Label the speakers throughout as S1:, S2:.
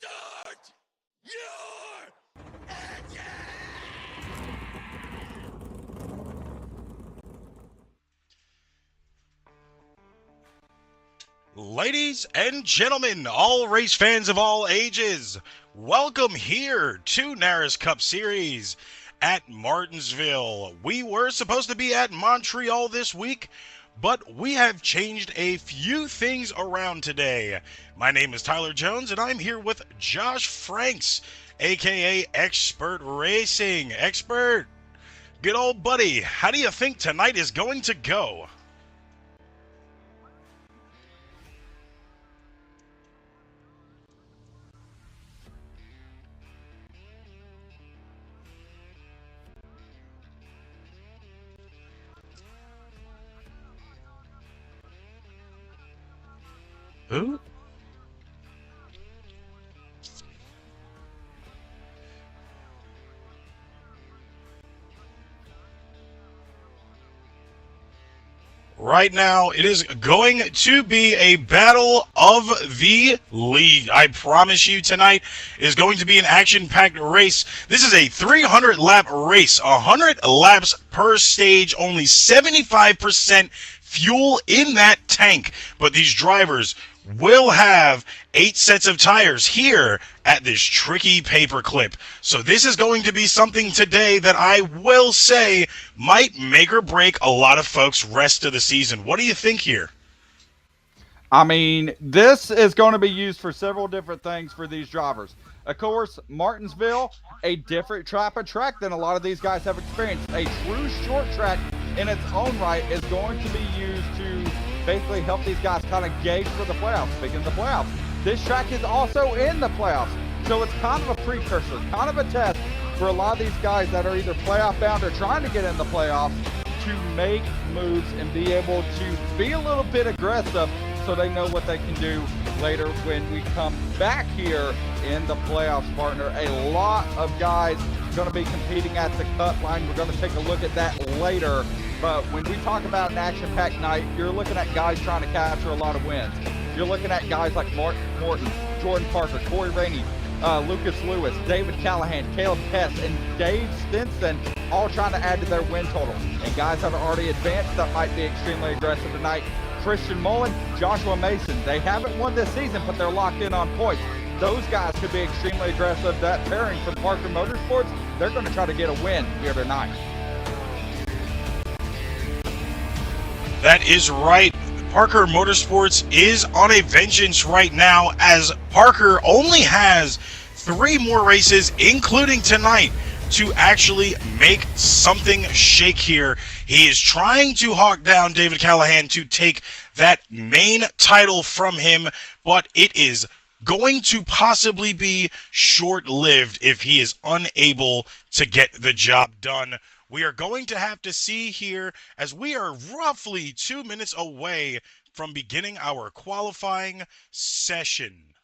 S1: Start your engine!
S2: Ladies and gentlemen, all race fans of all ages, welcome here to NARAS Cup Series at Martinsville. We were supposed to be at Montreal this week, but we have changed a few things around today. My name is Tyler Jones, and I'm here with Josh Franks, aka Expert Racing. Expert, good old buddy, how do you think tonight is going to go? Who? Right now, it is going to be a battle of the league. I promise you tonight is going to be an action-packed race. This is a 300-lap race, 100 laps per stage, only 75% fuel in that tank. But these drivers will have 8 sets of tires here at this tricky paperclip. So this is going to be something today that I will say might make or break a lot of folks' rest of the season. What do you think here?
S3: I mean, this is going to be used for several different things for these drivers. Of course, Martinsville, a different type of track than a lot of these guys have experienced. A true short track in its own right is going to be used to basically help these guys kind of gauge for the playoffs. Speaking of the playoffs, this track is also in the playoffs. So it's kind of a precursor, kind of a test for a lot of these guys that are either playoff bound or trying to get in the playoffs to make moves and be able to be a little bit aggressive so they know what they can do later when we come back here in the playoffs, partner. A lot of guys going to be competing at the cut line. We're going to take a look at that later. But when we talk about an action-packed night, you're looking at guys trying to capture a lot of wins. You're looking at guys like Mark Morton, Jordan Parker, Corey Rainey, Lucas Lewis, David Callahan, Caleb Hess, and Dave Stinson all trying to add to their win total. And guys that are already advanced that might be extremely aggressive tonight. Christian Mullen, Joshua Mason, they haven't won this season, but they're locked in on points. Those guys could be extremely aggressive. That pairing from Parker Motorsports, they're going to try to get a win here tonight.
S2: That is right. Parker Motorsports is on a vengeance right now, as Parker only has 3 more races, including tonight, to actually make something shake here. He is trying to hawk down David Callahan to take that main title from him, but it is going to possibly be short-lived if he is unable to get the job done. We are going to have to see here, as we are roughly 2 minutes away from beginning our qualifying session.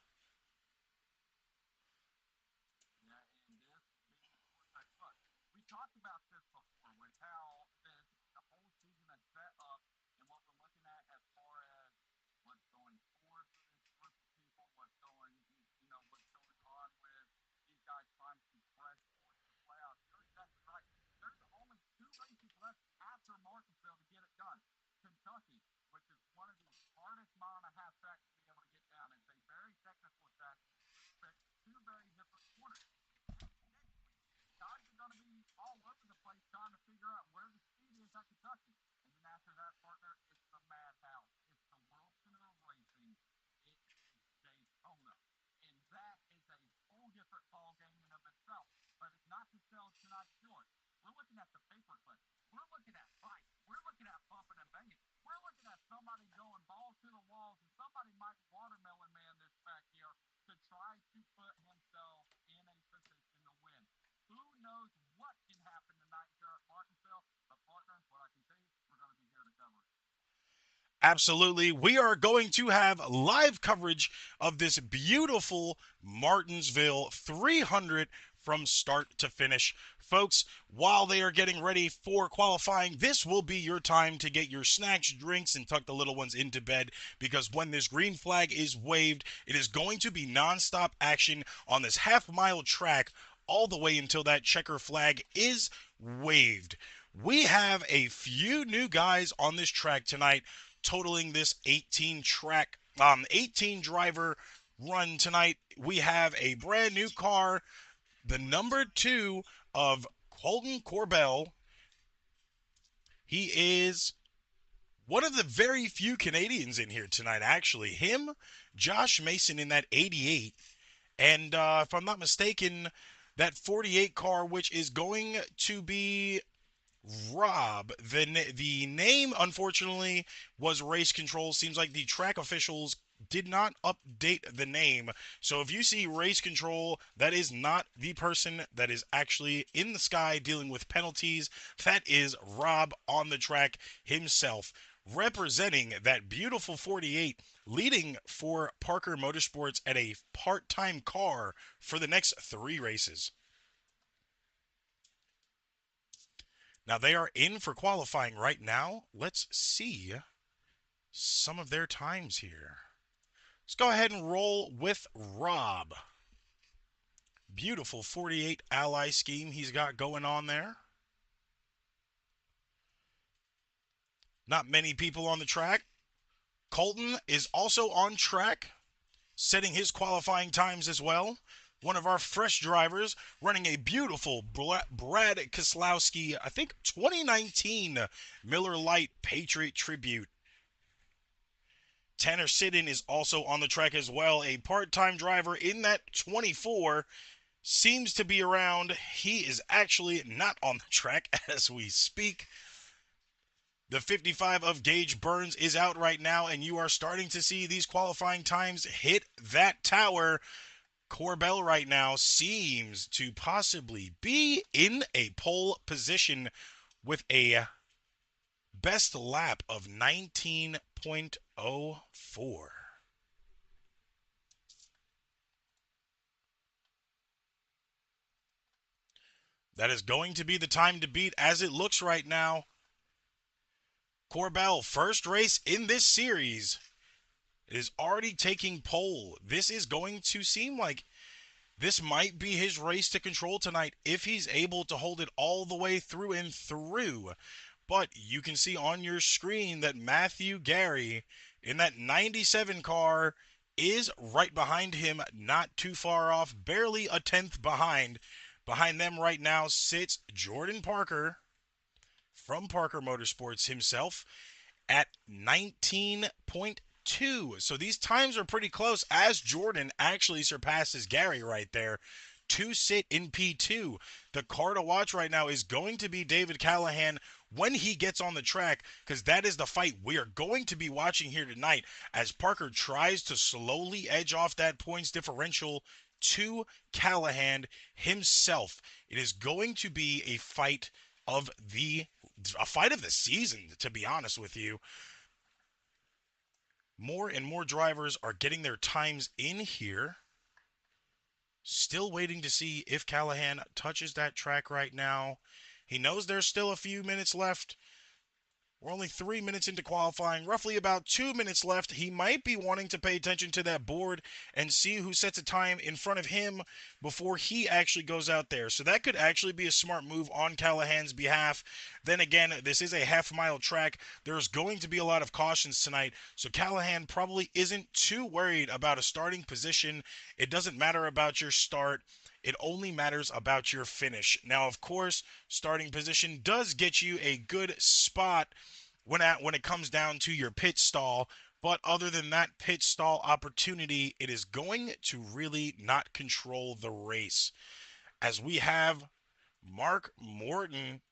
S2: Absolutely. We are going to have live coverage of this beautiful Martinsville 300 from start to finish. Folks, while they are getting ready for qualifying, this will be your time to get your snacks, drinks, and tuck the little ones into bed, because when this green flag is waved, it is going to be nonstop action on this half-mile track all the way until that checker flag is waved. We have a few new guys on this track tonight, totaling this 18 driver run tonight. We have a brand new car, the number 2 of Colton Corbell. He is one of the very few Canadians in here tonight, actually. Him, Josh Mason in that 88, and if I'm not mistaken, that 48 car, which is going to be Rob. The name, unfortunately, was Race Control. Seems like the track officials did not update the name. So if you see Race Control, that is not the person that is actually in the sky dealing with penalties. That is Rob on the track himself, representing that beautiful 48, leading for Parker Motorsports at a part-time car for the next 3 races. Now, they are in for qualifying right now. Let's see some of their times here. Let's go ahead and roll with Rob. Beautiful 48 Ally scheme he's got going on there. Not many people on the track. Colton is also on track, setting his qualifying times as well. One of our fresh drivers running a beautiful Brad Keselowski, I think 2019 Miller Lite Patriot Tribute. Tanner Siddon is also on the track as well, a part-time driver in that 24. Seems to be around. He is actually not on the track as we speak. The 55 of Gage Burns is out right now, and you are starting to see these qualifying times hit that tower. Corbell right now seems to possibly be in a pole position with a best lap of 19.04. That is going to be the time to beat as it looks right now. Corbell, first race in this series, is already taking pole. This is going to seem like this might be his race to control tonight if he's able to hold it all the way through and through. But you can see on your screen that Matthew Gary in that 97 car is right behind him, not too far off, barely a tenth behind. Behind them right now sits Jordan Parker from Parker Motorsports himself at 19.2. So these times are pretty close as Jordan actually surpasses Gary right there to sit in P2. The car to watch right now is going to be David Callahan when he gets on the track, because that is the fight we are going to be watching here tonight as Parker tries to slowly edge off that points differential to Callahan himself. It is going to be a fight of the season, to be honest with you. More and more drivers are getting their times in here. Still waiting to see if Callahan touches that track right now. He knows there's still a few minutes left. We're only 3 minutes into qualifying, roughly about 2 minutes left. He might be wanting to pay attention to that board and see who sets a time in front of him before he actually goes out there. So that could actually be a smart move on Callahan's behalf. Then again, this is a half-mile track. There's going to be a lot of cautions tonight, so Callahan probably isn't too worried about a starting position. It doesn't matter about your start. It only matters about your finish. Now, of course, starting position does get you a good spot when it comes down to your pit stall. But other than that pit stall opportunity, it is going to really not control the race. As we have Mark Morton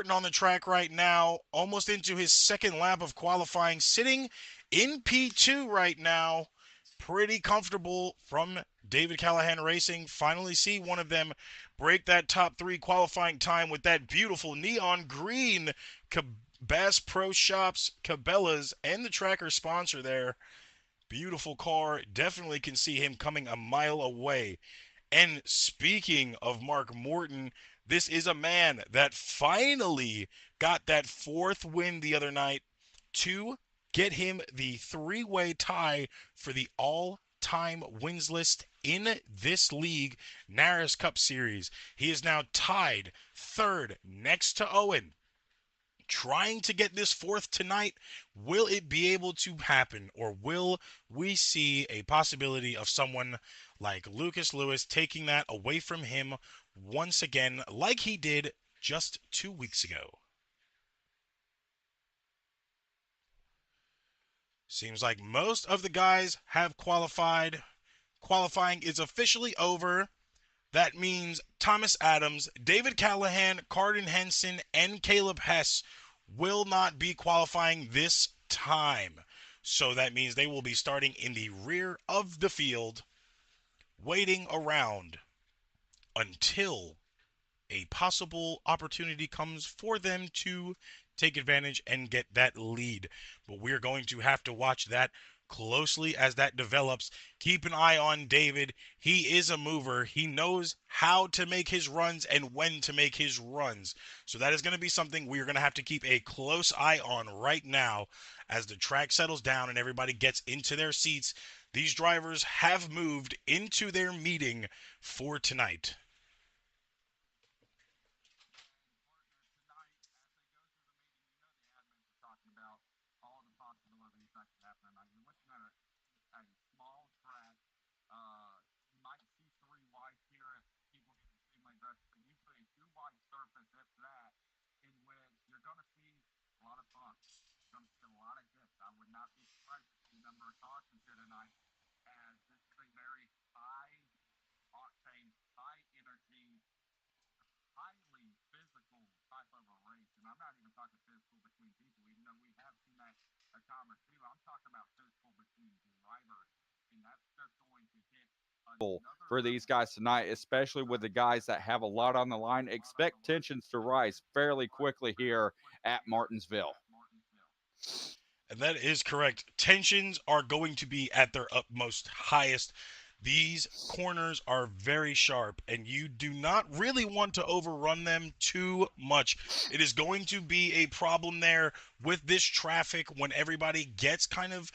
S2: on the track right now, almost into his second lap of qualifying, sitting in P2 right now. Pretty comfortable from David Callahan Racing. Finally see one of them break that top 3 qualifying time with that beautiful neon green Bass Pro Shops, Cabela's, and the tracker sponsor there. Beautiful car. Definitely can see him coming a mile away. And speaking of Mark Morton, this is a man that finally got that fourth win the other night to get him the three-way tie for the all-time wins list in this league, NARAS Cup Series. He is now tied third next to Owen, trying to get this fourth tonight. Will it be able to happen, or will we see a possibility of someone like Lucas Lewis taking that away from him once again, like he did just 2 weeks ago? Seems like most of the guys have qualified. Qualifying is officially over. That means Thomas Adams, David Callahan, Carden Henson, and Caleb Hess will not be qualifying this time. So that means they will be starting in the rear of the field, waiting around until a possible opportunity comes for them to take advantage and get that lead. But we're going to have to watch that closely as that develops. Keep an eye on David. He is a mover. He knows how to make his runs and when to make his runs. So that is going to be something we're going to have to keep a close eye on right now as the track settles down and everybody gets into their seats. These drivers have moved into their meeting for tonight.
S3: For these guys tonight, especially with the guys that have a lot on the line. Expect tensions to rise fairly quickly here at Martinsville.
S2: And that is correct. Tensions are going to be at their utmost highest. These corners are very sharp, and you do not really want to overrun them too much. It is going to be a problem there with this traffic when everybody gets kind of,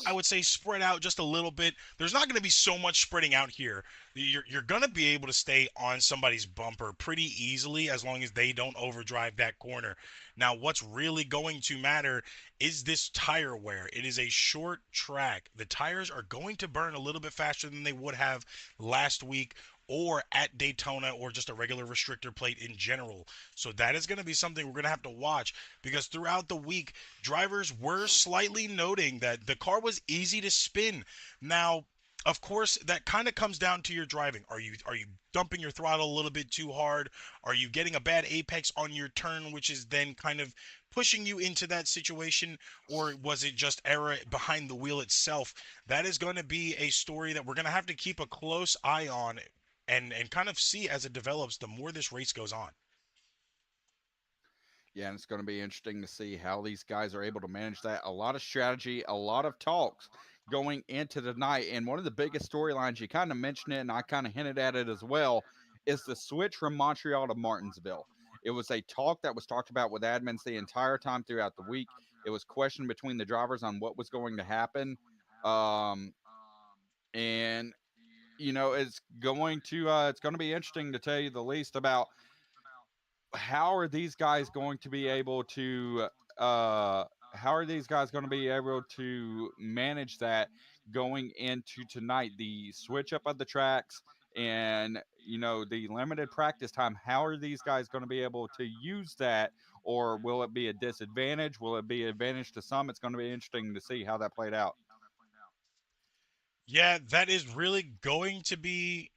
S2: I would say, spread out just a little bit. There's not going to be so much spreading out here. You're going to be able to stay on somebody's bumper pretty easily as long as they don't overdrive that corner. Now, what's really going to matter is this tire wear. It is a short track. The tires are going to burn a little bit faster than they would have last week or at Daytona or just a regular restrictor plate in general. So that is going to be something we're going to have to watch, because throughout the week, drivers were slightly noting that the car was easy to spin. Now, of course, that kind of comes down to your driving. Are you dumping your throttle a little bit too hard? Are you getting a bad apex on your turn, which is then kind of pushing you into that situation? Or was it just error behind the wheel itself? That is going to be a story that we're going to have to keep a close eye on and kind of see as it develops the more this race goes on.
S3: Yeah, and it's going to be interesting to see how these guys are able to manage that. A lot of strategy, a lot of talks going into the night. And one of the biggest storylines, you kind of mentioned it, and I kind of hinted at it as well, is the switch from Montreal to Martinsville. It was a talk that was talked about with admins the entire time throughout the week. It was questioned between the drivers on what was going to happen. Um, and it's going to be interesting, to tell you the least, about how are these guys going to be able to uh how are these guys going to be able to manage that going into tonight, the switch up of the tracks, and the limited practice time. How are these guys going to be able to use that, or will it be a disadvantage? Will it be an advantage to some? It's going to be interesting to see how that played out.
S2: Yeah, that is really going to be,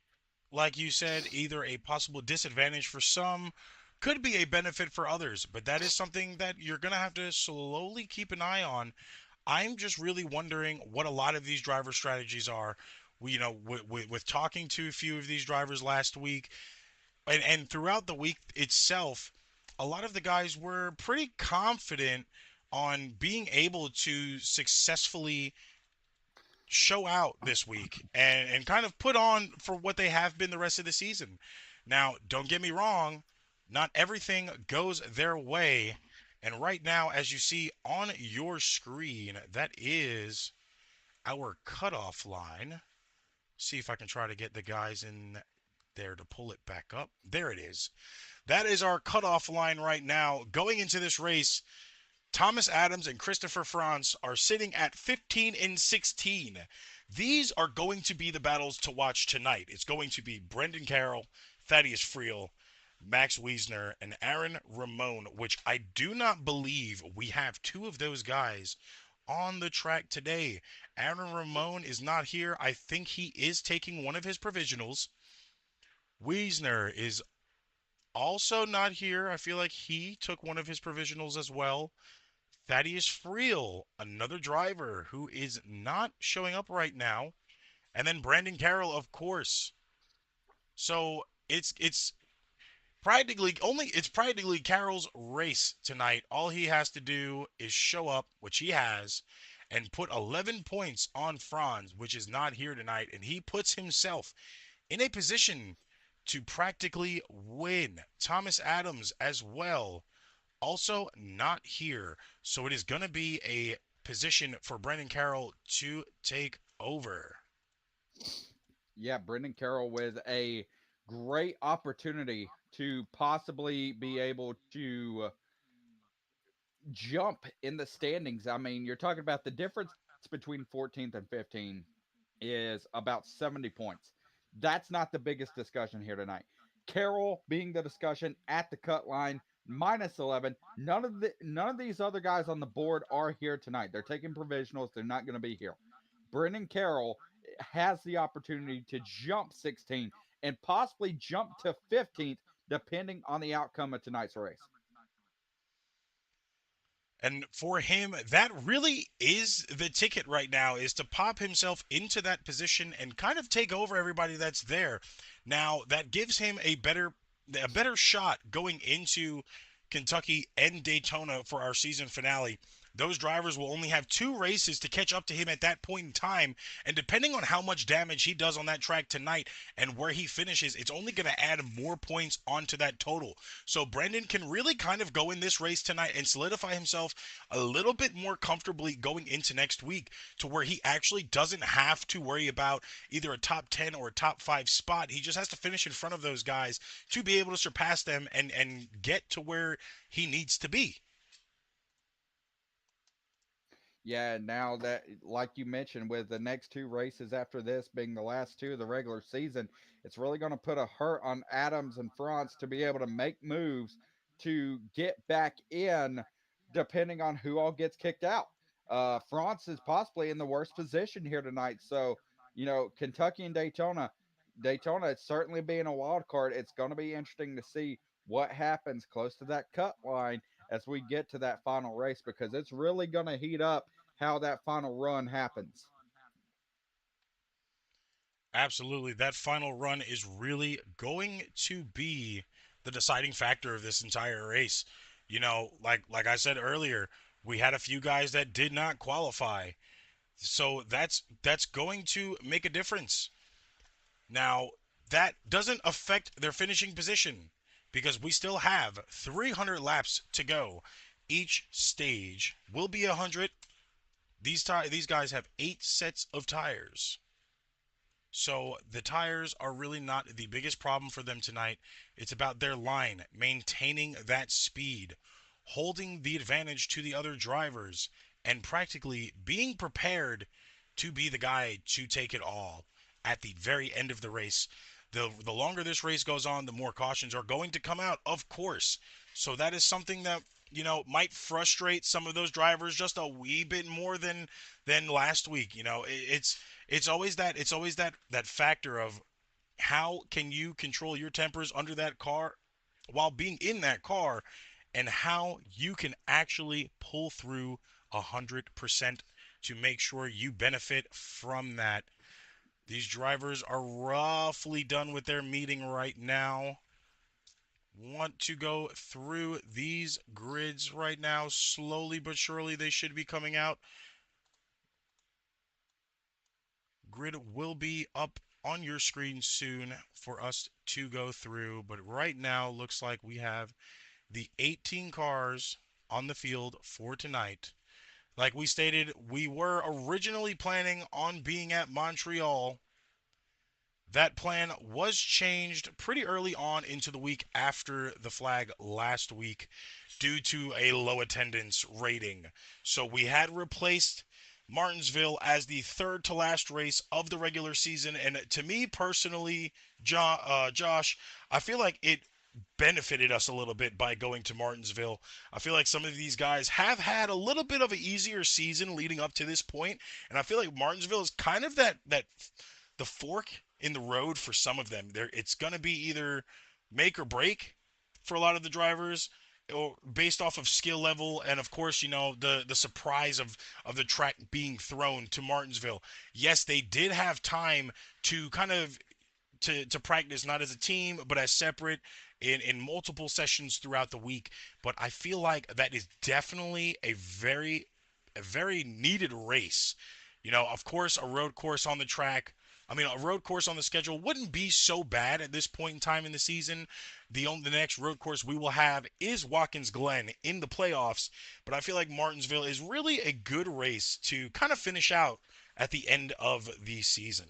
S2: like you said, either a possible disadvantage for some, could be a benefit for others, but that is something that you're going to have to slowly keep an eye on. I'm just really wondering what a lot of these driver strategies are. With talking to a few of these drivers last week and throughout the week itself, a lot of the guys were pretty confident on being able to successfully show out this week and kind of put on for what they have been the rest of the season. Now, don't get me wrong, not everything goes their way. And right now, as you see on your screen, that is our cutoff line. See if I can try to get the guys in there to pull it back up. There it is. That is our cutoff line right now. Going into this race, Thomas Adams and Christopher Franz are sitting at 15 and 16. These are going to be the battles to watch tonight. It's going to be Brendan Carroll, Thaddeus Friel, Max Wiesner, and Aaron Ramon, which I do not believe we have two of those guys on the track today. Aaron Ramon is not here. I think he is taking one of his provisionals. Wiesner is also not here. I feel like he took one of his provisionals as well. Thaddeus Friel, another driver who is not showing up right now. And then Brandon Carroll, of course. So it's practically Carroll's race tonight. All he has to do is show up, which he has, and put 11 points on Franz, which is not here tonight, and he puts himself in a position to practically win. Thomas Adams as well, also not here. So it is going to be a position for Brendan Carroll to take over.
S3: Yeah, Brendan Carroll with a great opportunity to possibly be able to jump in the standings. I mean, you're talking about the difference between 14th and 15 is about 70 points. That's not the biggest discussion here tonight. Carroll being the discussion at the cut line, minus 11. None of these other guys on the board are here tonight. They're taking provisionals. They're not going to be here. Brendan Carroll has the opportunity to jump 16 and possibly jump to 15th depending on the outcome of tonight's race.
S2: And for him, that really is the ticket right now, is to pop himself into that position and kind of take over everybody that's there. Now, that gives him a better shot going into Kentucky and Daytona for our season finale. Those drivers will only have 2 races to catch up to him at that point in time, and depending on how much damage he does on that track tonight and where he finishes, it's only going to add more points onto that total. So Brendan can really kind of go in this race tonight and solidify himself a little bit more comfortably going into next week, to where he actually doesn't have to worry about either a top 10 or a top 5 spot. He just has to finish in front of those guys to be able to surpass them and get to where he needs to be.
S3: Yeah, now that, like you mentioned, with the next 2 races after this being the last 2 of the regular season, it's really going to put a hurt on Adams and Franz to be able to make moves to get back in, depending on who all gets kicked out. Franz is possibly in the worst position here tonight. So, Kentucky and Daytona, it's certainly being a wild card. It's going to be interesting to see what happens close to that cut line as we get to that final race, because it's really going to heat up how that final run happens.
S2: Absolutely. That final run is really going to be the deciding factor of this entire race. Like I said earlier, we had a few guys that did not qualify. So that's going to make a difference. Now, that doesn't affect their finishing position, because we still have 300 laps to go. Each stage will be 100. These guys have 8 sets of tires. So the tires are really not the biggest problem for them tonight. It's about their line, maintaining that speed, holding the advantage to the other drivers, and practically being prepared to be the guy to take it all at the very end of the race. The longer this race goes on, the more cautions are going to come out, of course. So that is something that, might frustrate some of those drivers just a wee bit more than last week. It's always that factor of how can you control your tempers under that car while being in that car, and how you can actually pull through 100% to make sure you benefit from that. These drivers are roughly done with their meeting right now. Want to go through these grids right now. Slowly but surely they should be coming out. grid will be up on your screen soon for us to go through. But right now, looks like we have the 18 cars on the field for tonight. Like we stated, we were originally planning on being at Montreal. That plan was changed pretty early on into the week after the flag last week due to a low attendance rating. So we had replaced Martinsville as the third to last race of the regular season. And to me personally, Josh, I feel like it benefited us a little bit by going to Martinsville. I feel like some of these guys have had a little bit of an easier season leading up to this point, and I feel like Martinsville is kind of that the fork in the road for some of them. It's going to be either make or break for a lot of the drivers, or based off of skill level, and of course, the surprise of the track being thrown to Martinsville. Yes, they did have time to kind of to practice not as a team but as separate in multiple sessions throughout the week. But I feel like that is definitely a very needed race. Of course, a road course on the track. I mean, a road course on the schedule wouldn't be so bad at this point in time in the season. The next road course we will have is Watkins Glen in the playoffs, but I feel like Martinsville is really a good race to kind of finish out at the end of the season.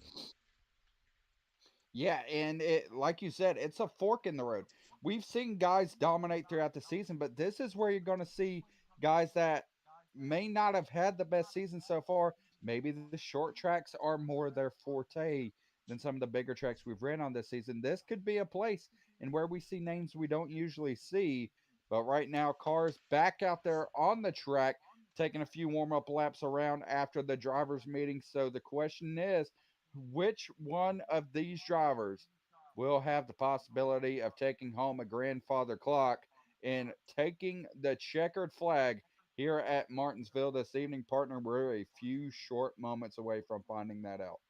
S3: Yeah, and like you said, it's a fork in the road. We've seen guys dominate throughout the season, but this is where you're going to see guys that may not have had the best season so far. Maybe the short tracks are more their forte than some of the bigger tracks we've ran on this season. This could be a place and where we see names we don't usually see. But right now, cars back out there on the track, taking a few warm up laps around after the drivers' meeting. So the question is, which one of these drivers will have the possibility of taking home a grandfather clock and taking the checkered flag here at Martinsville this evening, partner? We're a few short moments away from finding that out.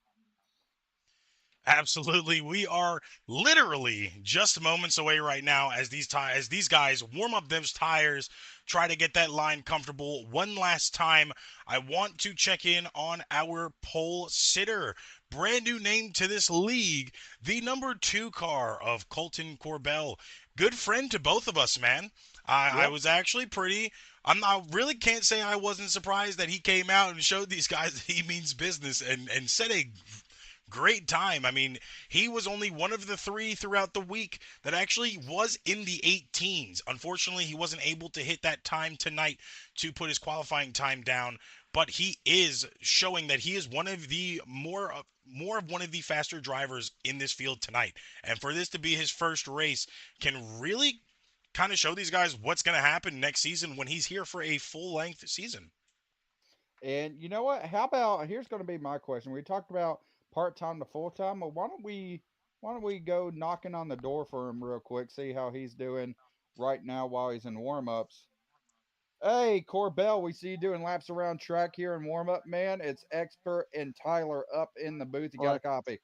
S2: Absolutely, we are literally just moments away right now as these guys warm up those tires, try to get that line comfortable. One last time, I want to check in on our pole sitter, brand new name to this league, the number 2 car of Colton Corbell. Good friend to both of us, man. I
S3: Yep.
S2: was actually pretty. I really can't say I wasn't surprised that he came out and showed these guys that he means business and set a great time. I mean, he was only one of the 3 throughout the week that actually was in the 18s. Unfortunately, he wasn't able to hit that time tonight to put his qualifying time down, but he is showing that he is one of the more of one of the faster drivers in this field tonight. And for this to be his first race can really kind of show these guys what's going to happen next season when he's here for a full length season.
S3: And you know what? How about, here's going to be my question. We talked about part time to full time. Well, why don't we go knocking on the door for him real quick, see how he's doing right now while he's in warm ups. Hey, Corbell, we see you doing laps around track here in warm up, man. It's Expert and Tyler up in the booth. You got a
S4: What?
S3: copy?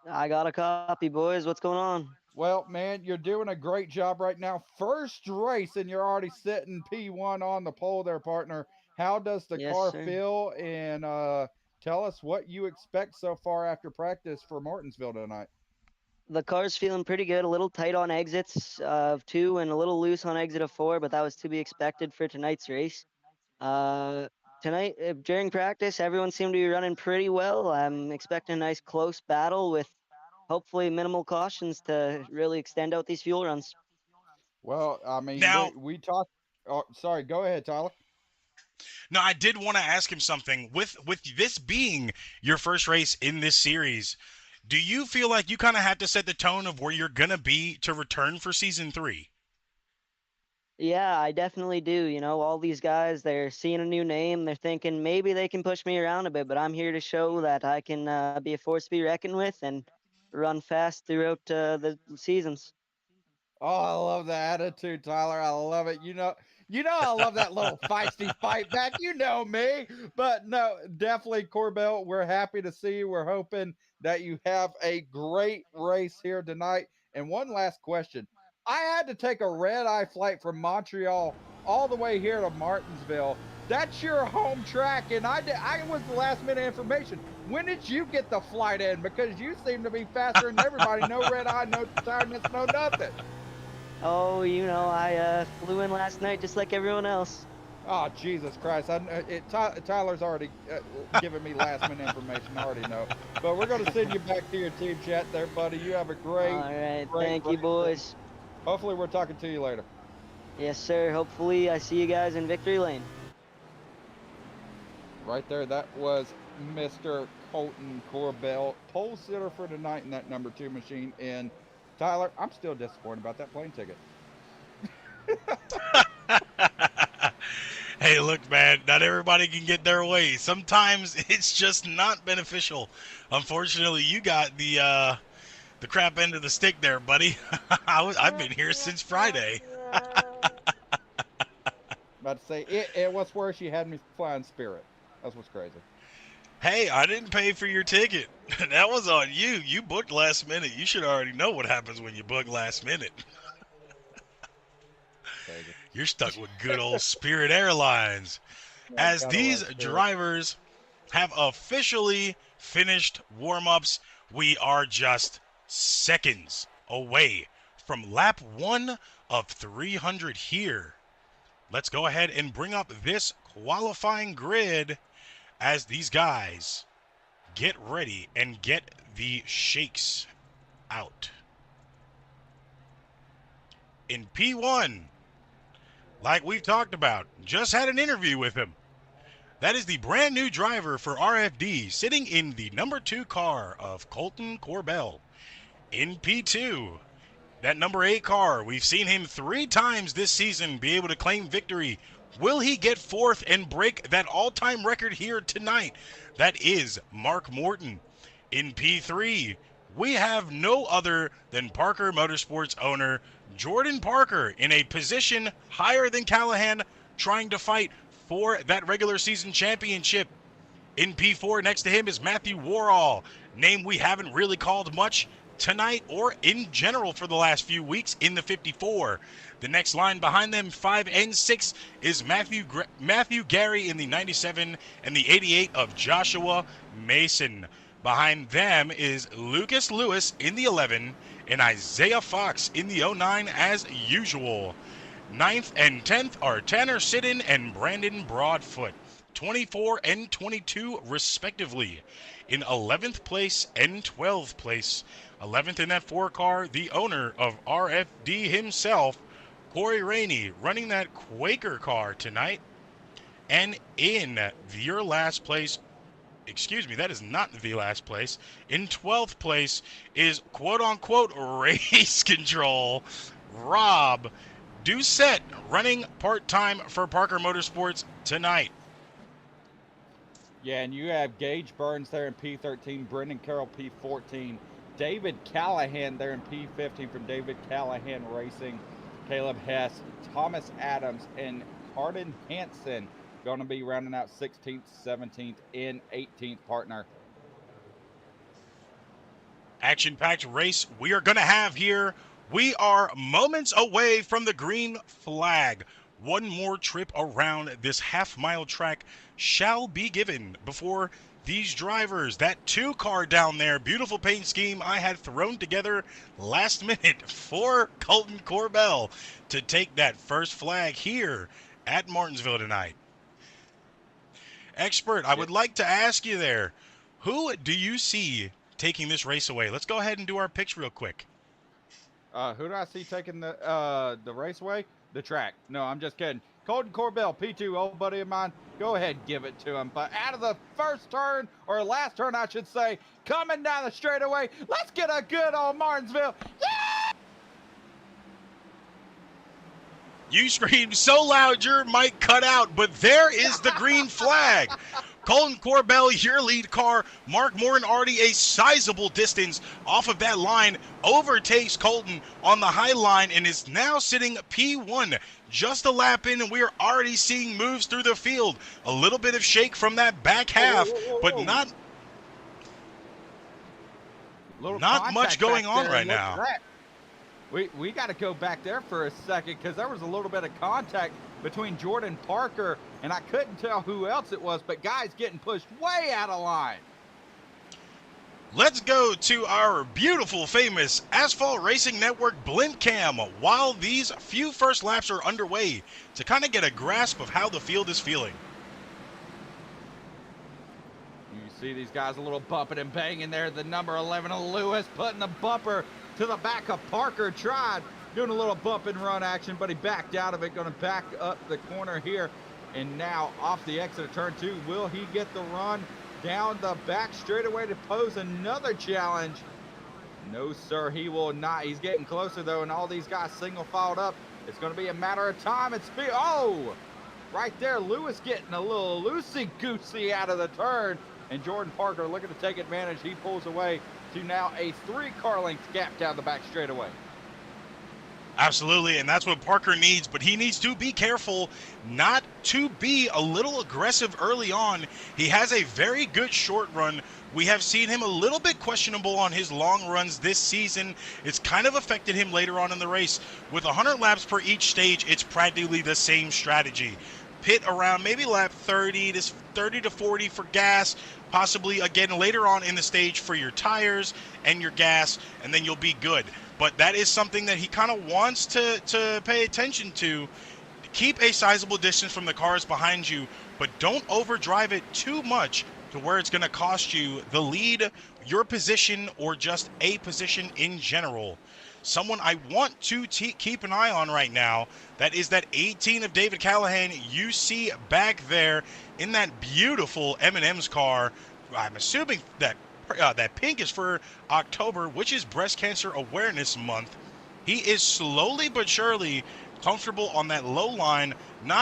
S4: I got a copy, boys. What's going on?
S3: Well, man, you're doing a great job right now. First race, and you're already sitting P1 on the pole there, partner. How does the
S4: Yes,
S3: car
S4: sir.
S3: feel? And tell us what you expect so far after practice for Martinsville tonight.
S4: The car's feeling pretty good. A little tight on exits of 2 and a little loose on exit of 4, but that was to be expected for tonight's race. Uh, Tonight, during practice, everyone seemed to be running pretty well. I'm expecting a nice close battle with hopefully minimal cautions to really extend out these fuel runs.
S3: Well, I mean,
S2: Now,
S3: we talked. Oh, sorry, go ahead, Tyler.
S2: Now, I did want to ask him something. With this being your first race in this series, do you feel like you kind of had to set the tone of where you're gonna be to return for season 3?
S4: Yeah, I definitely do. All these guys, they're seeing a new name. They're thinking maybe they can push me around a bit, but I'm here to show that I can be a force to be reckoned with and run fast throughout the seasons.
S3: Oh, I love the attitude, Tyler. I love it. I love that little feisty fight back. You know me. But no, definitely, Corbell, we're happy to see you. We're hoping that you have a great race here tonight. And one last question. I had to take a red eye flight from Montreal all the way here to Martinsville. That's your home track, and I was the last minute information. When did you get the flight in? Because you seem to be faster than everybody. No red eye, no tiredness, no nothing.
S4: Oh, you know, I flew in last night just like everyone else.
S3: Oh, Jesus Christ. Tyler's already given me last minute information. I already know. But we're going to send you back to your team chat there, buddy. You have a great,
S4: All right,
S3: great,
S4: thank you,
S3: great
S4: boys.
S3: Hopefully we're talking to you later.
S4: Yes, sir. Hopefully, I see you guys in Victory Lane.
S3: Right there, that was Mr. Colton Corbell, pole sitter for tonight in that number 2 machine. And Tyler, I'm still disappointed about that plane ticket.
S2: Hey, look, man, not everybody can get their way. Sometimes it's just not beneficial. Unfortunately, you got the crap end of the stick there, buddy. I've been here since Friday.
S3: About to say, it was worse. You had me flying Spirit. That's what's crazy.
S2: Hey, I didn't pay for your ticket. That was on you. You booked last minute. You should already know what happens when you book last minute.
S3: Crazy.
S2: You're stuck with good old Spirit Airlines. As these drivers have officially finished warm-ups, we are just seconds away from lap 1 of 300 here. Let's go ahead and bring up this qualifying grid as these guys get ready and get the shakes out. In P1, like we've talked about, just had an interview with him. That is the brand new driver for RFD, sitting in the number 2 car of Colton Corbell. In P2, that number 8 car, we've seen him 3 times this season be able to claim victory. Will he get 4th and break that all-time record here tonight? That is Mark Morton. In P3, we have no other than Parker Motorsports owner Jordan Parker in a position higher than Callahan, trying to fight for that regular season championship. In P4, next to him is Matthew Warhol, name we haven't really called much tonight or in general for the last few weeks, in the 54. The next line behind them, 5 and 6, is Matthew Gary in the 97 and the 88 of Joshua Mason. Behind them is Lucas Lewis in the 11 and Isaiah Fox in the 09 as usual. 9th and 10th are Tanner Siddon and Brandon Broadfoot, 24 and 22 respectively. In 11th place and 12th place, 11th in that 4 car, the owner of RFD himself, Corey Rainey, running that Quaker car tonight. And in your last place, excuse me, that is not the last place. In 12th place is quote-unquote race control, Rob Doucette, running part-time for Parker Motorsports tonight.
S3: Yeah, and you have Gage Burns there in P13, Brendan Carroll P14, David Callahan there in P15 from David Callahan Racing, Caleb Hess, Thomas Adams, and Carden Hansen going to be rounding out 16th, 17th, and 18th partner.
S2: Action-packed race we are going to have here. We are moments away from the green flag. One more trip around this half-mile track shall be given before these drivers, that 2 car down there, beautiful paint scheme I had thrown together last minute for Colton Corbell to take that first flag here at Martinsville tonight. Expert, I would like to ask you there, who do you see taking this race away? Let's go ahead and do our picks real quick.
S3: Who do I see taking the race away? The track. No, I'm just kidding. Colton Corbell, P2, old buddy of mine. Go ahead, give it to him. But out of the first turn, or last turn, I should say, coming down the straightaway, let's get a good old Martinsville. Yeah!
S2: You screamed so loud your mic cut out, but there is the green flag. Colton Corbell, your lead car. Mark Morton already a sizable distance off of that line, overtakes Colton on the high line and is now sitting P1. Just a lap in and we are already seeing moves through the field. A little bit of shake from that back half, but not much going on right now.
S3: We got to go back there for a second because there was a little bit of contact between Jordan Parker and I couldn't tell who else it was, but guys getting pushed way out of line.
S2: Let's go to our beautiful, famous Asphalt Racing Network Blend Cam while these few first laps are underway to kind of get a grasp of how the field is feeling.
S3: You see these guys a little bumping and banging there. The number 11 of Lewis putting the bumper to the back of Parker. Tried doing a little bump and run action, but he backed out of it. Going to back up the corner here. And now off the exit of turn 2. Will he get the run down the back straightaway to pose another challenge? No, sir, he will not. He's getting closer, though, and all these guys single filed up. It's going to be a matter of time and speed. Oh, right there, Lewis getting a little loosey-goosey out of the turn. And Jordan Parker looking to take advantage. He pulls away to now a 3-car length gap down the back straightaway.
S2: Absolutely, and that's what Parker needs, but he needs to be careful not to be a little aggressive early on. He has a very good short run. We have seen him a little bit questionable on his long runs this season. It's kind of affected him later on in the race. With 100 laps per each stage, it's practically the same strategy. Pit around maybe lap 30 to 40 for gas, possibly again later on in the stage for your tires and your gas, and then you'll be good. But that is something that he kind of wants to pay attention to. Keep a sizable distance from the cars behind you, but don't overdrive it too much to where it's going to cost you the lead, your position, or just a position in general. Someone I want to keep an eye on right now, that is that 18 of David Callahan you see back there in that beautiful M&M's car. I'm assuming that that pink is for October, which is Breast Cancer Awareness Month. He is slowly but surely comfortable on that low line.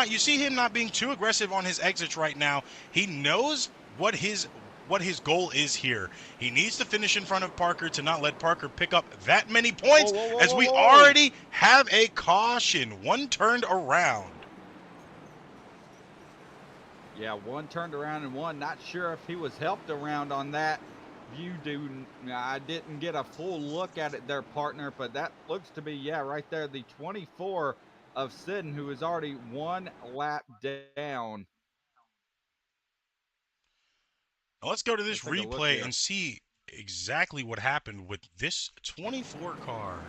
S2: You see him not being too aggressive on his exits right now. He knows what his goal is here. He needs to finish in front of Parker to not let Parker pick up that many points, as we already have a caution. One turned around.
S3: Yeah, one turned around and one. Not sure if he was helped around on that. I didn't get a full look at it there, partner, but that looks to be, yeah, right there, the 24 of Sidden, who is already 1 lap down.
S2: Now let's go to this replay and see exactly what happened with this 24 car.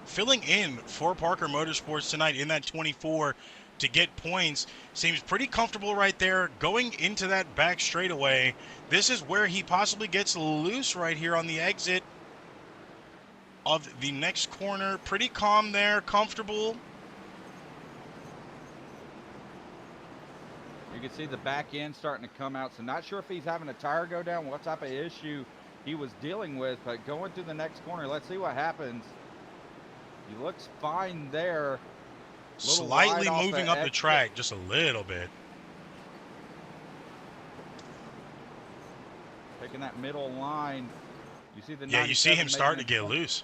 S2: Filling in for Parker Motorsports tonight in that 24 to get points. Seems pretty comfortable right there going into that back straightaway. This is where he possibly gets loose right here on the exit of the next corner. Pretty calm there, comfortable.
S3: You can see the back end starting to come out. So not sure if he's having a tire go down, what type of issue he was dealing with, but going through the next corner, let's see what happens. He looks fine there.
S2: Slightly moving up the track just a little bit.
S3: Taking that middle line. You see the
S2: you see him starting to get loose.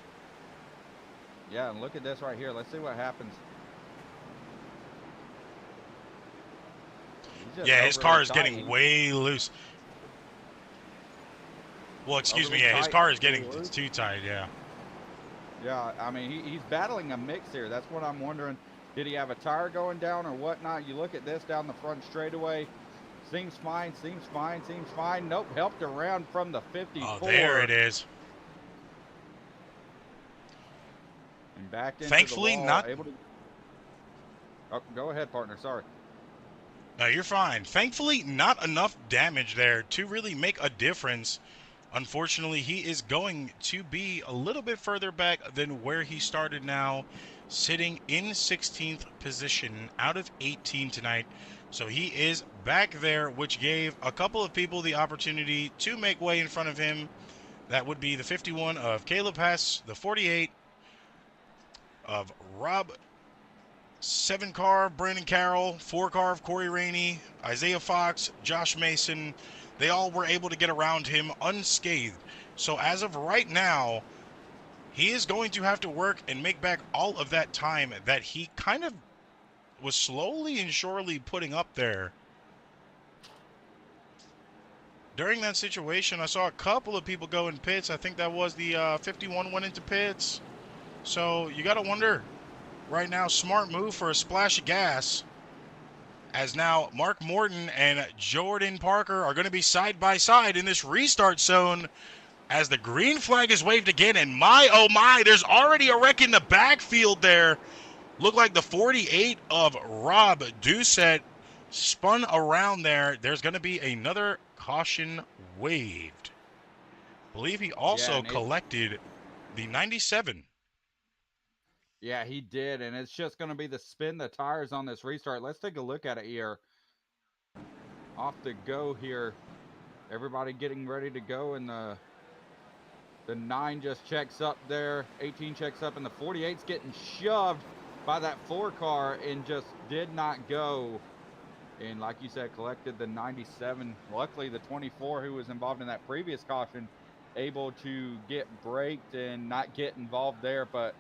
S3: Yeah, and look at this right here. Let's see what happens.
S2: Yeah, his car is getting way loose. Well, excuse me. Yeah, his car is getting too tight. Yeah.
S3: Yeah, I mean, he's battling a mix here. That's what I'm wondering. Did he have a tire going down or whatnot? You look at this down the front straightaway. Seems fine, seems fine, seems fine. Nope, helped around from the 54.
S2: Oh, there it is.
S3: And back into
S2: Thankfully,
S3: the wall,
S2: not
S3: able to... Oh, go ahead, partner. Sorry.
S2: No, you're fine. Thankfully, not enough damage there to really make a difference. Unfortunately, he is going to be a little bit further back than where he started now, sitting in 16th position out of 18 tonight. So he is back there, which gave a couple of people the opportunity to make way in front of him. That would be the 51 of Caleb Hess, the 48 of Rob, 7 car of Brandon Carroll, 4 car of Corey Rainey, Isaiah Fox, Josh Mason. They all were able to get around him unscathed. So as of right now, he is going to have to work and make back all of that time that he kind of was slowly and surely putting up there. During that situation, I saw a couple of people go in pits. I think that was the 51 went into pits. So you got to wonder right now, smart move for a splash of gas, as now Mark Morton and Jordan Parker are going to be side by side in this restart zone as the green flag is waved again. And my, oh my, there's already a wreck in the backfield there. Looked like the 48 of Rob Doucette spun around there. There's going to be another caution waved. I believe he also collected the 97.
S3: Yeah, he did, and it's just going to be the spin the tires on this restart. Let's take a look at it here. Off the go here. Everybody getting ready to go, and the 9 just checks up there. 18 checks up, and the 48's getting shoved by that 4 car and just did not go. And like you said, collected the 97. Luckily, the 24 who was involved in that previous caution able to get braked and not get involved there, but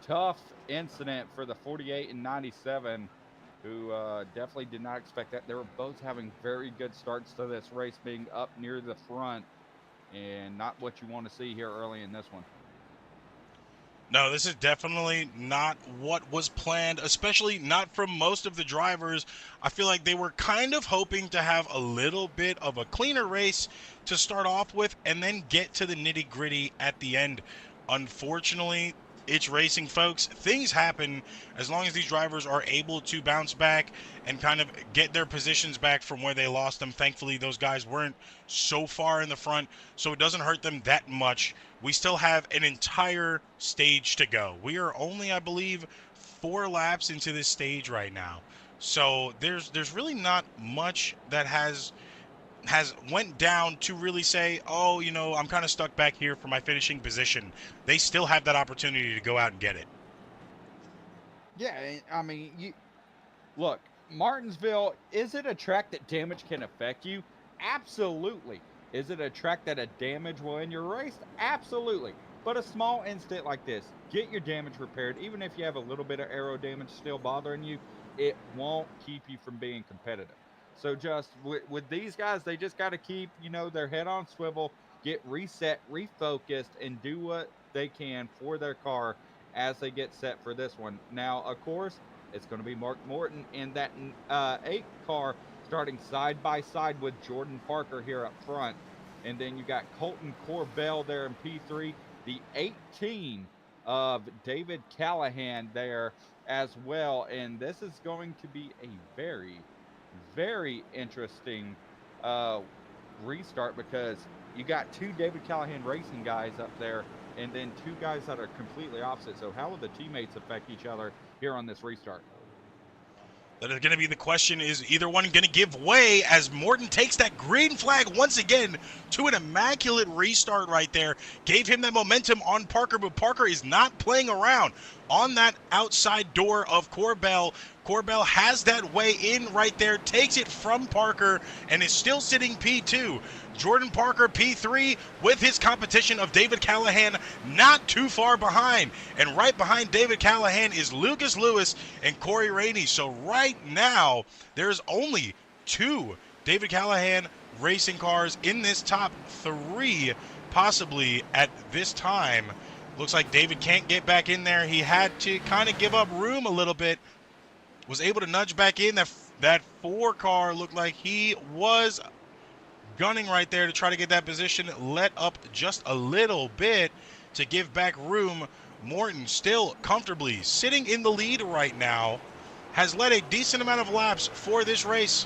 S3: tough incident for the 48 and 97, who definitely did not expect that. They were both having very good starts to this race, being up near the front, and not what you want to see here early in this one.
S2: No, this is definitely not what was planned, especially not from most of the drivers. I feel like they were kind of hoping to have a little bit of a cleaner race to start off with and then get to the nitty-gritty at the end. Unfortunately, it's racing, folks. Things happen. As long as these drivers are able to bounce back and kind of get their positions back from where they lost them. Thankfully, those guys weren't so far in the front, so it doesn't hurt them that much. We still have an entire stage to go. We are only, I believe, 4 laps into this stage right now. So there's really not much that has went down to really say, oh, you know, I'm kind of stuck back here for my finishing position. They still have that opportunity to go out and get it.
S3: Yeah, I mean, look, Martinsville, is it a track that damage can affect you? Absolutely. Is it a track that a damage will end your race? Absolutely. But a small incident like this, get your damage repaired. Even if you have a little bit of aero damage still bothering you, it won't keep you from being competitive. So just with these guys, they just got to keep, you know, their head on swivel, get reset, refocused, and do what they can for their car as they get set for this one. Now, of course, it's going to be Mark Morton in that 8 car starting side by side with Jordan Parker here up front. And then you got Colton Corbell there in P3, the 18 of David Callahan there as well. And this is going to be a very, very interesting restart, because you got 2 David Callahan racing guys up there and then 2 guys that are completely opposite. So how will the teammates affect each other here on this restart?
S2: That is going to be the question. Is either one going to give way as Morton takes that green flag once again to an immaculate restart right there? Gave him that momentum on Parker, but Parker is not playing around on that outside door of Corbell. Corbell has that way in right there, takes it from Parker, and is still sitting P2. Jordan Parker P3 with his competition of David Callahan not too far behind. And right behind David Callahan is Lucas Lewis and Corey Rainey. So right now, there's only 2 David Callahan racing cars in this top 3, possibly at this time. Looks like David can't get back in there. He had to kind of give up room a little bit. Was able to nudge back in. That 4 car looked like he was gunning right there to try to get that position, let up just a little bit to give back room. Morton still comfortably sitting in the lead right now, has led a decent amount of laps for this race.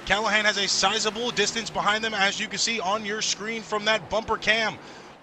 S2: Callahan has a sizable distance behind them, as you can see on your screen from that bumper cam.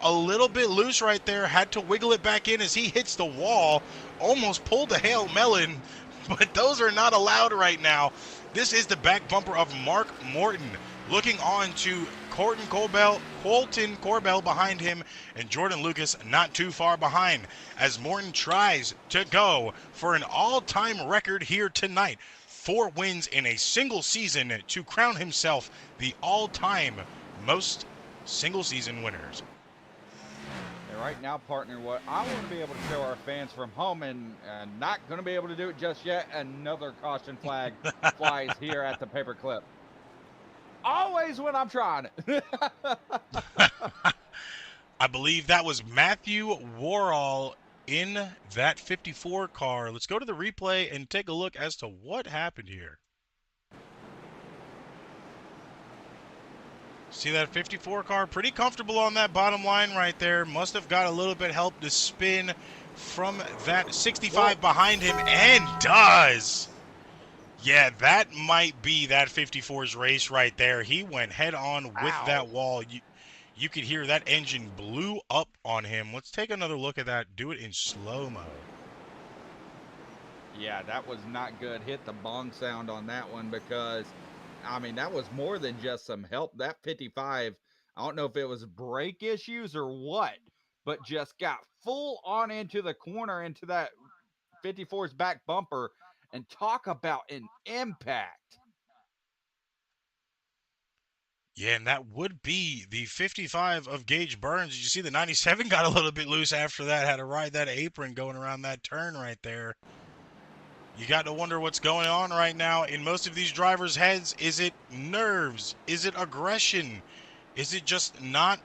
S2: A little bit loose right there, had to wiggle it back in as he hits the wall, almost pulled the Hail Melon, but those are not allowed right now. This is the back bumper of Mark Morton. Looking on to Colton Corbell behind him, and Jordan Lucas not too far behind, as Morton tries to go for an all-time record here tonight. 4 wins in a single season to crown himself the all-time most single-season winners.
S3: And right now, partner, what I want to be able to show our fans from home, and not going to be able to do it just yet, another caution flag flies here at the paperclip. Always when I'm trying it.
S2: I believe that was Matthew Worrell in that 54 car. Let's go to the replay and take a look as to what happened here. See that 54 car pretty comfortable on that bottom line right there. Must have got a little bit help to spin from that 65 behind him, and does. Yeah, that might be that 54's race right there. He went head on with that wall. You could hear that engine blew up on him. Let's take another look at that. Do it in slow-mo.
S3: Yeah, that was not good. Hit the bong sound on that one because, I mean, that was more than just some help. That 55, I don't know if it was brake issues or what, but just got full on into the corner, into that 54's back bumper, and talk about an impact.
S2: Yeah, and that would be the 55 of Gage Burns. You see the 97 got a little bit loose after that, had to ride that apron going around that turn right there. You got to wonder what's going on right now in most of these drivers' heads. Is it nerves? Is it aggression? Is it just not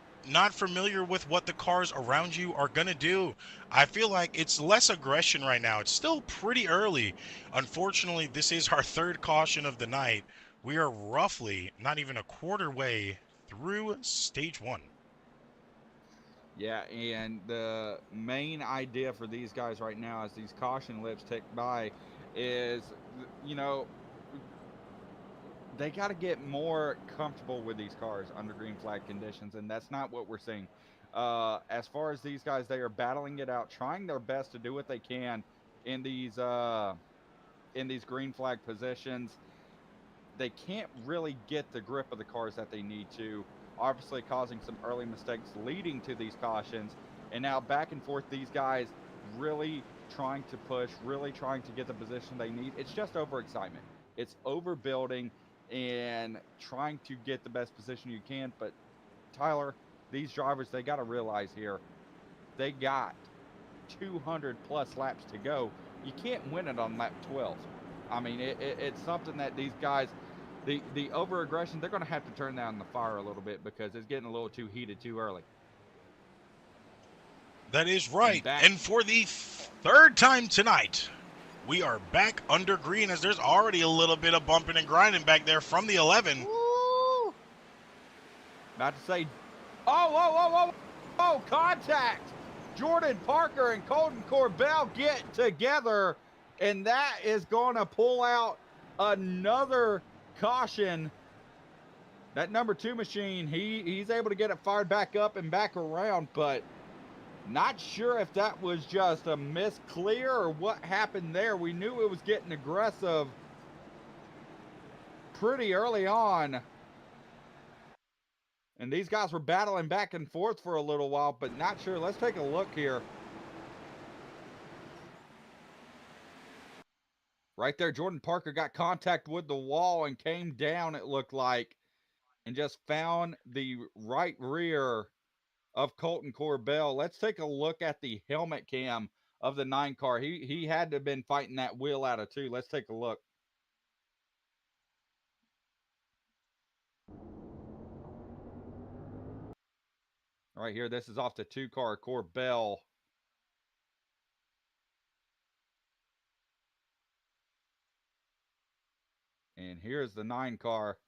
S2: familiar with what the cars around you are going to do? I feel like it's less aggression right now. It's still pretty early. Unfortunately, this is our third caution of the night. We are roughly not even a quarter way through stage one.
S3: Yeah, and the main idea for these guys right now as these caution lips tick by is, you know, they got to get more comfortable with these cars under green flag conditions, and that's not what we're seeing. As far as these guys, they are battling it out, trying their best to do what they can in these green flag positions. They can't really get the grip of the cars that they need to, obviously causing some early mistakes leading to these cautions. And now back and forth, these guys really trying to push, really trying to get the position they need. It's just overexcitement. It's overbuilding and trying to get the best position you can. But Tyler, these drivers, they got to realize here, they got 200 plus laps to go. You can't win it on lap 12. I mean, it's something that these guys, the over-aggression, they're going to have to turn down the fire a little bit because it's getting a little too heated too early.
S2: That is right. And for the third time tonight, we are back under green as there's already a little bit of bumping and grinding back there from the 11.
S3: Woo! About to say, oh, contact! Jordan Parker and Colton Corbell get together, and that is going to pull out another caution. That number 2 machine, he's able to get it fired back up and back around, but not sure if that was just a misclear or what happened there. We knew it was getting aggressive pretty early on, and these guys were battling back and forth for a little while, but not sure. Let's take a look here. Right there, Jordan Parker got contact with the wall and came down, it looked like, and just found the right rear of Colton Corbell. Let's take a look at the helmet cam of the 9 car. He had to have been fighting that wheel out of 2. Let's take a look. Right here, this is off the 2 car, Corbell. And here's the 9 car.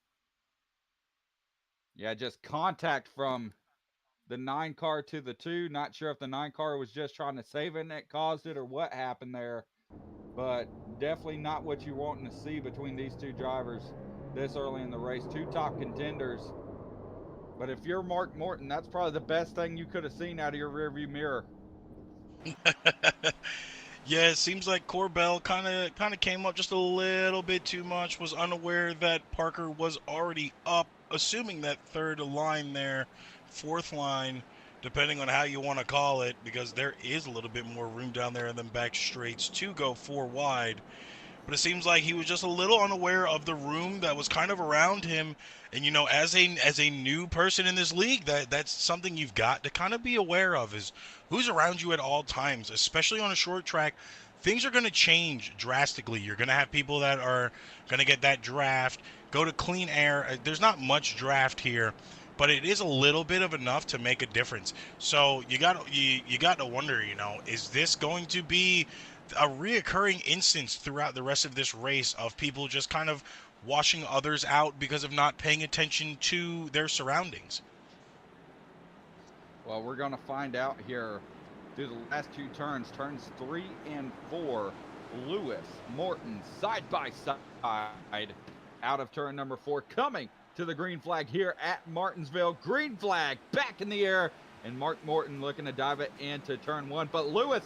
S3: Yeah, just contact from the 9 car to the 2. Not sure if the 9 car was just trying to save it and it caused it or what happened there. But definitely not what you're wanting to see between these 2 drivers this early in the race. 2 top contenders. But if you're Mark Morton, that's probably the best thing you could have seen out of your rearview mirror.
S2: Yeah, it seems like Corbell kind of came up just a little bit too much, was unaware that Parker was already up, assuming that 3rd line there, 4th line, depending on how you want to call it, because there is a little bit more room down there in them back straights to go 4 wide. But it seems like he was just a little unaware of the room that was kind of around him. And, you know, as a new person in this league, that's something you've got to kind of be aware of, is who's around you at all times, especially on a short track. Things are going to change drastically. You're going to have people that are going to get that draft, go to clean air. There's not much draft here, but it is a little bit of enough to make a difference. So you got to wonder, is this going to be a reoccurring instance throughout the rest of this race of people just kind of washing others out because of not paying attention to their surroundings?
S3: Well, we're going to find out here through the last two turns, turns 3 and 4. Lewis, Morton, side by side, out of turn number 4, coming to the green flag here at Martinsville. Green flag back in the air, and Mark Morton looking to dive it into turn 1. But Lewis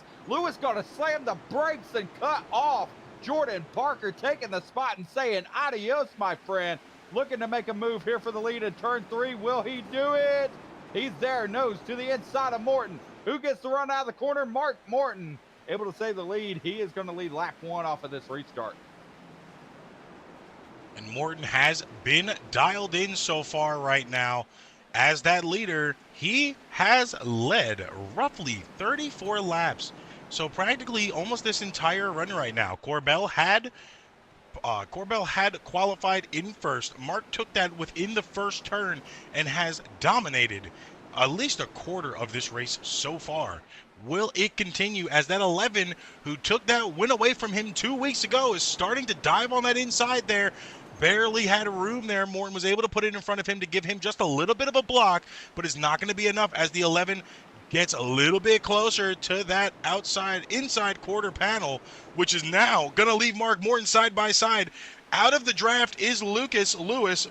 S3: got to slam the brakes and cut off. Jordan Parker taking the spot and saying adios, my friend. Looking to make a move here for the lead in turn 3. Will he do it? He's there, nose to the inside of Morton. Who gets the run out of the corner? Mark Morton, able to save the lead. He is going to lead lap 1 off of this restart.
S2: And Morton has been dialed in so far right now as that leader. He has led roughly 34 laps. So practically almost this entire run right now. Corbell had qualified in first. Mark took that within the first turn and has dominated at least a quarter of this race so far. Will it continue as that 11 who took that win away from him 2 weeks ago is starting to dive on that inside there? Barely had room there. Morton was able to put it in front of him to give him just a little bit of a block, but it's not going to be enough as the 11 gets a little bit closer to that inside quarter panel, which is now going to leave Mark Morton side by side. Out of the draft is Lucas Lewis,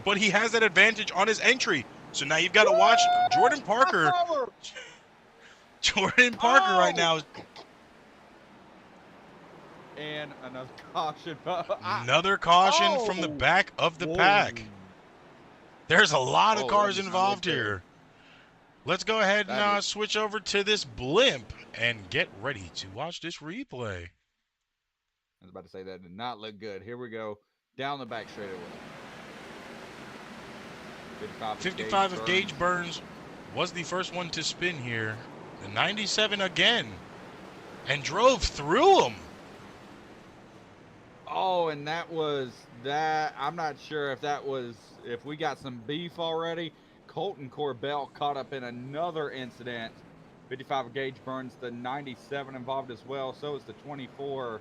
S2: but he has that advantage on his entry. So now you've got to watch Jordan Parker. Jordan Parker right now.
S3: And another caution.
S2: Another caution from the back of the pack. There's a lot of cars involved here. Let's go ahead and switch over to this blimp and get ready to watch this replay.
S3: I was about to say that did not look good. Here we go. Down the back straightaway.
S2: 55 of Gage Burns was the first one to spin here. The 97 again. And drove through him.
S3: Oh, and that was that. I'm not sure if we got some beef already. Colton Corbell caught up in another incident. 55 of Gage Burns, the 97 involved as well. So is the 24.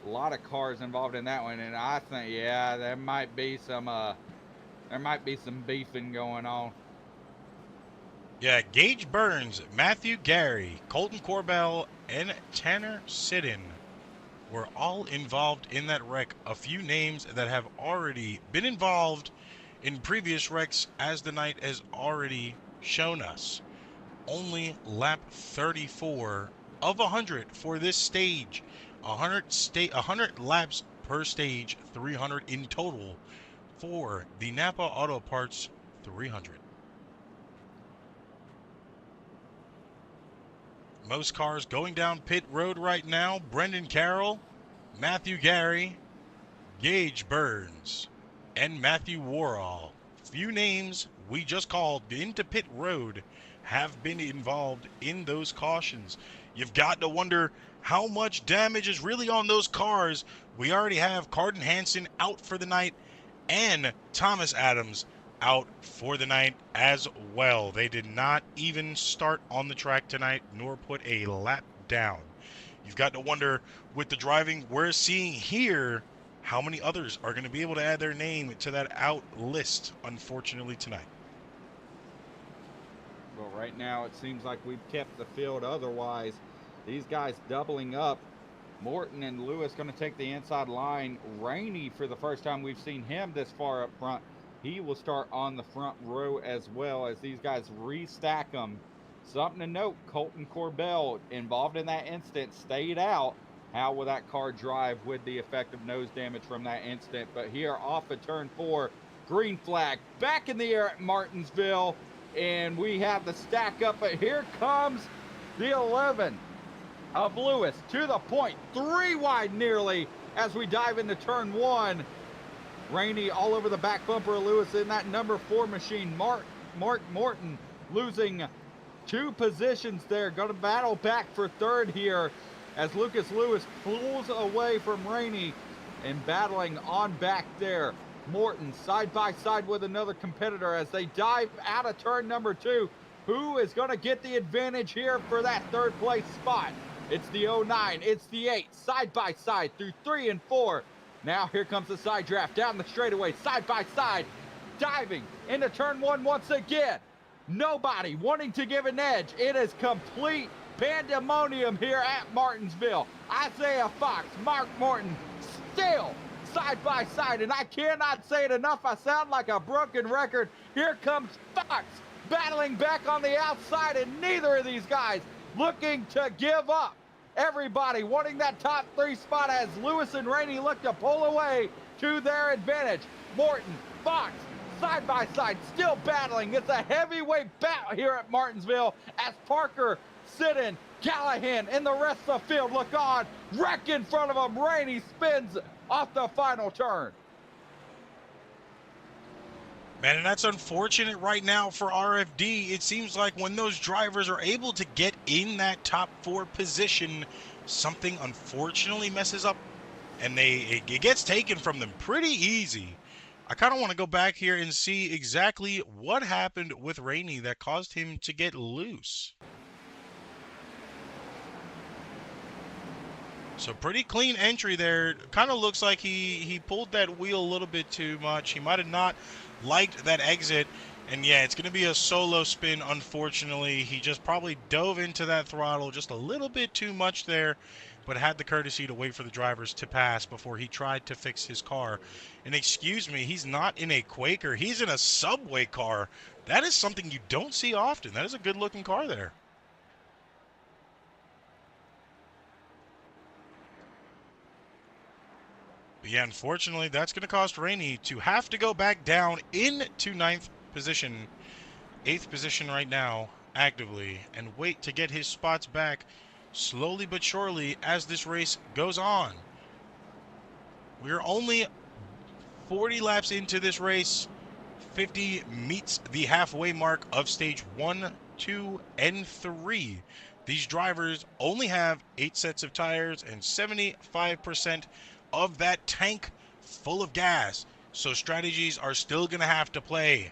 S3: A lot of cars involved in that one, and I think, yeah, there might be some beefing going on.
S2: Yeah, Gage Burns, Matthew Gary, Colton Corbell, and Tanner Sidden were all involved in that wreck. A few names that have already been involved in previous wrecks, as the night has already shown us. Only lap 34 of 100 for this stage. 100 laps per stage, 300 in total for the Napa Auto Parts 300. Most cars going down pit road right now. Brendan Carroll, Matthew Gary, Gage Burns, and Matthew Worrall. Few names we just called into pit road have been involved in those cautions. You've got to wonder how much damage is really on those cars. We already have Carden Hansen out for the night and Thomas Adams out for the night as well. They did not even start on the track tonight nor put a lap down. You've got to wonder, with the driving we're seeing here, how many others are going to be able to add their name to that out list, unfortunately, tonight.
S3: Well, right now it seems like we've kept the field. Otherwise, these guys doubling up. Morton and Lewis going to take the inside line. Rainey, for the first time we've seen him this far up front, he will start on the front row as well as these guys restack them. Something to note, Colton Corbell, involved in that incident, stayed out. How will that car drive with the effect of nose damage from that incident? But here off of turn 4, green flag back in the air at Martinsville. And we have the stack up, but here comes the 11 of Lewis to the point, 3 wide nearly as we dive into turn 1. Rainey all over the back bumper of Lewis in that number 4 machine. Mark Morton losing 2 positions there. Going to battle back for third here as Lucas Lewis pulls away from Rainey and battling on back there. Morton side by side with another competitor as they dive out of turn number 2. Who is going to get the advantage here for that third place spot? It's the 09, it's the 8, side by side through 3 and 4. Now here comes the side draft down the straightaway, side by side, diving into turn 1 once again. Nobody wanting to give an edge. It is complete pandemonium here at Martinsville. Isaiah Fox, Mark Morton, still side by side, and I cannot say it enough. I sound like a broken record. Here comes Fox battling back on the outside, and neither of these guys looking to give up. Everybody wanting that top 3 spot as Lewis and Rainey look to pull away to their advantage. Morton, Fox, side by side, still battling. It's a heavyweight bout here at Martinsville as Parker, Sidden, Callahan, and the rest of the field look on. Wreck in front of him. Rainey spins off the final turn.
S2: Man, and that's unfortunate right now for RFD. It seems like when those drivers are able to get in that top 4 position, something unfortunately messes up, and it gets taken from them pretty easy. I kind of want to go back here and see exactly what happened with Rainey that caused him to get loose. So pretty clean entry there. Kind of looks like he pulled that wheel a little bit too much. He might have not liked that exit. And yeah, it's going to be a solo spin, unfortunately. He just probably dove into that throttle just a little bit too much there, but had the courtesy to wait for the drivers to pass before he tried to fix his car. And excuse me, he's not in a Quaker. He's in a Subway car. That is something you don't see often. That is a good-looking car there. But yeah, unfortunately, that's going to cost Rainey to have to go back down into 9th position, 8th position right now, actively, and wait to get his spots back slowly but surely as this race goes on. We're only 40 laps into this race. 50 meets the halfway mark of stage 1, 2, and 3. These drivers only have 8 sets of tires and 75% of that tank full of gas, so strategies are still going to have to play.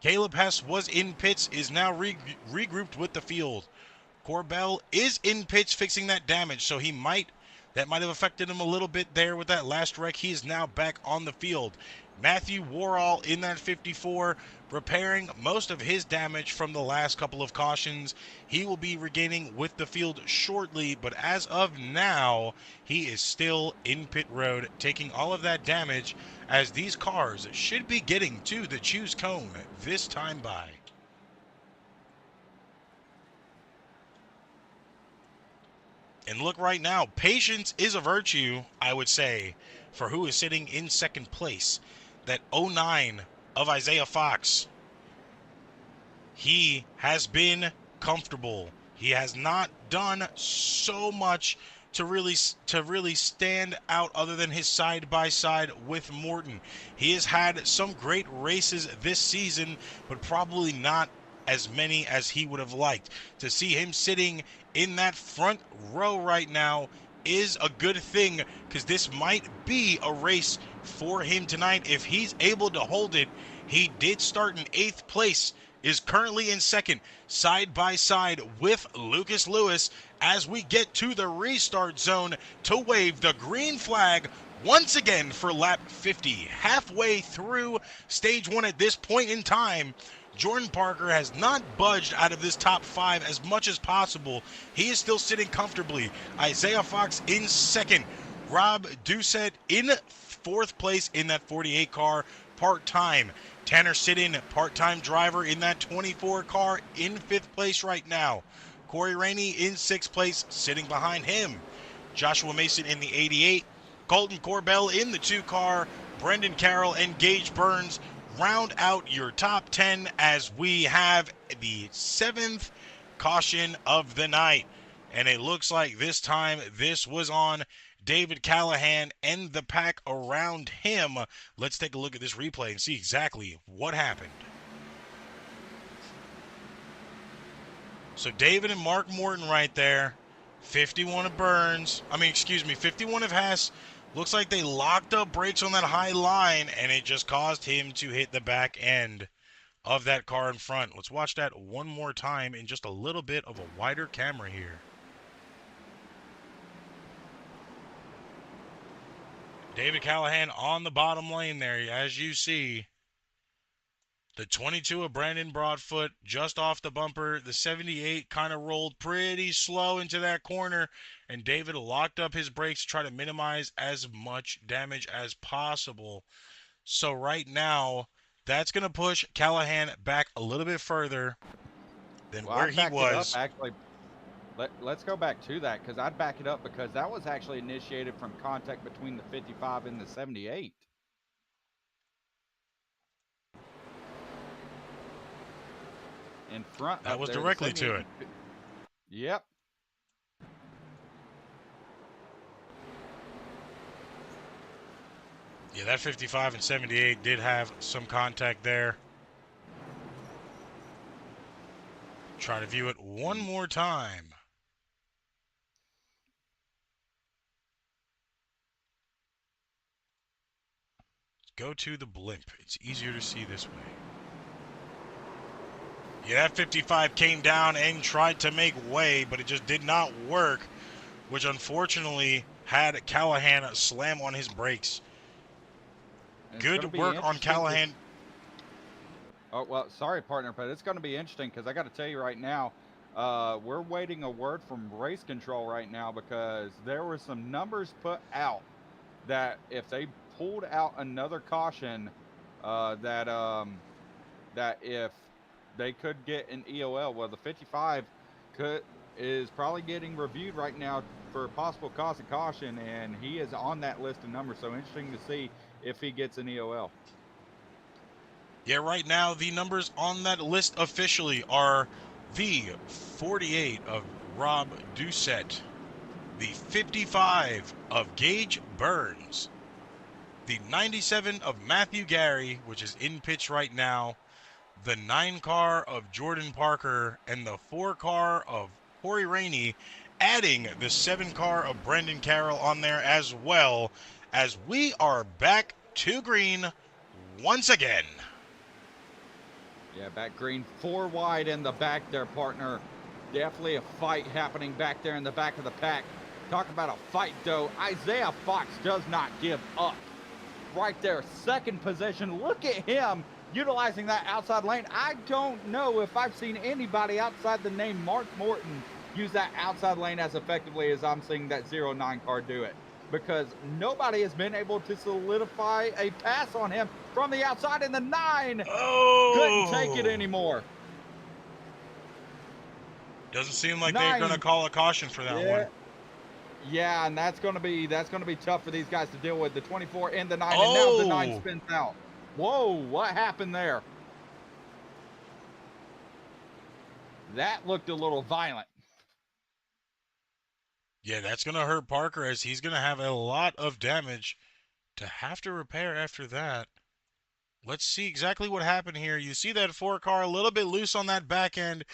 S2: Caleb Hess was in pits, is now regrouped with the field. Corbell is in pits fixing that damage, so that might have affected him a little bit there with that last wreck. He is now back on the field. Matthew Worrall in that 54, repairing most of his damage from the last couple of cautions. He will be regaining with the field shortly, but as of now, he is still in pit road, taking all of that damage, as these cars should be getting to the choose cone this time by. And look right now, patience is a virtue, I would say, for who is sitting in second place. That 09 of Isaiah Fox. He has been comfortable. He has not done so much to really stand out other than his side-by-side with Morton. He has had some great races this season, but probably not as many as he would have liked. To see him sitting in that front row right now is a good thing, because this might be a race for him tonight if he's able to hold it. He did start in 8th place, is currently in 2nd, side by side with Lucas Lewis, as we get to the restart zone to wave the green flag once again for lap 50. Halfway through stage 1 at this point in time, Jordan Parker has not budged out of this top 5 as much as possible. He is still sitting comfortably. Isaiah Fox in 2nd. Rob Doucette in 4th place in that 48 car, part-time. Tanner Sidden, part-time driver in that 24 car, in 5th place right now. Corey Rainey in 6th place, sitting behind him. Joshua Mason in the 88. Colton Corbell in the 2 car. Brendan Carroll and Gage Burns round out your top 10 as we have the 7th caution of the night. And it looks like this time this was on David Callahan and the pack around him. Let's take a look at this replay and see exactly what happened. So David and Mark Morton right there. 51 of Burns. 51 of Hess, Looks like they locked up brakes on that high line, and it just caused him to hit the back end of that car in front. Let's watch that one more time in just a little bit of a wider camera here. David Callahan on the bottom lane there, as you see. The 22 of Brandon Broadfoot just off the bumper. The 78 kind of rolled pretty slow into that corner, and David locked up his brakes to try to minimize as much damage as possible. So right now, that's going to push Callahan back a little bit further than where he was.
S3: Actually, let's go back to that, because I'd back it up, because that was actually initiated from contact between the 55 and the 78. In front.
S2: That was directly to it.
S3: Yep.
S2: Yeah, that 55 and 78 did have some contact there. Try to view it one more time. Go to the blimp. It's easier to see this way. Yeah, that 55 came down and tried to make way, but it just did not work, which unfortunately had Callahan slam on his brakes. Good work on Callahan.
S3: Oh, well, sorry, partner, but it's going to be interesting, because I got to tell you right now, we're waiting a word from race control right now, because there were some numbers put out that if they pulled out another caution, that if they could get an EOL, well, the 55 is probably getting reviewed right now for possible cause of caution, and he is on that list of numbers, so interesting to see if he gets an EOL.
S2: Yeah, right now the numbers on that list officially are the 48 of Rob Doucette, the 55 of Gage Burns, the 97 of Matthew Gary, which is in pitch right now, the 9 car of Jordan Parker, and the 4 car of Corey Rainey, adding the 7 car of Brendan Carroll on there as well, as we are back to green once again.
S3: Yeah, back green, 4 wide in the back there, partner. Definitely a fight happening back there in the back of the pack. Talk about a fight, though. Isaiah Fox does not give up. Right there, second position. Look at him utilizing that outside lane. I don't know if I've seen anybody outside the name Mark Morton use that outside lane as effectively as I'm seeing that 09 car do it, because nobody has been able to solidify a pass on him from the outside, and the 9 couldn't take it anymore.
S2: Doesn't seem like they're going to call a caution for that one.
S3: Yeah, and that's going to be tough for these guys to deal with. The 24 and the 9, and now the 9 spins out. Whoa, what happened there? That looked a little violent.
S2: Yeah, that's going to hurt Parker, as he's going to have a lot of damage to have to repair after that. Let's see exactly what happened here. You see that 4 car a little bit loose on that back end.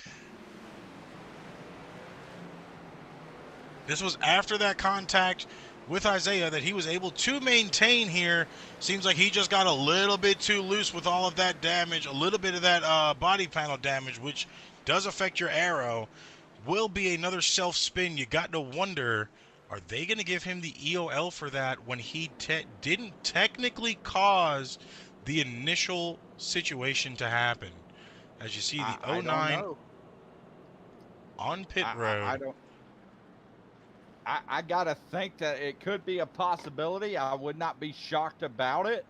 S2: This was after that contact with Isaiah that he was able to maintain here. Seems like he just got a little bit too loose with all of that damage, a little bit of that body panel damage, which does affect your aero. Will be another self-spin. You got to wonder, are they going to give him the EOL for that when he didn't technically cause the initial situation to happen? As you see, the 09 on pit road.
S3: I gotta think that it could be a possibility. I would not be shocked about it,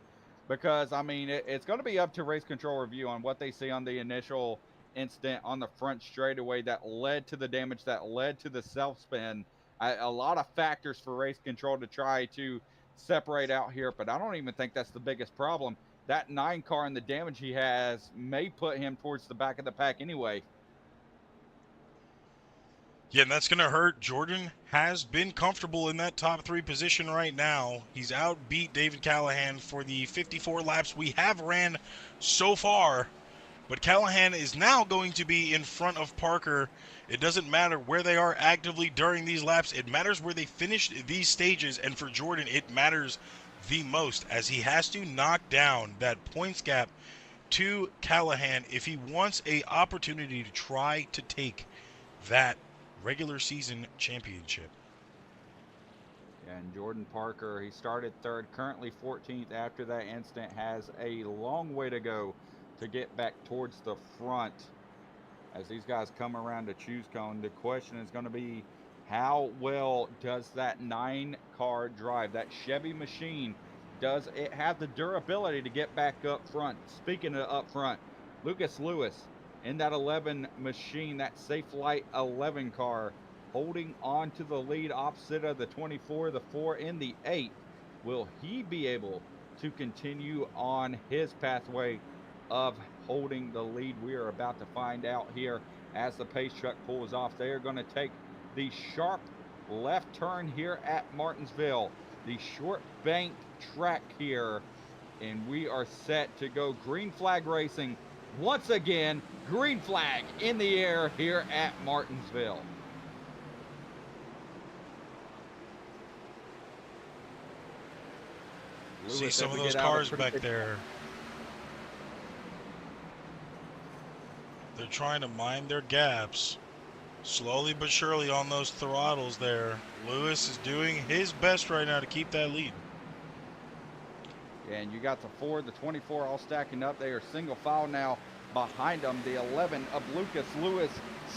S3: because I mean it's going to be up to race control review on what they see on the initial incident on the front straightaway that led to the damage, that led to the self spin. A lot of factors for race control to try to separate out here, but I don't even think that's the biggest problem. That 9 car and the damage he has may put him towards the back of the pack anyway.
S2: Yeah, and that's going to hurt. Jordan has been comfortable in that top 3 position right now. He's outbeat David Callahan for the 54 laps we have ran so far. But Callahan is now going to be in front of Parker It doesn't matter where they are actively during these laps. It matters where they finish these stages. And for Jordan, it matters the most, as he has to knock down that points gap to Callahan if he wants a opportunity to try to take that regular season championship.
S3: And Jordan Parker, he started third, currently 14th after that incident, has a long way to go to get back towards the front as these guys come around to choose cone. The question is going to be, how well does that 9-car drive, that Chevy machine, does it have the durability to get back up front? Speaking of up front, Lucas Lewis in that 11 machine, that Safe Light 11 car, holding on to the lead opposite of the 24, the 4, and the 8. Will he be able to continue on his pathway of holding the lead? We are about to find out here as the pace truck pulls off. They are going to take the sharp left turn here at Martinsville, the short bank track here, and we are set to go green flag racing once again. Green flag in the air here at Martinsville.
S2: See some of those cars back there. They're trying to mind their gaps. Slowly but surely on those throttles there. Lewis is doing his best right now to keep that lead.
S3: And you got the 4, the 24 all stacking up. They are single file now behind them. The 11 of Lucas Lewis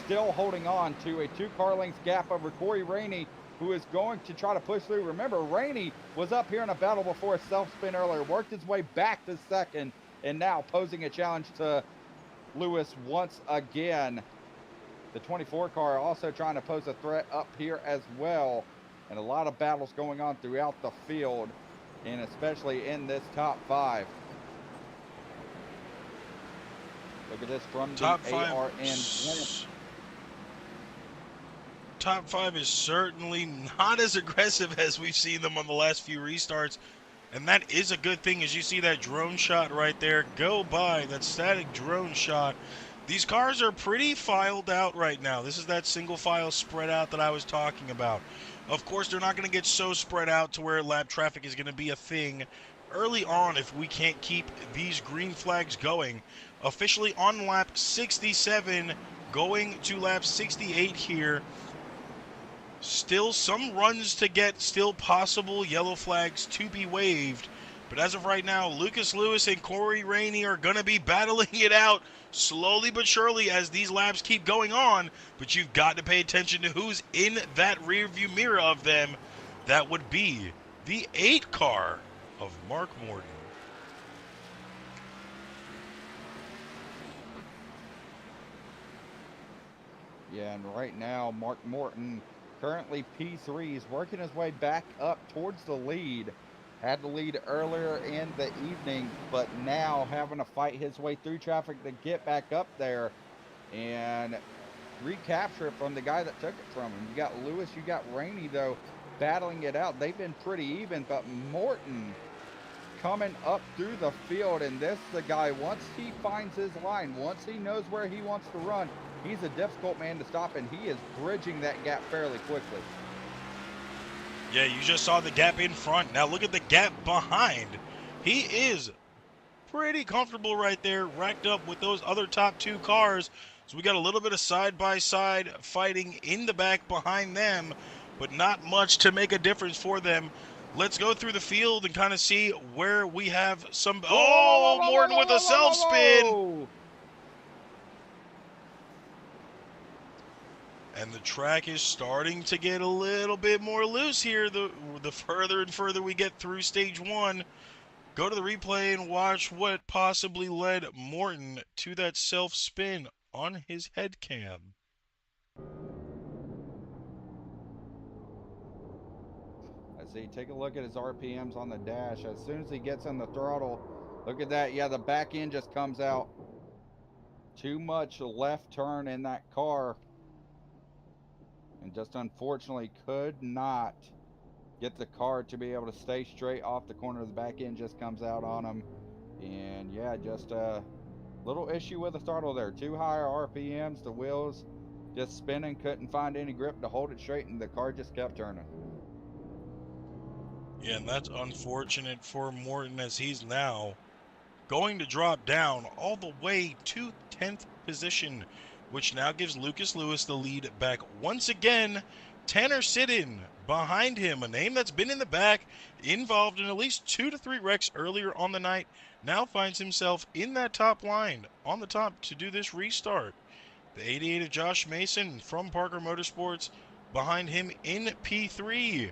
S3: still holding on to a 2-car length gap over Corey Rainey, who is going to try to push through. Remember, Rainey was up here in a battle before a self-spin earlier, worked his way back to second, and now posing a challenge to Lewis once again. The 24 car also trying to pose a threat up here as well. And a lot of battles going on throughout the field, and especially in this top 5. Look at this from
S2: top
S3: the
S2: 5.
S3: ARN.
S2: Top 5 is certainly not as aggressive as we've seen them on the last few restarts. And that is a good thing, as you see that drone shot right there go by, that static drone shot. These cars are pretty filed out right now. This is that single file spread out that I was talking about. Of course, they're not going to get so spread out to where lap traffic is going to be a thing early on if we can't keep these green flags going. Officially on lap 67, going to lap 68 here. Still some runs to get, still possible yellow flags to be waved. But as of right now, Lucas Lewis and Corey Rainey are going to be battling it out slowly but surely as these laps keep going on. But you've got to pay attention to who's in that rearview mirror of them. That would be the 8 car of Mark Morton.
S3: Yeah, and right now, Mark Morton, currently P3, is working his way back up towards the lead. Had the lead earlier in the evening, but now having to fight his way through traffic to get back up there and recapture it from the guy that took it from him. You got Lewis, you got Rainey, though, battling it out. They've been pretty even, but Morton coming up through the field, and this is the guy, once he finds his line, once he knows where he wants to run, he's a difficult man to stop, and he is bridging that gap fairly quickly.
S2: Yeah, you just saw the gap in front. Now look at the gap behind. He is pretty comfortable right there, racked up with those other top 2 cars. So we got a little bit of side-by-side fighting in the back behind them, but not much to make a difference for them. Let's go through the field and kind of see where we have some... Oh, Morton with a self-spin! And the track is starting to get a little bit more loose here. The further and further we get through stage 1. Go to the replay and watch what possibly led Morton to that self-spin on his head cam.
S3: I see. Take a look at his RPMs on the dash. As soon as he gets on the throttle, look at that. Yeah, the back end just comes out. Too much left turn in that car. And just unfortunately could not get the car to be able to stay straight off the corner. The back end just comes out on him. And yeah, just a little issue with the throttle there. Too high RPMs. The wheels just spinning, couldn't find any grip to hold it straight, and the car just kept turning.
S2: Yeah, and that's unfortunate for Morton, as he's now going to drop down all the way to 10th position, which now gives Lucas Lewis the lead back once again. Tanner Siddon behind him, a name that's been in the back, involved in at least 2 to 3 wrecks earlier on the night, now finds himself in that top line on the top to do this restart. The 88 of Josh Mason from Parker Motorsports behind him in P3.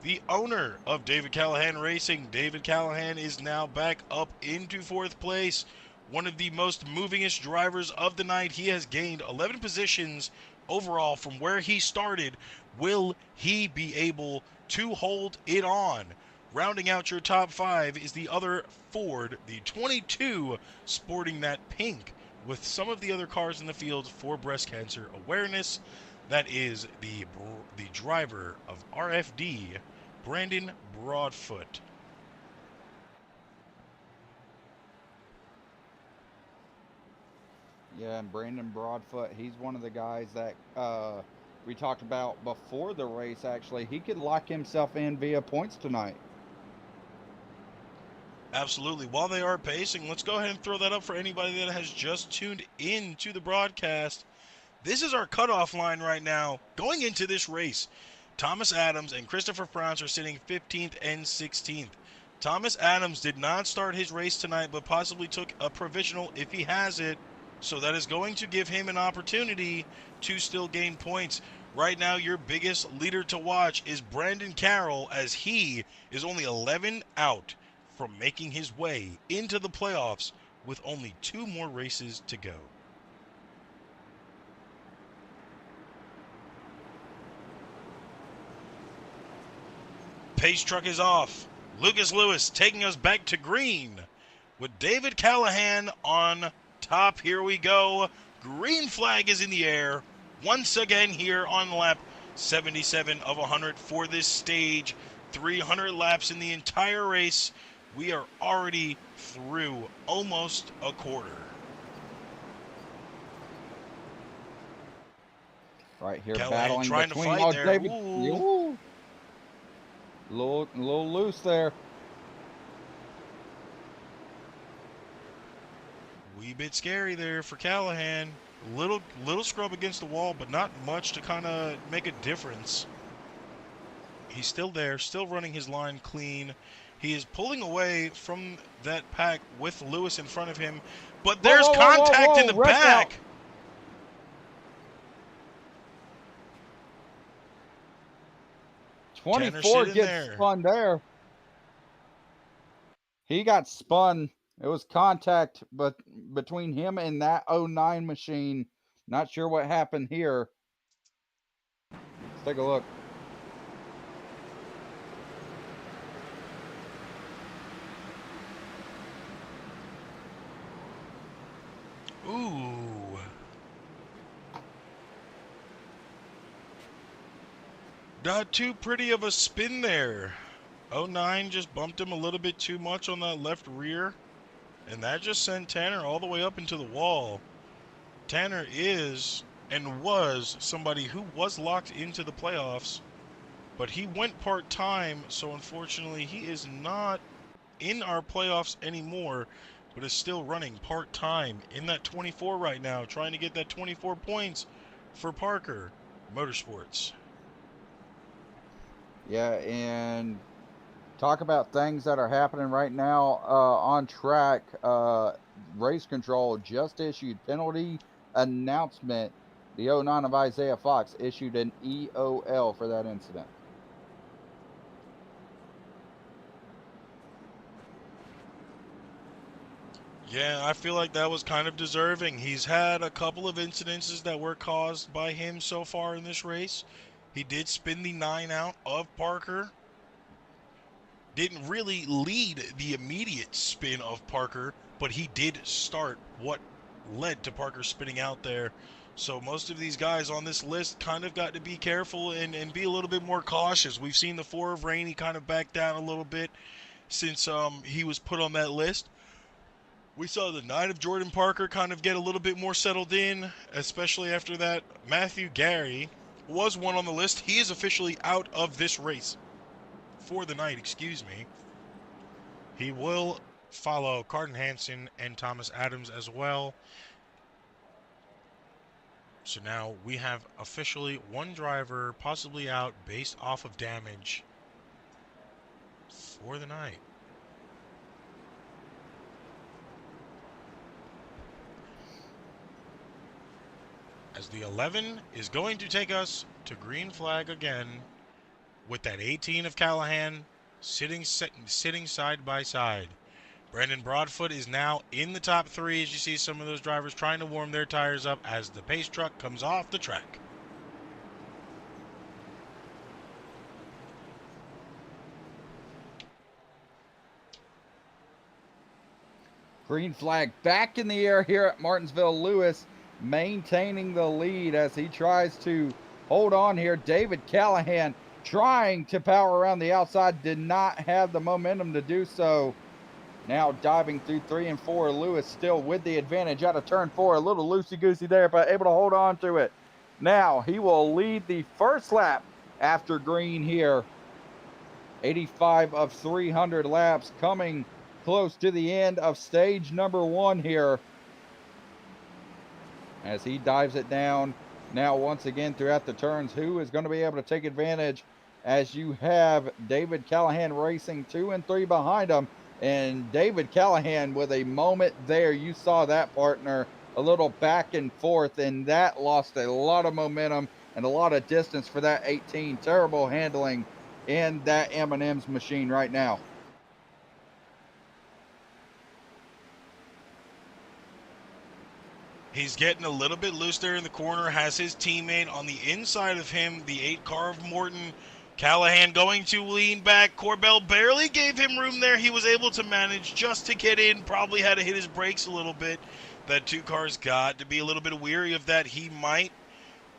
S2: The owner of David Callahan Racing, David Callahan, is now back up into 4th place. One of the most movingest drivers of the night. He has gained 11 positions overall from where he started. Will he be able to hold it on? Rounding out your top 5 is the other Ford, the 22, sporting that pink with some of the other cars in the field for breast cancer awareness. That is the driver of RFD, Brandon Broadfoot.
S3: Yeah, and Brandon Broadfoot, he's one of the guys that we talked about before the race, actually. He could lock himself in via points tonight.
S2: Absolutely. While they are pacing, let's go ahead and throw that up for anybody that has just tuned in to the broadcast. This is our cutoff line right now going into this race. Thomas Adams and Christopher Frantz are sitting 15th and 16th. Thomas Adams did not start his race tonight, but possibly took a provisional if he has it. So that is going to give him an opportunity to still gain points. Right now, your biggest leader to watch is Brandon Carroll, as he is only 11 out from making his way into the playoffs with only 2 more races to go. Pace truck is off. Lucas Lewis taking us back to green with David Callahan on top. Here we go. Green flag is in the air once again here on lap 77 of 100 for this stage. 300 laps in the entire race. We are already through almost a quarter.
S3: Right here,
S2: Callahan
S3: battling
S2: trying to
S3: between
S2: fight there.
S3: David.
S2: Ooh.
S3: Little loose there.
S2: Wee bit scary there for Callahan. Little scrub against the wall, but not much to kind of make a difference. He's still there, still running his line clean. He is pulling away from that pack with Lewis in front of him, but there's contact in the back.
S3: 24 gets spun there. He got spun. It was contact, but between him and that 09 machine. Not sure what happened here. Let's take a look.
S2: Ooh. Not too pretty of a spin there. 09 just bumped him a little bit too much on that left rear, and that just sent Tanner all the way up into the wall. Tanner is and was somebody who was locked into the playoffs, but he went part-time, so unfortunately he is not in our playoffs anymore, but is still running part-time in that 24 right now, trying to get that 24 points for Parker Motorsports.
S3: Yeah, and talk about things that are happening right now on track. Race Control just issued penalty announcement. The 09 of Isaiah Fox issued an EOL for that incident.
S2: Yeah, I feel like that was kind of deserving. He's had a couple of incidences that were caused by him so far in this race. He did spin the 9 out of Parker. Didn't really lead the immediate spin of Parker, but he did start what led to Parker spinning out there. So most of these guys on this list kind of got to be careful and be a little bit more cautious. We've seen the 4 of Rain, he kind of backed down a little bit since he was put on that list. We saw the 9 of Jordan Parker kind of get a little bit more settled in, especially after that. Matthew Gary was one on the list. He is officially out of this race for the night, excuse me. He will follow Carden Hansen and Thomas Adams as well. So now we have officially one driver possibly out based off of damage for the night. As the 11 is going to take us to green flag again with that 18 of Callahan sitting side by side. Brandon Broadfoot is now in the top 3 as you see some of those drivers trying to warm their tires up as the pace truck comes off the track.
S3: Green flag back in the air here at Martinsville. Lewis maintaining the lead as he tries to hold on here. David Callahan trying to power around the outside, did not have the momentum to do so. Now diving through 3 and 4, Lewis still with the advantage out of turn 4. A little loosey-goosey there, but able to hold on to it. Now he will lead the first lap after green here. 85 of 300 laps, coming close to the end of stage number 1 here. As he dives it down now once again throughout the turns. Who is going to be able to take advantage as you have David Callahan racing 2 and 3 behind him. And David Callahan with a moment there, you saw that, partner, a little back and forth, and that lost a lot of momentum and a lot of distance for that 18. Terrible handling in that M&M's machine right now.
S2: He's getting a little bit loose there in the corner, has his teammate on the inside of him, the 8 car of Morton. Callahan going to lean back. Corbell barely gave him room there. He was able to manage just to get in. Probably had to hit his brakes a little bit. That 2 cars got to be a little bit weary of that. He might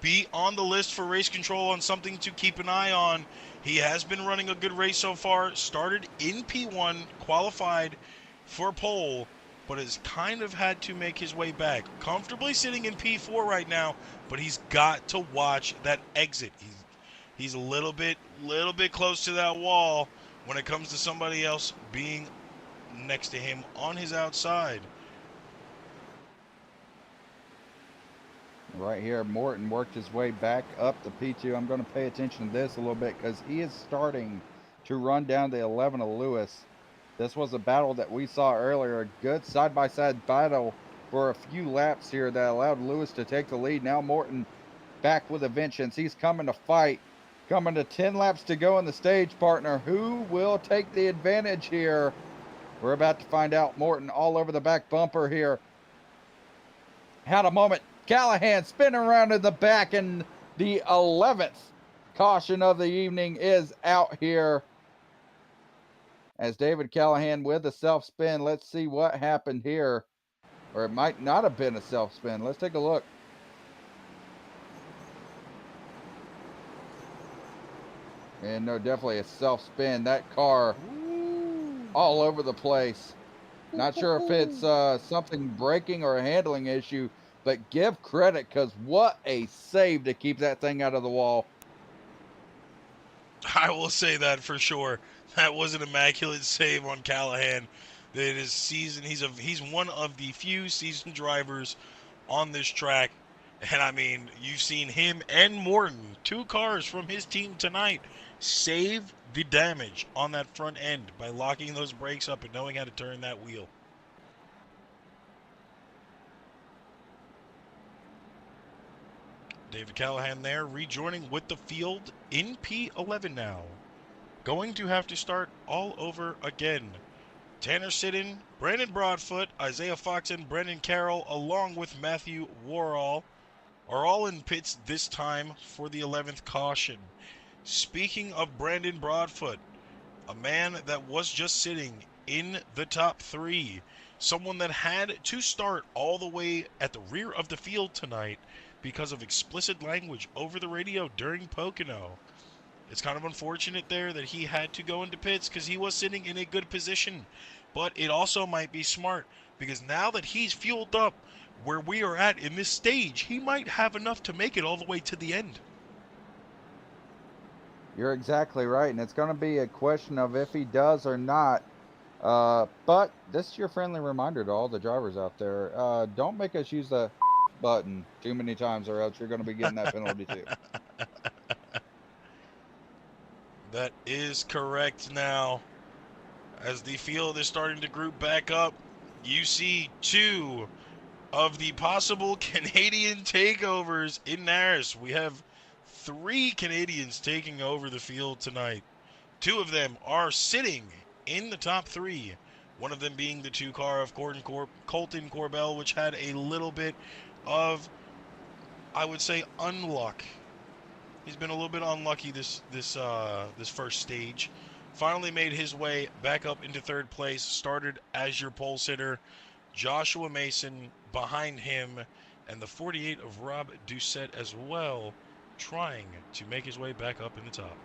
S2: be on the list for race control on something to keep an eye on. He has been running a good race so far. Started in P1, qualified for pole, but has kind of had to make his way back. Comfortably sitting in P4 right now, but he's got to watch that exit. He's a little bit close to that wall when it comes to somebody else being next to him on his outside.
S3: Right here, Morton worked his way back up to P2. I'm going to pay attention to this a little bit because he is starting to run down the 11 of Lewis. This was a battle that we saw earlier, a good side-by-side battle for a few laps here that allowed Lewis to take the lead. Now Morton back with a vengeance. He's coming to fight. Coming to 10 laps to go in the stage, partner. Who will take the advantage here? We're about to find out. Morton all over the back bumper here. Had a moment. Callahan spinning around in the back, and the 11th caution of the evening is out here. As David Callahan with a self-spin. Let's see what happened here. Or it might not have been a self-spin. Let's take a look. And no, definitely a self-spin. That car all over the place. Not sure if it's something braking or a handling issue, but give credit because what a save to keep that thing out of the wall.
S2: I will say that for sure. That was an immaculate save on Callahan. That is season. He's one of the few seasoned drivers on this track. And I mean, you've seen him and Morton, 2 cars from his team tonight, save the damage on that front end by locking those brakes up and knowing how to turn that wheel. David Callahan there rejoining with the field in P11 now. Going to have to start all over again. Tanner Siddon, Brandon Broadfoot, Isaiah Fox, and Brendan Carroll, along with Matthew Worrell, are all in pits this time for the 11th caution. Speaking of Brandon Broadfoot, a man that was just sitting in the top 3, someone that had to start all the way at the rear of the field tonight because of explicit language over the radio during Pocono. It's kind of unfortunate there that he had to go into pits because he was sitting in a good position but it also might be smart because now that he's fueled up where we are at in this stage, he might have enough to make it all the way to the end.
S3: You're exactly right, and it's going to be a question of if he does or not. But this is your friendly reminder to all the drivers out there. Don't make us use the button too many times or else you're going to be getting that penalty too.
S2: That is correct now. As the field is starting to group back up, you see two of the possible Canadian takeovers in NARAS. We have 3 Canadians taking over the field tonight. 2 of them are sitting in the top 3. One of them being the 2 car of Colton Corbell, which had a little bit of, I would say, unluck. He's been a little bit unlucky this first stage. Finally made his way back up into 3rd place. Started as your pole sitter. Joshua Mason behind him, and the 48 of Rob Doucette as well, trying to make his way back up in the top.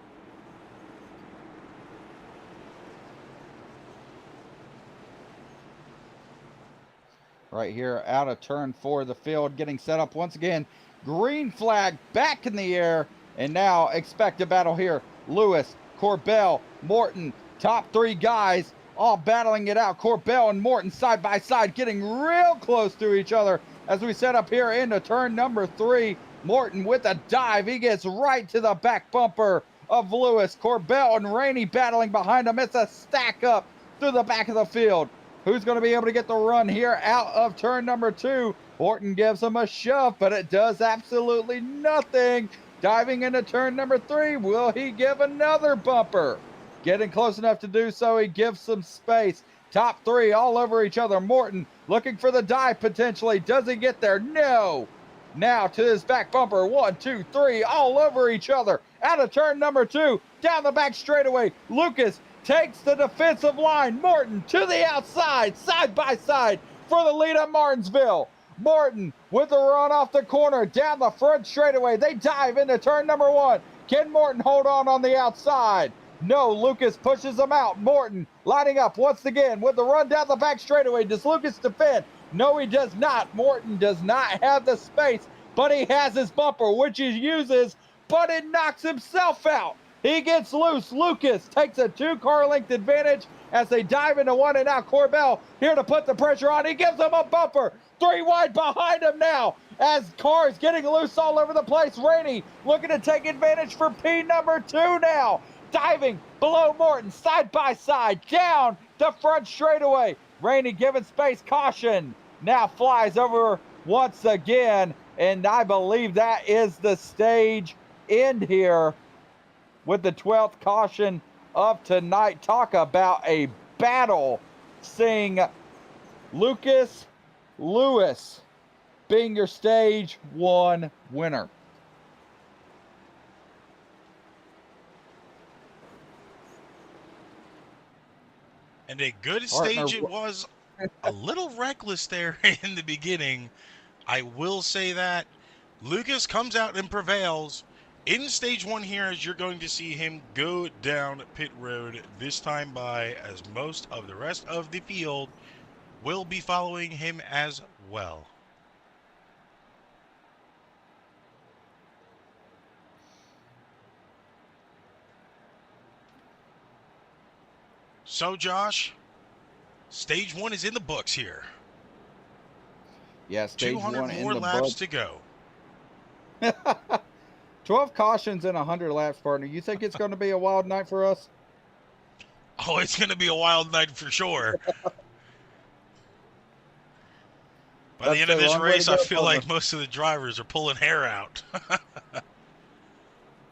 S3: Right here out of turn 4 of the field, getting set up once again. Green flag back in the air, and now expect a battle here. Lewis, Corbell, Morton, top 3 guys all battling it out. Corbell and Morton side by side, getting real close to each other as we set up here into turn number 3. Morton with a dive. He gets right to the back bumper of Lewis. Corbell and Rainey battling behind him. It's a stack up through the back of the field. Who's going to be able to get the run here out of turn number 2? Morton gives him a shove, but it does absolutely nothing. Diving into turn number 3, will he give another bumper? Getting close enough to do so, he gives some space. Top 3 all over each other. Morton looking for the dive potentially. Does he get there? No. Now to his back bumper. 1, 2, 3 all over each other. Out of turn number 2, down the back straightaway. Lucas takes the defensive line. Morton to the outside, side by side for the lead at Martinsville. Morton with the run off the corner, down the front straightaway. They dive into turn number 1. Can Morton hold on the outside? No, Lucas pushes him out. Morton lining up once again with the run down the back straightaway. Does Lucas defend? No, he does not. Morton does not have the space, but he has his bumper, which he uses, but it knocks himself out. He gets loose. Lucas takes a 2-car length advantage as they dive into 1, and now Corbell here to put the pressure on. He gives him a bumper. 3 wide behind him now as cars getting loose all over the place. Rainey looking to take advantage for P number 2 now. Diving below Morton, side by side, down the front straightaway. Rainey giving space, caution. Now flies over once again, and I believe that is the stage end here with the 12th caution of tonight. Talk about a battle, seeing Lucas Lewis being your stage 1 winner.
S2: And a good stage it was. A little reckless there in the beginning. I will say that. Lucas comes out and prevails. In stage 1 here, as you're going to see him go down pit road, this time by, as most of the rest of the field will be following him as well. So, Josh, stage 1 is in the books here.
S3: Yeah, stage 1 in the books. 200
S2: more laps to go.
S3: 12 cautions in 100 laps, partner. You think it's going to be a wild night for us?
S2: Oh, it's going to be a wild night for sure. By the end of this race, I feel like most of the drivers are pulling hair out.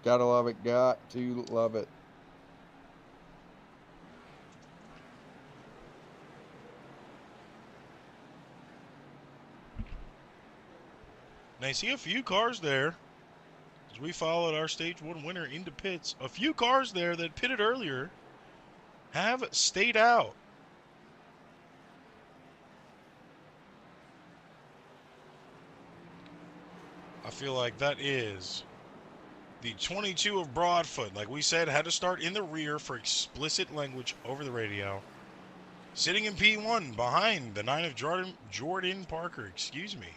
S3: Gotta love it. Got to love it.
S2: And I see a few cars there. As we followed our stage 1 winner into pits, a few cars there that pitted earlier have stayed out. I feel like that is the 22 of Broadfoot. Like we said, had to start in the rear for explicit language over the radio. Sitting in P1 behind the 9 of Jordan Parker, excuse me.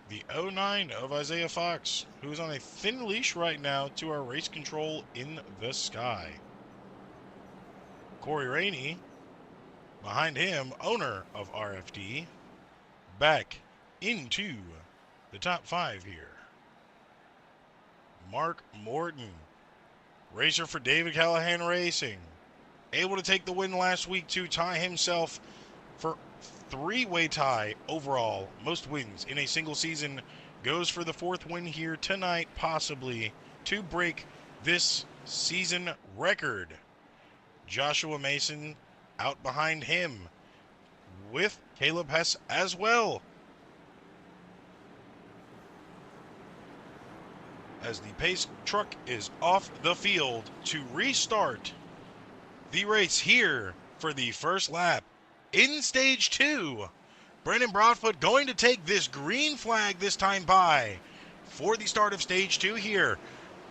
S2: The 09 of Isaiah Fox, who is on a thin leash right now to our race control in the sky. Corey Rainey, behind him, owner of RFD, back into the top 5 here. Mark Morton, racer for David Callahan Racing, able to take the win last week to tie himself for three-way tie overall. Most wins in a single season. Goes for the 4th win here tonight, possibly to break this season record. Joshua Mason out behind him with Caleb Hess as well. As the pace truck is off the field to restart the race here for the first lap in stage 2. Brandon Broadfoot going to take this green flag this time by for the start of stage 2 here.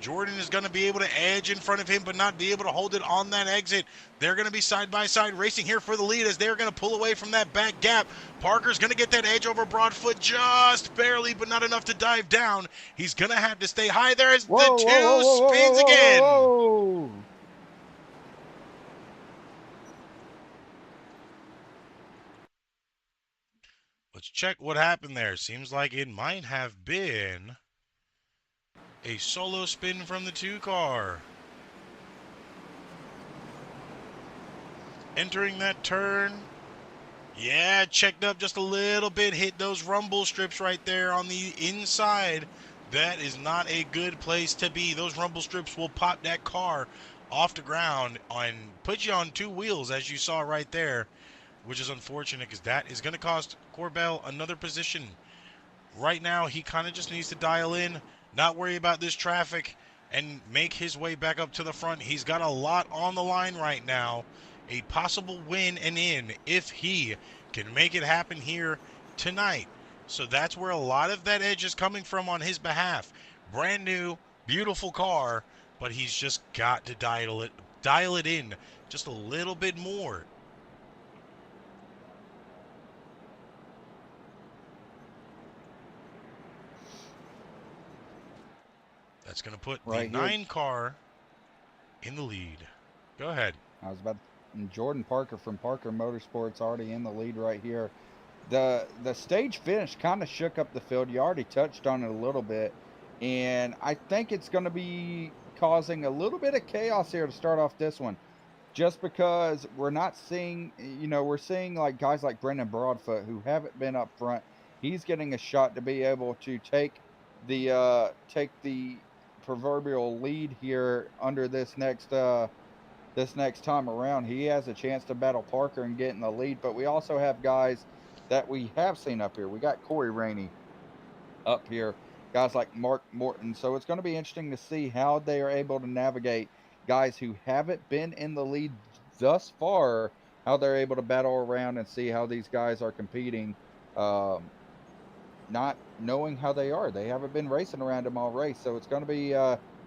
S2: Jordan is going to be able to edge in front of him, but not be able to hold it on that exit. They're going to be side-by-side racing here for the lead as they're going to pull away from that back gap. Parker's going to get that edge over Broadfoot just barely, but not enough to dive down. He's going to have to stay high there as the two spins again.
S3: Whoa.
S2: Let's check what happened there. Seems like it might have been a solo spin from the 2 car. Entering that turn. Yeah, checked up just a little bit. Hit those rumble strips right there on the inside. That is not a good place to be. Those rumble strips will pop that car off the ground and put you on 2 wheels, as you saw right there, which is unfortunate because that is going to cost Corbell another position. Right now, he kind of just needs to dial in, not worry about this traffic, and make his way back up to the front. He's got a lot on the line right now. A possible win and in if he can make it happen here tonight. So that's where a lot of that edge is coming from on his behalf. Brand new, beautiful car, but he's just got to dial it in just a little bit more. That's going to put the 9 car in the lead. Go ahead.
S3: I was about Jordan Parker from Parker Motorsports already in the lead right here. The stage finish kind of shook up the field. You already touched on it a little bit, and I think it's going to be causing a little bit of chaos here to start off this one, just because we're not seeing, we're seeing like guys like Brendan Broadfoot who haven't been up front. He's getting a shot to be able to take the proverbial lead here under this next time around. He has a chance to battle Parker and get in the lead, but we also have guys that we have seen up here. We got Corey Rainey up here, guys like Mark Morton. So it's going to be interesting to see how they are able to navigate guys who haven't been in the lead thus far, how they're able to battle around and see how these guys are competing, not knowing how they are. They haven't been racing around them all race. So it's going to be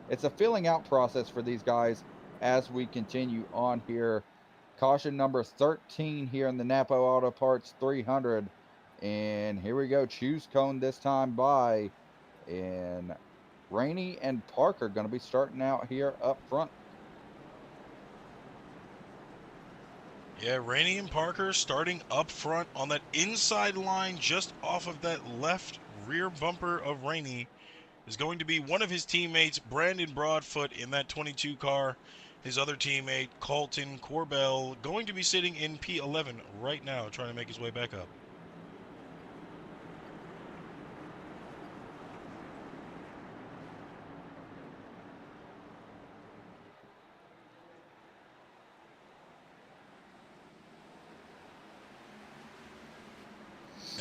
S3: it's a filling out process for these guys as we continue on here. Caution number 13 here in the Napa Auto Parts 300. And here we go. Choose cone this time by. And Rainey and Parker going to be starting out here up front.
S2: Yeah, Rainey and Parker starting up front on that inside line just off of that left rear bumper of Rainey is going to be one of his teammates, Brandon Broadfoot, in that 22 car. His other teammate, Colton Corbell, going to be sitting in P11 right now, trying to make his way back up.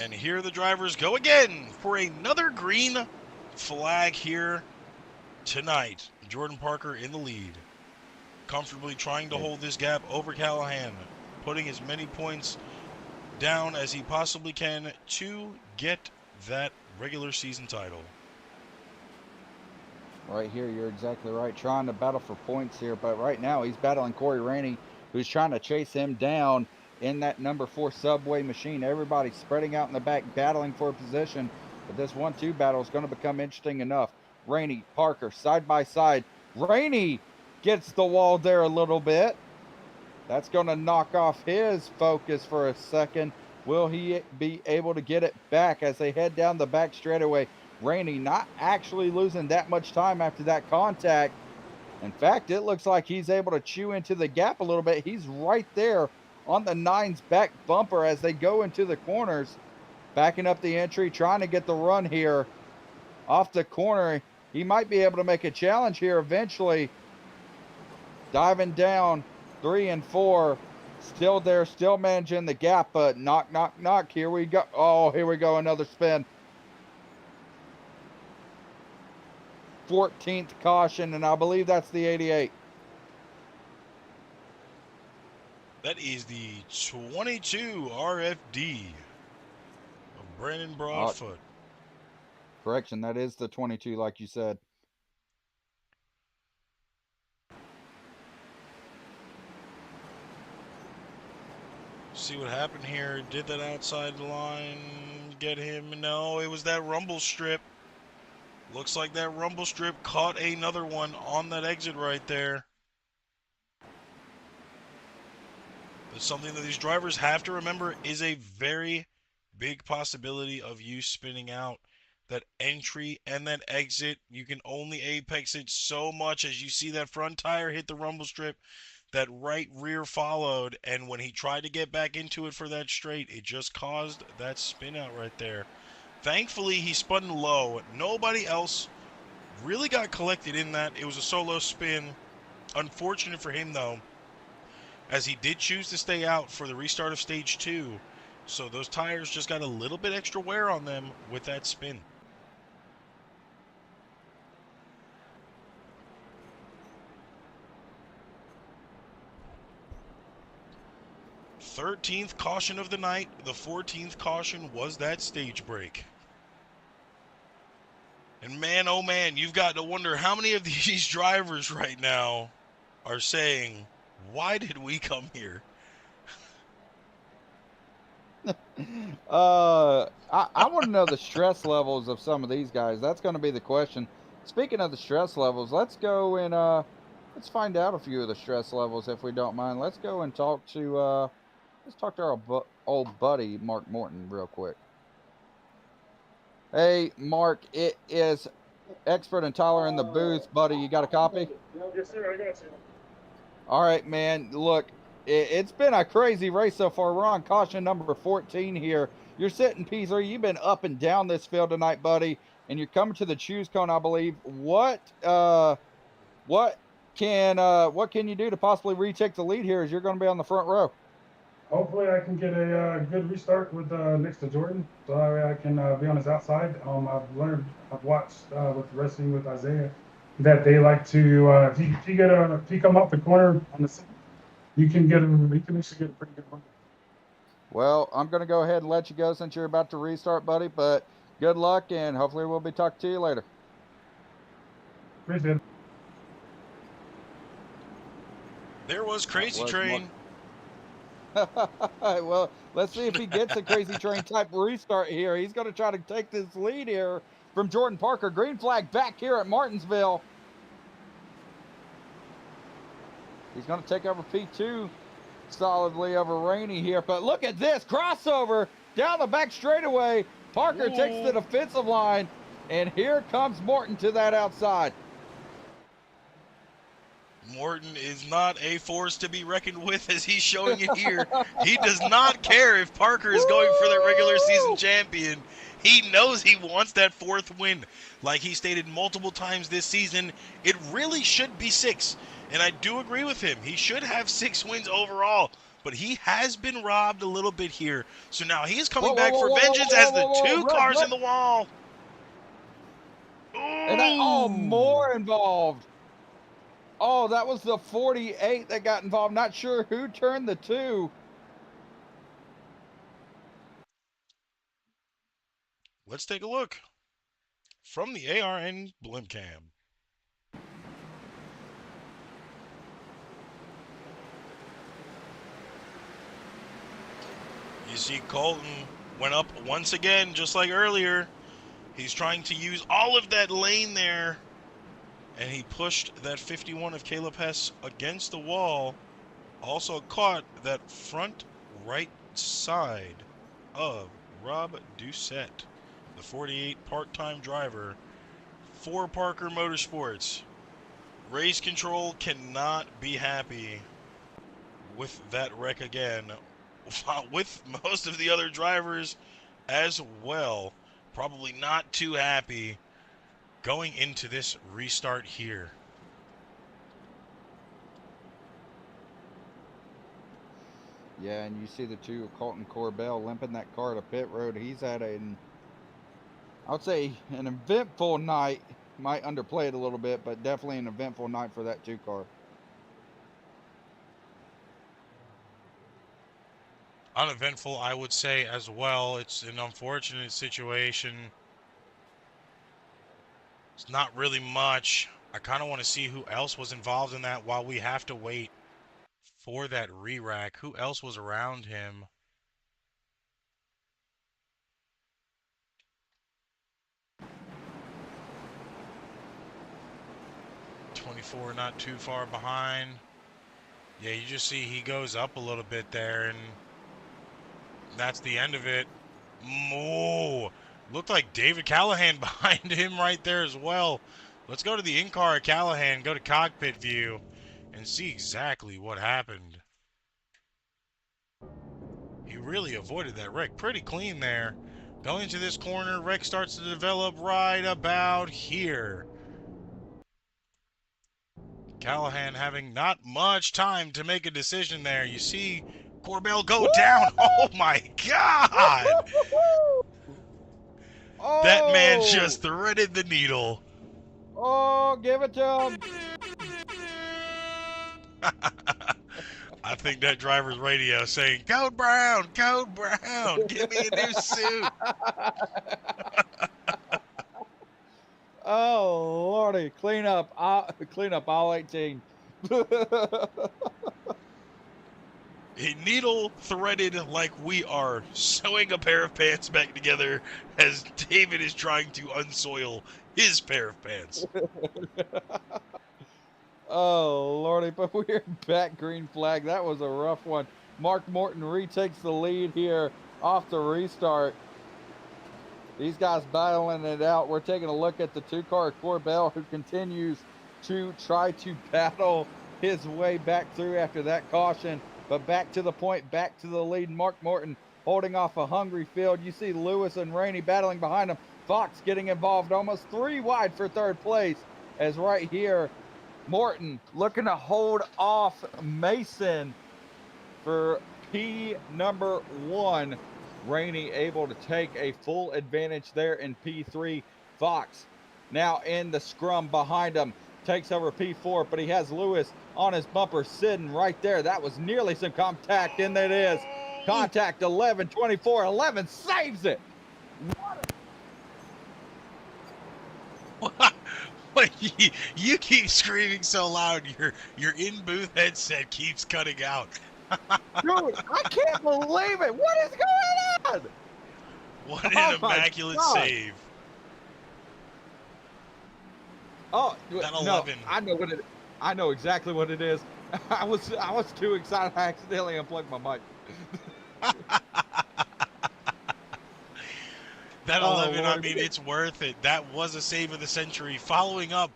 S2: And here the drivers go again for another green flag here tonight. Jordan Parker in the lead, comfortably trying to hold this gap over Callahan, putting as many points down as he possibly can to get that regular season title.
S3: Right here, you're exactly right. Trying to battle for points here, but right now he's battling Corey Rainey, who's trying to chase him down. in that number 4 subway machine. Everybody spreading out in the back, battling for a position. But this 1-2 battle is going to become interesting enough. Rainey, Parker, side by side. Rainey gets the wall there a little bit. That's going to knock off his focus for a second. Will he be able to get it back as they head down the back straightaway? Rainey not actually losing that much time after that contact. In fact, it looks like he's able to chew into the gap a little bit. He's right there on the 9's back bumper as they go into the corners. Backing up the entry, trying to get the run here off the corner. He might be able to make a challenge here eventually. Diving down, 3 and 4. Still there, still managing the gap, but knock, knock, knock. Here we go. Oh, here we go. Another spin. 14th caution, and I believe that's the 88.
S2: That is the 22 RFD of Brandon Broadfoot.
S3: Correction, that is the 22, like you said.
S2: See what happened here. Did that outside line get him? No, it was that rumble strip. Looks like that rumble strip caught another one on that exit right there. But something that these drivers have to remember is a very big possibility of you spinning out. That entry and that exit, you can only apex it so much. As you see that front tire hit the rumble strip, that right rear followed, and when he tried to get back into it for that straight, it just caused that spin out right there. Thankfully, he spun low. Nobody else really got collected in that. It was a solo spin. Unfortunate for him, though, as he did choose to stay out for the restart of stage 2. So those tires just got a little bit extra wear on them with that spin. 13th caution of the night. The 14th caution was that stage break. And man, oh man, you've got to wonder how many of these drivers right now are saying, why did we come here?
S3: I want to know the stress levels of some of these guys. That's going to be the question. Speaking of the stress levels, let's go and let's find out a few of the stress levels if we don't mind. Let's go and talk to let's talk to our old buddy Mark Morton real quick. Hey Mark, it is Expert and Tyler in the booth, buddy. You got a copy?
S5: Yes, sir. I got you.
S3: All right, man. Look, it's been a crazy race so far. We're on caution number 14 here. You're sitting P3. You've been up and down this field tonight, buddy, and you're coming to the choose cone, I believe. What can you do to possibly retake the lead here as you're going to be on the front row?
S5: Hopefully, I can get a good restart with next to Jordan, so that way I can be on his outside. I've watched with racing with Isaiah that they like to if you come up the corner on the side, you can actually get a pretty good run.
S3: Well, I'm going to go ahead and let you go since you're about to restart, buddy. But good luck, and hopefully we'll be talking to you later.
S5: Appreciate it.
S2: There was Crazy Train.
S3: Well, let's see if he gets a Crazy Train type restart here. He's going to try to take this lead here from Jordan Parker. Green flag back here at Martinsville. He's going to take over P2 solidly over Rainey here. But look at this crossover down the back straightaway. Parker takes the defensive line, and here comes Morton to that outside.
S2: Morton is not a force to be reckoned with, as he's showing it here. He does not care if Parker is going for the regular season champion. He knows he wants that 4th win. Like he stated multiple times this season, it really should be 6. And I do agree with him. He should have 6 wins overall. But he has been robbed a little bit here. So now he is coming back for vengeance as the 2 cars in the wall.
S3: And more involved. Oh, that was the 48 that got involved. Not sure who turned the 2.
S2: Let's take a look from the ARN Blimp Cam. You see Colton went up once again, just like earlier. He's trying to use all of that lane there. And he pushed that 51 of Caleb Hess against the wall. Also caught that front right side of Rob Doucette, the 48 part-time driver for Parker Motorsports. Race Control cannot be happy with that wreck again, with most of the other drivers as well. Probably not too happy going into this restart here.
S3: Yeah, and you see the two, Colton Corbell, limping that car to pit road. He's had I would say, an eventful night. Might underplay it a little bit, but definitely an eventful night for that 2 car.
S2: Uneventful, I would say, as well. It's an unfortunate situation. It's not really much. I kind of want to see who else was involved in that while we have to wait for that re-rack. Who else was around him? .24 not too far behind. Yeah, you just see he goes up a little bit there, and that's the end of it. Looked like David Callahan behind him right there as well. Let's go to the in-car at Callahan, go to cockpit view, and see exactly what happened. He really avoided that wreck pretty clean there. Going into this corner, wreck starts to develop right about here. Callahan having not much time to make a decision there. You see Corbell go down. Oh my God!
S3: Oh!
S2: That man just threaded the needle.
S3: Oh, give it to him.
S2: I think that driver's radio saying, Code Brown, give me a new suit.
S3: Oh, Lordy, clean up all 18.
S2: A needle threaded like we are sewing a pair of pants back together as David is trying to unsoil his pair of pants.
S3: Oh, Lordy, but we're back. Green flag. That was a rough one. Mark Morton retakes the lead here off the restart. These guys battling it out. We're taking a look at the 2-car Corbell, who continues to try to battle his way back through after that caution. But back to the point, back to the lead. Mark Morton holding off a hungry field. You see Lewis and Rainey battling behind him. Fox getting involved, almost 3 wide for 3rd place. As right here, Morton looking to hold off Mason for P number 1. Rainey able to take a full advantage there in P3. Fox now in the scrum behind him, takes over P4, but he has Lewis on his bumper sitting right there. That was nearly some contact, and that is contact. 11, 24, 11 saves it.
S2: You keep screaming so loud, your in-booth headset keeps cutting out.
S3: Dude, I can't believe it. What is going on?
S2: What an immaculate save.
S3: Oh,
S2: that
S3: 11. No, I know exactly what it is. I was too excited. I accidentally unplugged my mic.
S2: That 11, I mean, it's worth it. That was a save of the century. Following up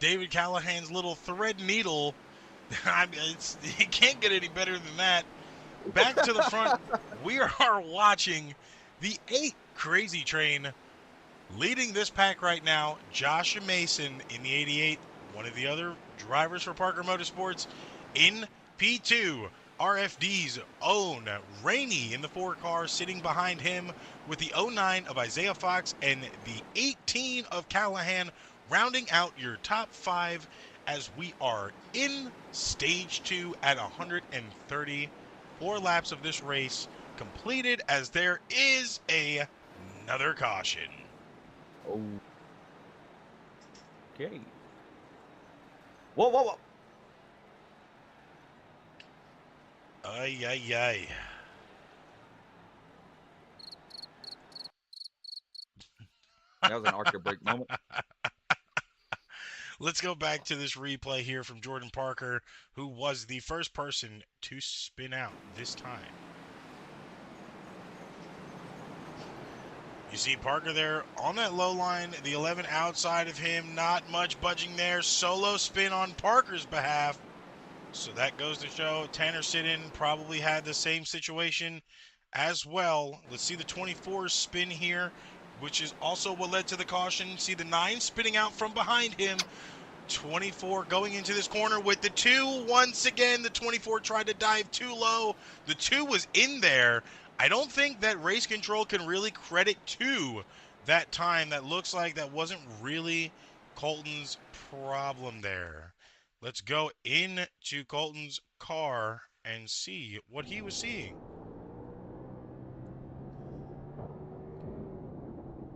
S2: David Callahan's little thread needle. I mean, it can't get any better than that. Back to the front, we are watching the 8 Crazy Train leading this pack right now. Josh Mason in the 88, one of the other drivers for Parker Motorsports in P2. RFD's own Rainey in the 4 car, sitting behind him with the 09 of Isaiah Fox and the 18 of Callahan, rounding out your top 5 as we are in stage 2 at 134 laps of this race completed, as there is another caution.
S3: Oh. Okay. Whoa.
S2: Ay.
S3: That was an arcade break moment.
S2: Let's go back to this replay here from Jordan Parker, who was the first person to spin out this time. You see Parker there on that low line, the 11 outside of him, not much budging there. Solo spin on Parker's behalf. So that goes to show Tanner Siddon probably had the same situation as well. Let's see the 24 spin here, which is also what led to the caution. See the 9 spinning out from behind him. 24 going into this corner with the 2. Once again, the 24 tried to dive too low. The 2 was in there. I don't think that race control can really credit to that time. That looks like that wasn't really Colton's problem there. Let's go into Colton's car and see what he was seeing.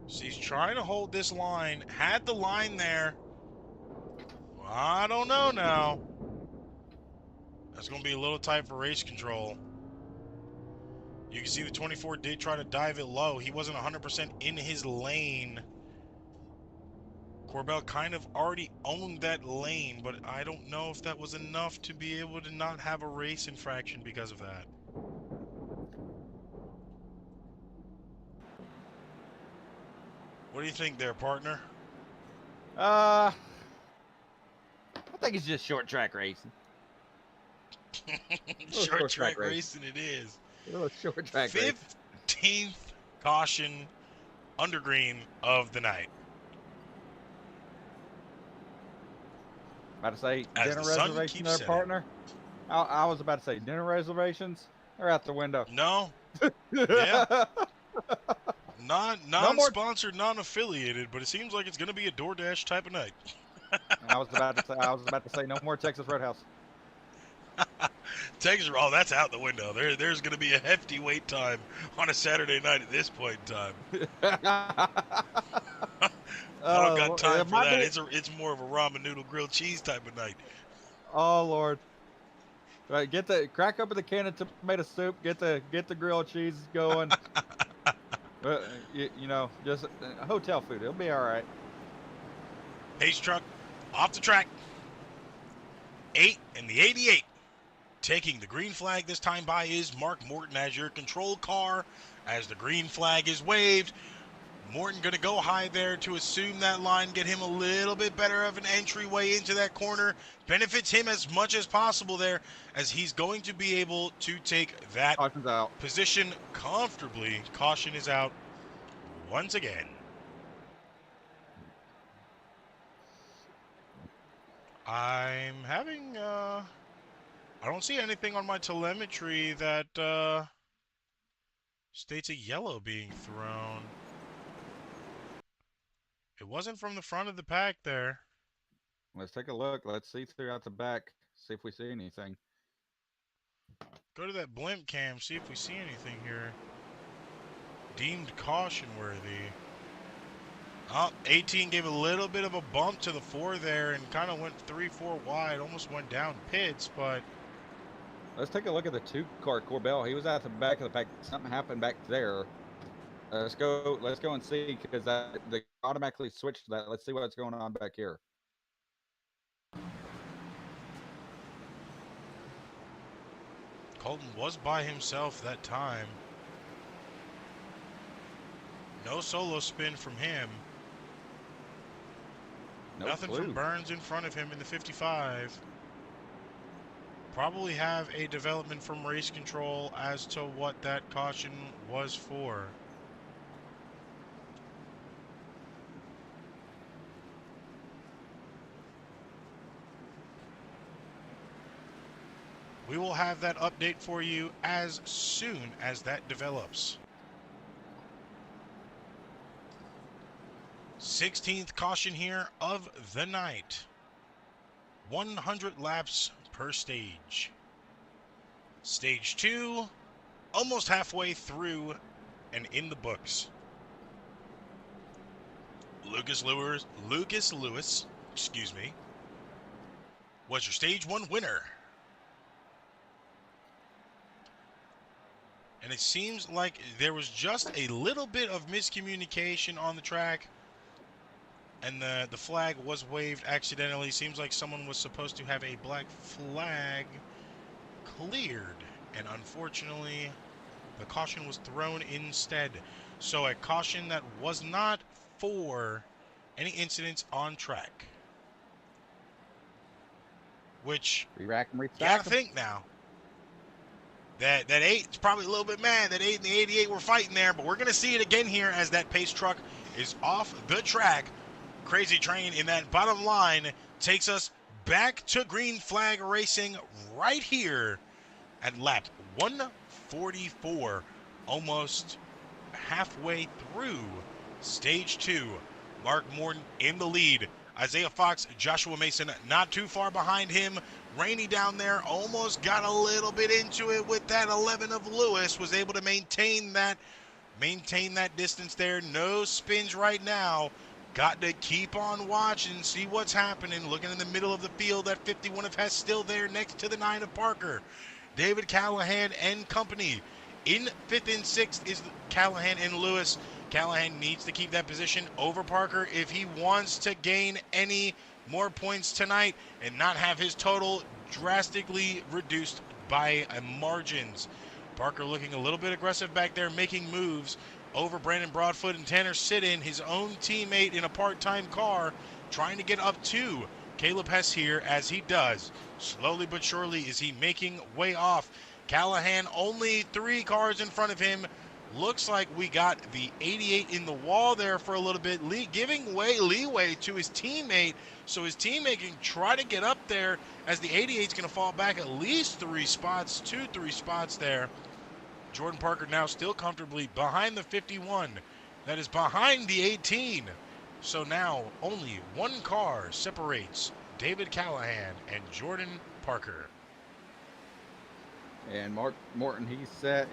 S2: So he's trying to hold this line. Had the line there. I don't know now. That's going to be a little tight for race control. You can see the 24 did try to dive it low. He wasn't 100% in his lane. Corbell kind of already owned that lane, but I don't know if that was enough to be able to not have a race infraction because of that. What do you think there, partner?
S3: I think it's just short track racing.
S2: Short track racing it is.
S3: A little short track racing.
S2: 15th caution under green of the night.
S3: About to say
S2: As
S3: dinner
S2: the sun
S3: reservation
S2: keeps
S3: there,
S2: setting.
S3: partner. I was about to say dinner reservations. They're out the window.
S2: No. Yeah. Non-sponsored, non-affiliated, but it seems like it's going to be a DoorDash type of night.
S3: I was about to say no more Texas Roadhouse.
S2: Texas, oh, that's out the window. There's going to be a hefty wait time on a Saturday night at this point in time. I don't got time for that. It's more of a ramen noodle grilled cheese type of night.
S3: Oh Lord! Right, crack open the can of tomato soup. Get the grilled cheese going. You know, just hotel food. It'll be all right.
S2: Pace truck off the track. 8 and the 88. Taking the green flag this time by is Mark Morton as your control car. As the green flag is waved, Morton going to go high there to assume that line, get him a little bit better of an entryway into that corner. Benefits him as much as possible there, as he's going to be able to take that position comfortably. Caution is out once again. I'm having, I don't see anything on my telemetry that states a yellow being thrown. It wasn't from the front of the pack there.
S3: Let's take a look. Let's see throughout the back. See if we see anything.
S2: Go to that blimp cam. See if we see anything here. Deemed caution worthy. 18 gave a little bit of a bump to the 4 there and kind of went 3-4 wide. Almost went down pits, but...
S3: Let's take a look at the 2-car Corbell. He was at the back of the pack. Something happened back there. Let's go and see, because they automatically switched to that. Let's see what's going on back here.
S2: Colton was by himself that time. No solo spin from him. Nothing from Burns in front of him in the 55. Probably have a development from race control as to what that caution was for. We will have that update for you as soon as that develops. 16th caution here of the night. 100 laps per stage. Stage 2, almost halfway through and in the books. Lucas Lewis, was your stage 1 winner. And it seems like there was just a little bit of miscommunication on the track And the flag was waved accidentally. Seems like someone was supposed to have a black flag cleared. And unfortunately, the caution was thrown instead. So a caution that was not for any incidents on track. Which,
S3: Re-rack and
S2: you
S3: restack
S2: gotta
S3: 'em.
S2: think now. That 8 is probably a little bit mad. That 8 and the 88 were fighting there. But we're going to see it again here as that pace truck is off the track. Crazy Train in that bottom line takes us back to green flag racing right here at lap 144. Almost halfway through stage 2. Mark Morton in the lead. Isaiah Fox, Joshua Mason not too far behind him. Rainey down there almost got a little bit into it with that 11 of Lewis. Was able to maintain that distance there. No spins right now. Got to keep on watching, see what's happening. Looking in the middle of the field, that 51 of Hess still there next to the 9 of Parker. David Callahan and company. In 5th and 6th is Callahan and Lewis. Callahan needs to keep that position over Parker if he wants to gain any more points tonight and not have his total drastically reduced by margins. Parker looking a little bit aggressive back there, making moves over Brandon Broadfoot and Tanner Sidden, his own teammate in a part-time car, trying to get up to Caleb Hess here as he does. Slowly but surely is he making way off. Callahan only 3 cars in front of him. Looks like we got the 88 in the wall there for a little bit, giving leeway to his teammate, so his teammate can try to get up there as the 88 is going to fall back at least 3 spots, 2-3 spots there. Jordan Parker now still comfortably behind the 51. That is behind the 18. So now only 1 car separates David Callahan and Jordan Parker.
S3: And Mark Morton, he's set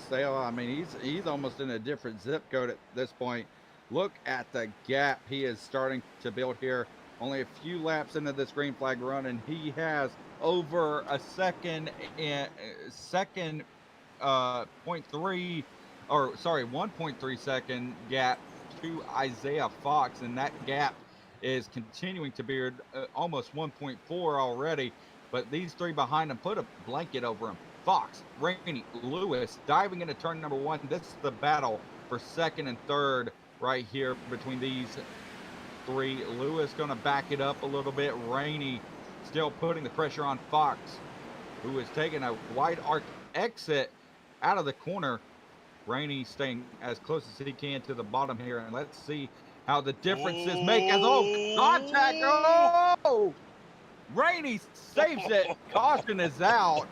S3: sail. I mean, he's almost in a different zip code at this point. Look at the gap he is starting to build here. Only a few laps into this green flag run, and he has over a second and 1.3 second gap to Isaiah Fox, and that gap is continuing to be almost 1.4 already. But these 3 behind him put a blanket over him. Fox, Rainey, Lewis diving into turn number 1. This is the battle for 2nd and 3rd right here between these 3. Lewis going to back it up a little bit. Rainey still putting the pressure on Fox, who is taking a wide arc exit out of the corner. Rainey staying as close as he can to the bottom here, and let's see how the differences make as contact. Oh! Rainey saves it. Caution is out.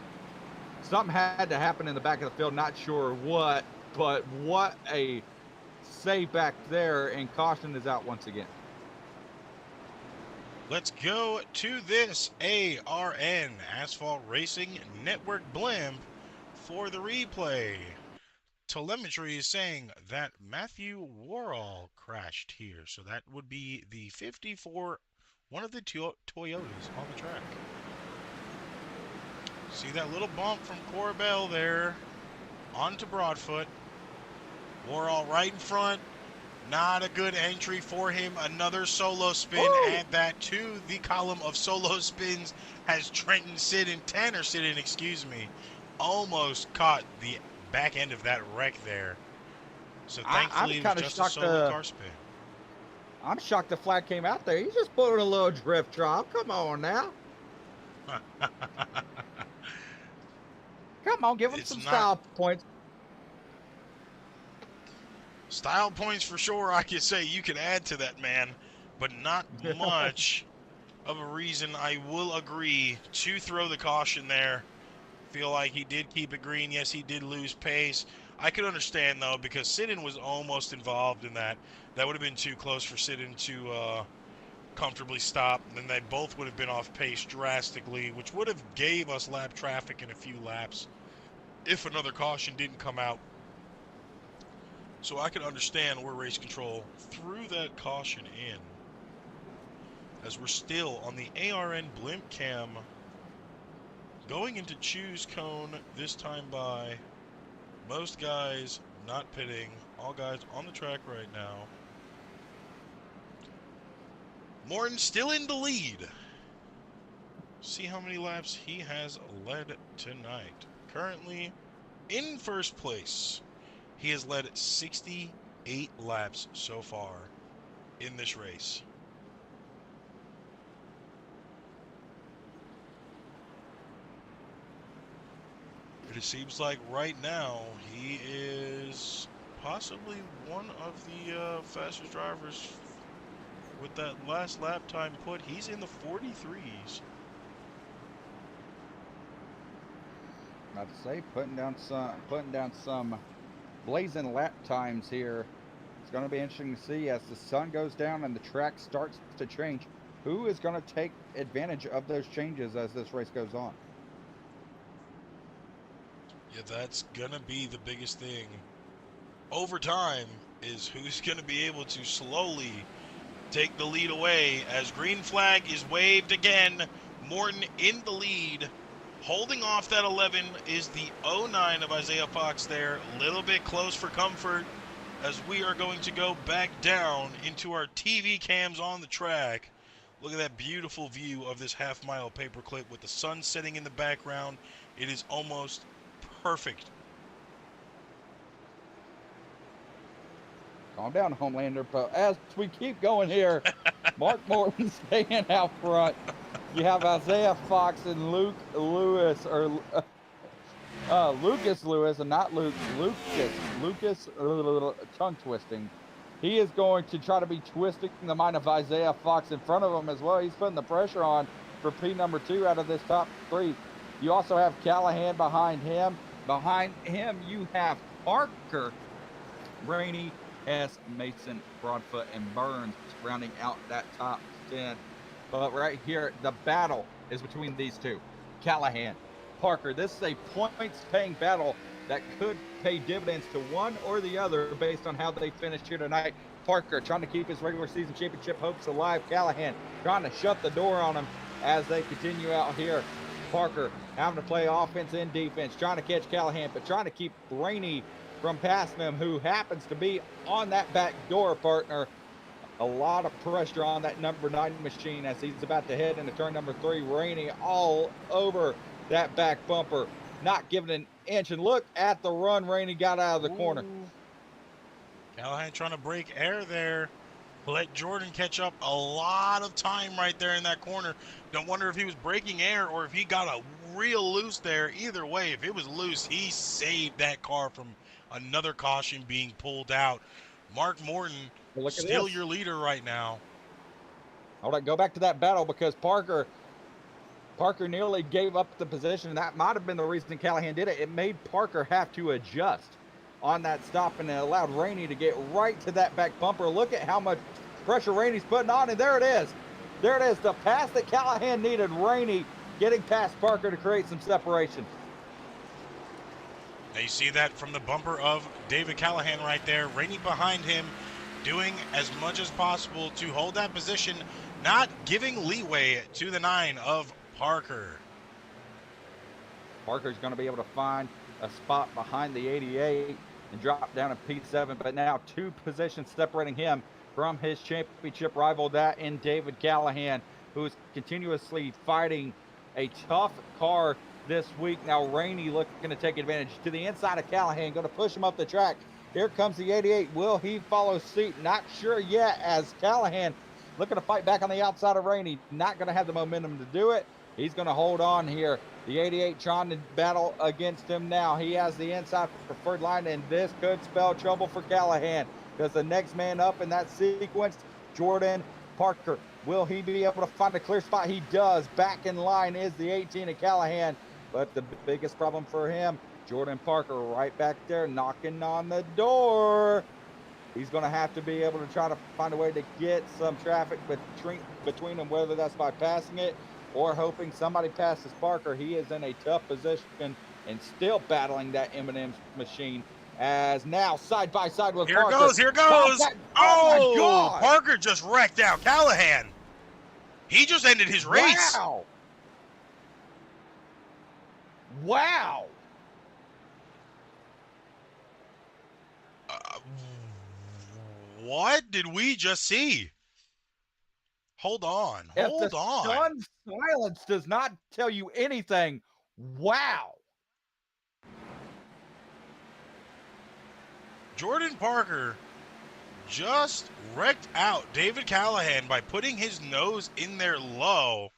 S3: Something had to happen in the back of the field. Not sure what, but what a save back there, and caution is out once again.
S2: Let's go to this ARN Asphalt Racing Network blimp for the replay. Telemetry is saying that Matthew Worrell crashed here, so that would be the 54, one of the Toyotas on the track. See that little bump from Corbell there onto Broadfoot. Worrell right in front. Not a good entry for him. Another solo spin.
S3: Woo!
S2: Add that to the column of solo spins as Tanner Sidden, excuse me, almost caught the back end of that wreck there. So thankfully it was just a solo car spin.
S3: I'm shocked the flag came out there. He's just pulling a little drift drop. Come on now. Come on, give him some style points.
S2: Style points for sure, I could say you could add to that, man, but not much of a reason I will agree to throw the caution there. Feel like he did keep it green. Yes, he did lose pace. I could understand, though, because Sidden was almost involved in that. That would have been too close for Sidden to comfortably stop. And then they both would have been off pace drastically, which would have gave us lap traffic in a few laps if another caution didn't come out. So I can understand where race control threw that caution in, as we're still on the ARN blimp cam going into choose cone, this time by most guys not pitting, all guys on the track right now. Morton still in the lead. See how many laps he has led tonight. Currently in first place. He has led 68 laps so far in this race. It seems like right now he is possibly one of the fastest drivers with that last lap time put. He's in the 43s.
S3: I'd say putting down some blazing lap times here. It's going to be interesting to see as the sun goes down and the track starts to change. Who is going to take advantage of those changes as this race goes on?
S2: Yeah, that's going to be the biggest thing over time, is who's going to be able to slowly take the lead away. As green flag is waved again, Morton in the lead. Holding off that 11 is the 09 of Isaiah Fox there. A little bit close for comfort as we are going to go back down into our TV cams on the track. Look at that beautiful view of this half-mile paperclip with the sun setting in the background. It is almost perfect.
S3: Calm down, Homelander. But as we keep going here, Mark Morton staying out front. You have Isaiah Fox and Luke Lewis, or Lucas Lewis, and not Luke. Lucas, tongue twisting. He is going to try to be twisting the mind of Isaiah Fox in front of him as well. He's putting the pressure on for P number 2 out of this top 3. You also have Callahan behind him. Behind him, you have Parker, Rainey, S, Mason, Broadfoot, and Burns rounding out that top 10. But right here, the battle is between these two. Callahan, Parker. This is a points-paying battle that could pay dividends to one or the other based on how they finished here tonight. Parker trying to keep his regular season championship hopes alive. Callahan trying to shut the door on him as they continue out here. Parker having to play offense and defense, trying to catch Callahan, but trying to keep Rainey from passing him, who happens to be on that back door, partner. A lot of pressure on that number 9 machine as he's about to head into turn number 3. Rainey all over that back bumper, not giving an inch. And look at the run Rainey got out of the corner.
S2: Callahan trying to break air there. Let Jordan catch up a lot of time right there in that corner. Don't wonder if he was breaking air or if he got a real loose there. Either way, if it was loose, he saved that car from another caution being pulled out. Mark Morton, still your leader right now.
S3: Hold on, go back to that battle because Parker nearly gave up the position. That might have been the reason Callahan did it. It made Parker have to adjust on that stop, and it allowed Rainey to get right to that back bumper. Look at how much pressure Rainey's putting on, and there it is. There it is, the pass that Callahan needed. Rainey getting past Parker to create some separation.
S2: Now you see that from the bumper of David Callahan right there. Rainey behind him, doing as much as possible to hold that position, not giving leeway to the 9 of Parker.
S3: Parker's going to be able to find a spot behind the 88 and drop down to P7, but now 2 positions separating him from his championship rival, that in David Callahan, who is continuously fighting a tough car this week. Now Rainey looking to take advantage to the inside of Callahan, going to push him up the track. Here comes the 88. Will he follow suit? Not sure yet, as Callahan looking to fight back on the outside of Rainey. Not going to have the momentum to do it. He's going to hold on here. The 88 trying to battle against him now. He has the inside preferred line, and this could spell trouble for Callahan because the next man up in that sequence, Jordan Parker. Will he be able to find a clear spot? He does. Back in line is the 18 of Callahan, but the biggest problem for him, Jordan Parker right back there knocking on the door. He's going to have to be able to try to find a way to get some traffic between them, whether that's by passing it or hoping somebody passes Parker. He is in a tough position and still battling that M&M's machine, as now side by side with Parker.
S2: Here goes.
S3: Oh, my God.
S2: Parker just wrecked out Callahan. He just ended his race.
S3: Wow.
S2: What did we just see? Hold on.
S3: If the
S2: Hold on.
S3: stunned silence does not tell you anything, wow.
S2: Jordan Parker just wrecked out David Callahan by putting his nose in there low.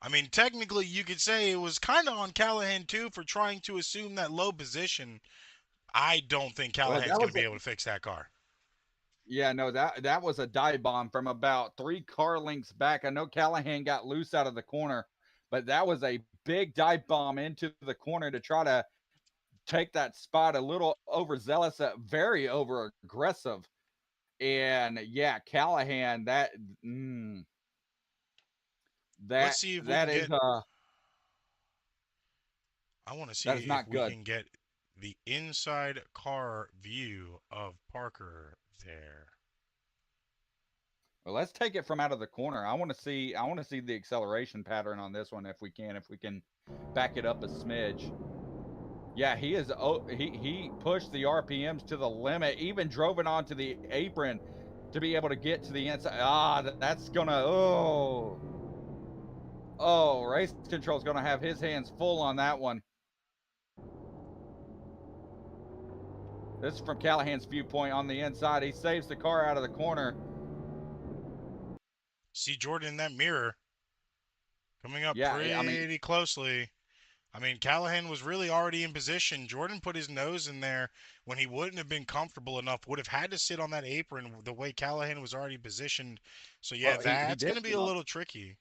S2: I mean, technically, you could say it was kind of on Callahan, too, for trying to assume that low position. I don't think
S3: Well,
S2: Callahan's
S3: that
S2: going
S3: was
S2: to be able to fix that car.
S3: Yeah, no, that was a dive bomb from about 3 car lengths back. I know Callahan got loose out of the corner, but that was a big dive bomb into the corner to try to take that spot. A little overzealous, very over aggressive. And yeah, Callahan,
S2: Let's see if we
S3: that
S2: can
S3: is
S2: get. I want to
S3: that
S2: see
S3: is
S2: if
S3: not
S2: we
S3: good.
S2: can get the inside car view of Parker there.
S3: Well, let's take it from out of the corner. I want to see the acceleration pattern on this one if we can back it up a smidge. Yeah, he is. Oh, he pushed the RPMs to the limit. Even drove it onto the apron to be able to get to the inside. That's gonna. Race control's gonna have his hands full on that one. This is from Callahan's viewpoint on the inside. He saves the car out of the corner.
S2: See Jordan in that mirror coming up
S3: Yeah,
S2: pretty closely. I mean, Callahan was really already in position. Jordan put his nose in there when he wouldn't have been comfortable enough, would have had to sit on that apron the way Callahan was already positioned. So, yeah,
S3: well, he
S2: that's going
S3: did.
S2: to be a little tricky.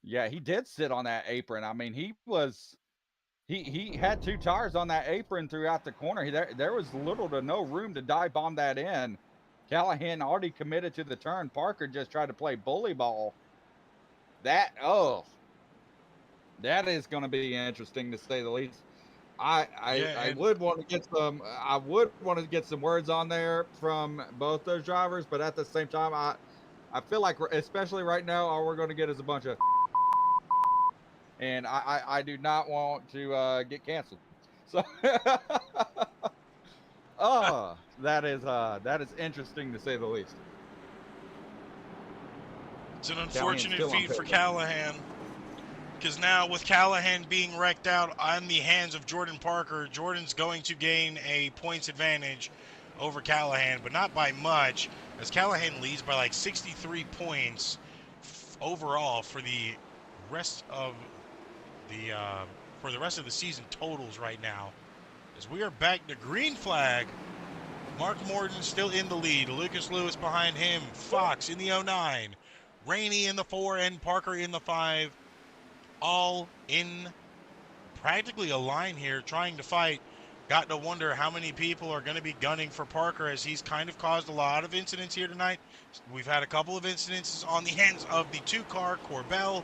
S3: Yeah, he did sit on that apron. I mean, he had 2 tires on that apron throughout the corner. There was little to no room to dive bomb that in. Callahan already committed to the turn. Parker just tried to play bully ball. That is going to be interesting to say the least. I would want to get some words on there from both those drivers, but at the same time, I feel like especially right now, all we're going to get is a bunch of, and I do not want to get canceled. So, that is interesting to say the least.
S2: It's an unfortunate feat for Callahan. Because now with Callahan being wrecked out on the hands of Jordan Parker, Jordan's going to gain a points advantage over Callahan, but not by much, as Callahan leads by like 63 points overall for the rest of the season totals right now. As we are back to green flag, Mark Morton still in the lead, Lucas Lewis behind him, Fox in the 09, Rainey in the 4, and Parker in the 5. All in practically a line here, trying to fight. Got to wonder how many people are going to be gunning for Parker, as he's kind of caused a lot of incidents here tonight. We've had a couple of incidences on the hands of the 2-car, Corbell.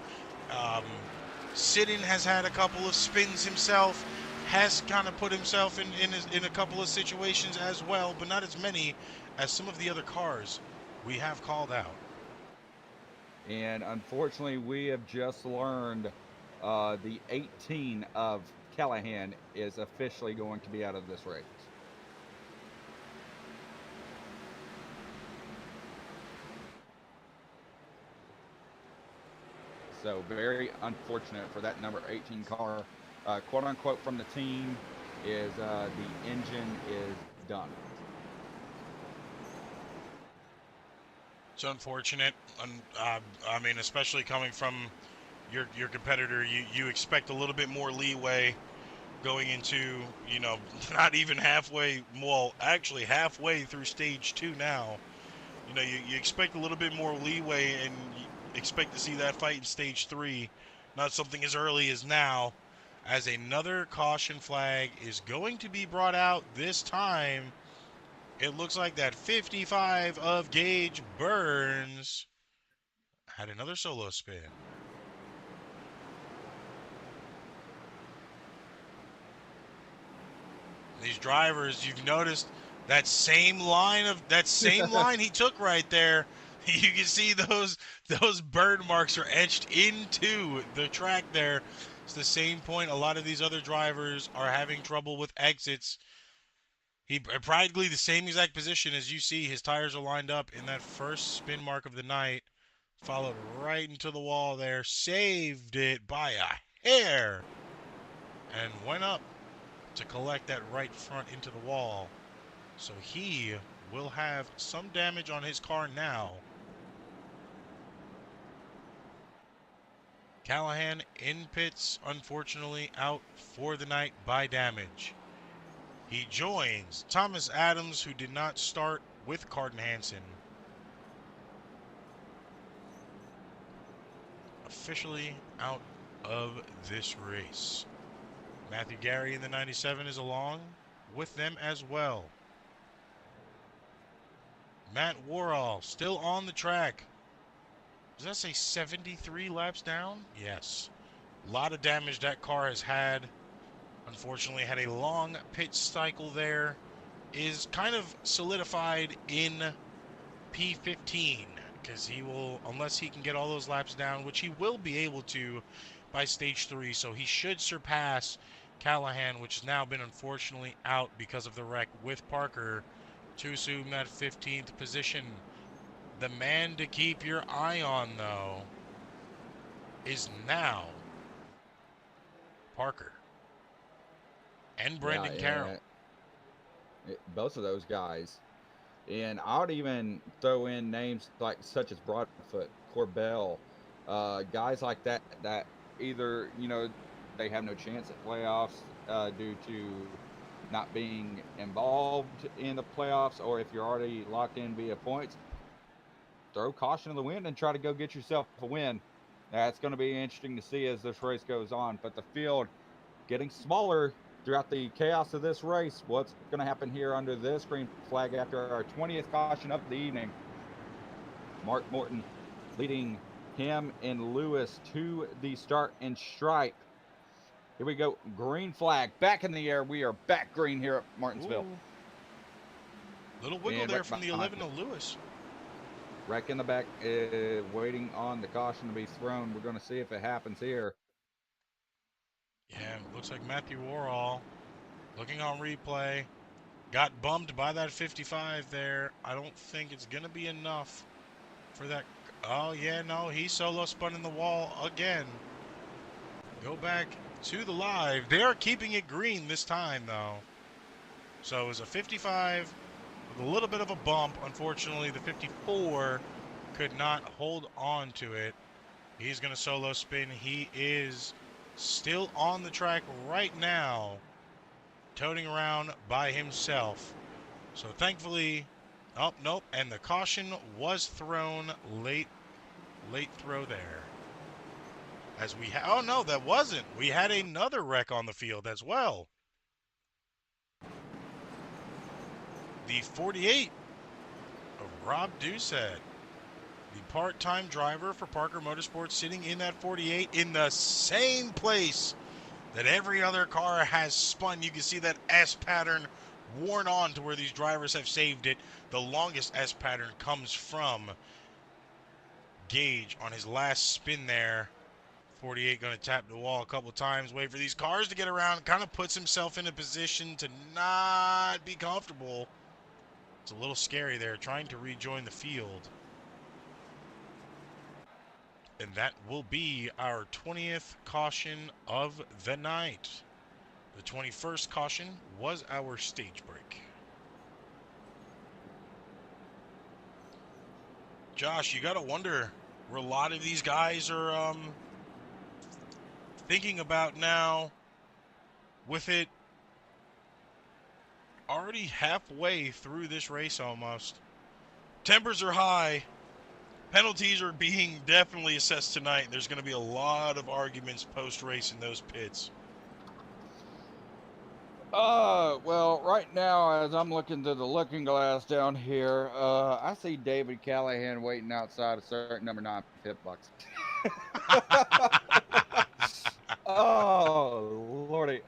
S2: Sidon has had a couple of spins himself, has kind of put himself in a couple of situations as well, but not as many as some of the other cars we have called out.
S3: And unfortunately, we have just learned the 18 of Callahan is officially going to be out of this race. So very unfortunate for that number 18 car, quote unquote, from the team, is the engine is done.
S2: It's unfortunate. I mean, especially coming from your competitor, you expect a little bit more leeway going into, not even halfway, well, actually halfway through stage 2 now. You expect a little bit more leeway, and you expect to see that fight in stage 3, not something as early as now, as another caution flag is going to be brought out this time. It looks like that 55 of Gage Burns had another solo spin. These drivers, you've noticed that same line he took right there. You can see those burn marks are etched into the track there. It's the same point a lot of these other drivers are having trouble with exits. He practically the same exact position as you see. His tires are lined up in that first spin mark of the night. Followed right into the wall there. Saved it by a hair. And went up to collect that right front into the wall. So he will have some damage on his car now. Callahan in pits, unfortunately out for the night by damage. He joins Thomas Adams, who did not start with Carden Hansen. Officially out of this race. Matthew Gary in the 97 is along with them as well. Matt Warhol still on the track. Does that say 73 laps down? Yes. A lot of damage that car has had. Unfortunately, had a long pit cycle there. Is kind of solidified in P15 because he will, unless he can get all those laps down, which he will be able to by stage 3. So he should surpass Callahan, which has now been unfortunately out because of the wreck with Parker, to assume that 15th position. The man to keep your eye on, though, is now Parker and Brendan Carroll.
S3: Both of those guys. And I would even throw in names like such as Broadfoot, Corbell, guys like that either, they have no chance at playoffs due to not being involved in the playoffs, or if you're already locked in via points, throw caution to the wind and try to go get yourself a win. That's going to be interesting to see as this race goes on. But the field getting smaller throughout the chaos of this race. What's going to happen here under this green flag after our 20th caution of the evening? Mark Morton leading him and Lewis to the start and stripe. Here we go. Green flag back in the air. We are back green here at Martinsville.
S2: Ooh. Little wiggle there from the 11 to Lewis.
S3: Wreck in the back, waiting on the caution to be thrown. We're going to see if it happens here.
S2: Yeah, looks like Matthew Warhol, looking on replay, got bummed by that 55 there. I don't think it's going to be enough for that. Oh, yeah, no, he solo spun in the wall again. Go back to the live. They are keeping it green this time, though. So it was a 55 with a little bit of a bump. Unfortunately, the 54 could not hold on to it. He's going to solo spin. He is still on the track right now, toting around by himself. So thankfully, oh, nope, and the caution was thrown late throw there. As we oh no, that wasn't. We had another wreck on the field as well. The 48 of Rob Doucette, the part-time driver for Parker Motorsports, sitting in that 48 in the same place that every other car has spun. You can see that S pattern worn on to where these drivers have saved it. The longest S pattern comes from Gage on his last spin there. 48 going to tap the wall a couple times, wait for these cars to get around, kind of puts himself in a position to not be comfortable. It's a little scary there, trying to rejoin the field. And that will be our 20th caution of the night. The 21st caution was our stage break. Josh, you got to wonder where a lot of these guys are thinking about now, with it already halfway through this race almost. Tempers are high. Penalties are being definitely assessed tonight. There's going to be a lot of arguments post-race in those pits.
S3: Well, right now, as I'm looking through the looking glass down here, I see David Callahan waiting outside a certain number 9 pit box. Oh, Lordy.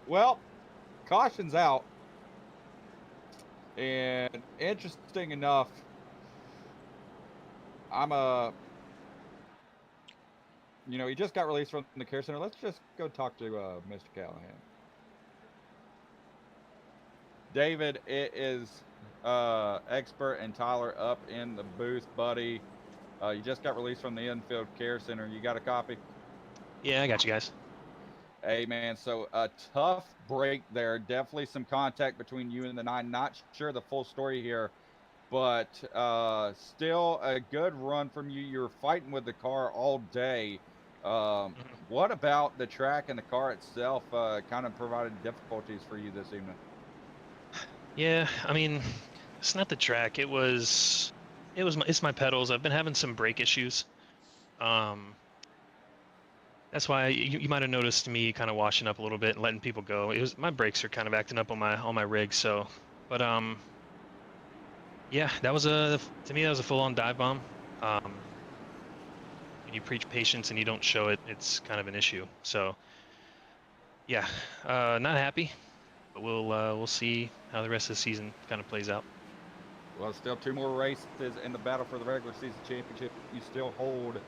S3: Well, caution's out. And interesting enough, he just got released from the care center. Let's just go talk to Mr. Callahan. David, it is Expert and Tyler up in the booth, buddy. You just got released from the infield care center. You got a copy?
S6: Yeah, I got you guys.
S3: Hey, man, so a tough break there. Definitely some contact between you and the 9. Not sure the full story here, but still a good run from you. You're fighting with the car all day. What about the track and the car itself kind of provided difficulties for you this evening?
S6: Yeah, I mean, it's not the track. It's my pedals. I've been having some brake issues. That's why you might have noticed me kind of washing up a little bit and letting people go. My brakes are kind of acting up on my rig. So, but yeah, to me that was a full-on dive bomb. When you preach patience and you don't show it, it's kind of an issue. So, yeah, not happy, but we'll see how the rest of the season kind of plays out.
S3: Well, still 2 more races in the battle for the regular season championship. You still hold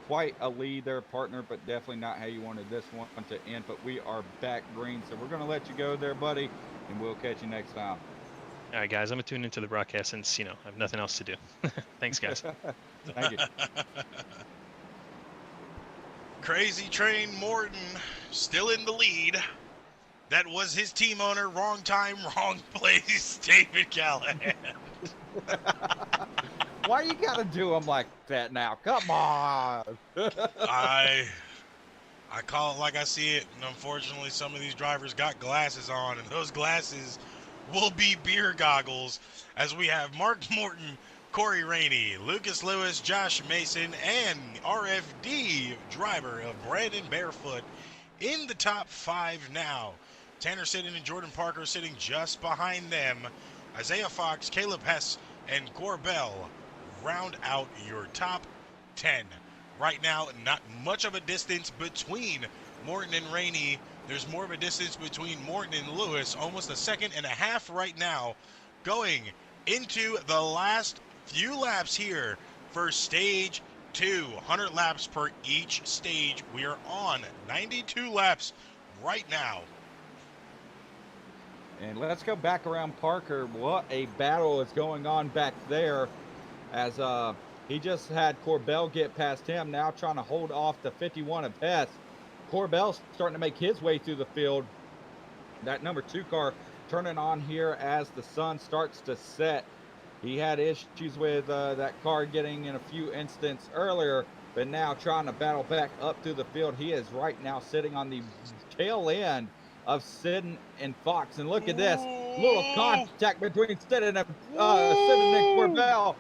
S3: quite a lead there, partner, but definitely not how you wanted this one to end. But we are back green, so we're going to let you go there, buddy, and we'll catch you next time.
S6: All right, guys, I'm going to tune into the broadcast since, I have nothing else to do. Thanks, guys.
S3: Thank you.
S2: Crazy Train Morton still in the lead. That was his team owner. Wrong time, wrong place, David Callahan.
S3: Why you gotta do them like that now? Come on.
S2: I call it like I see it, and unfortunately some of these drivers got glasses on, and those glasses will be beer goggles, as we have Mark Morton, Corey Rainey, Lucas Lewis, Josh Mason, and RFD driver of Brandon Barefoot in the top 5 now. Tanner Sitton and Jordan Parker sitting just behind them. Isaiah Fox, Caleb Hess, and Corbell round out your top 10. Right now, not much of a distance between Morton and Rainey. There's more of a distance between Morton and Lewis, almost a second and a half right now, going into the last few laps here for stage 2. 100 laps per each stage. We are on 92 laps right now.
S3: And let's go back around Parker. What a battle is going on back there, as he just had Corbell get past him, now trying to hold off the 51 of Hess. Corbell's starting to make his way through the field. That number 2 car turning on here as the sun starts to set. He had issues with that car getting in a few instants earlier, but now trying to battle back up through the field. He is right now sitting on the tail end of Sitton and Fox. And look at this little contact between Sitton and Corbell.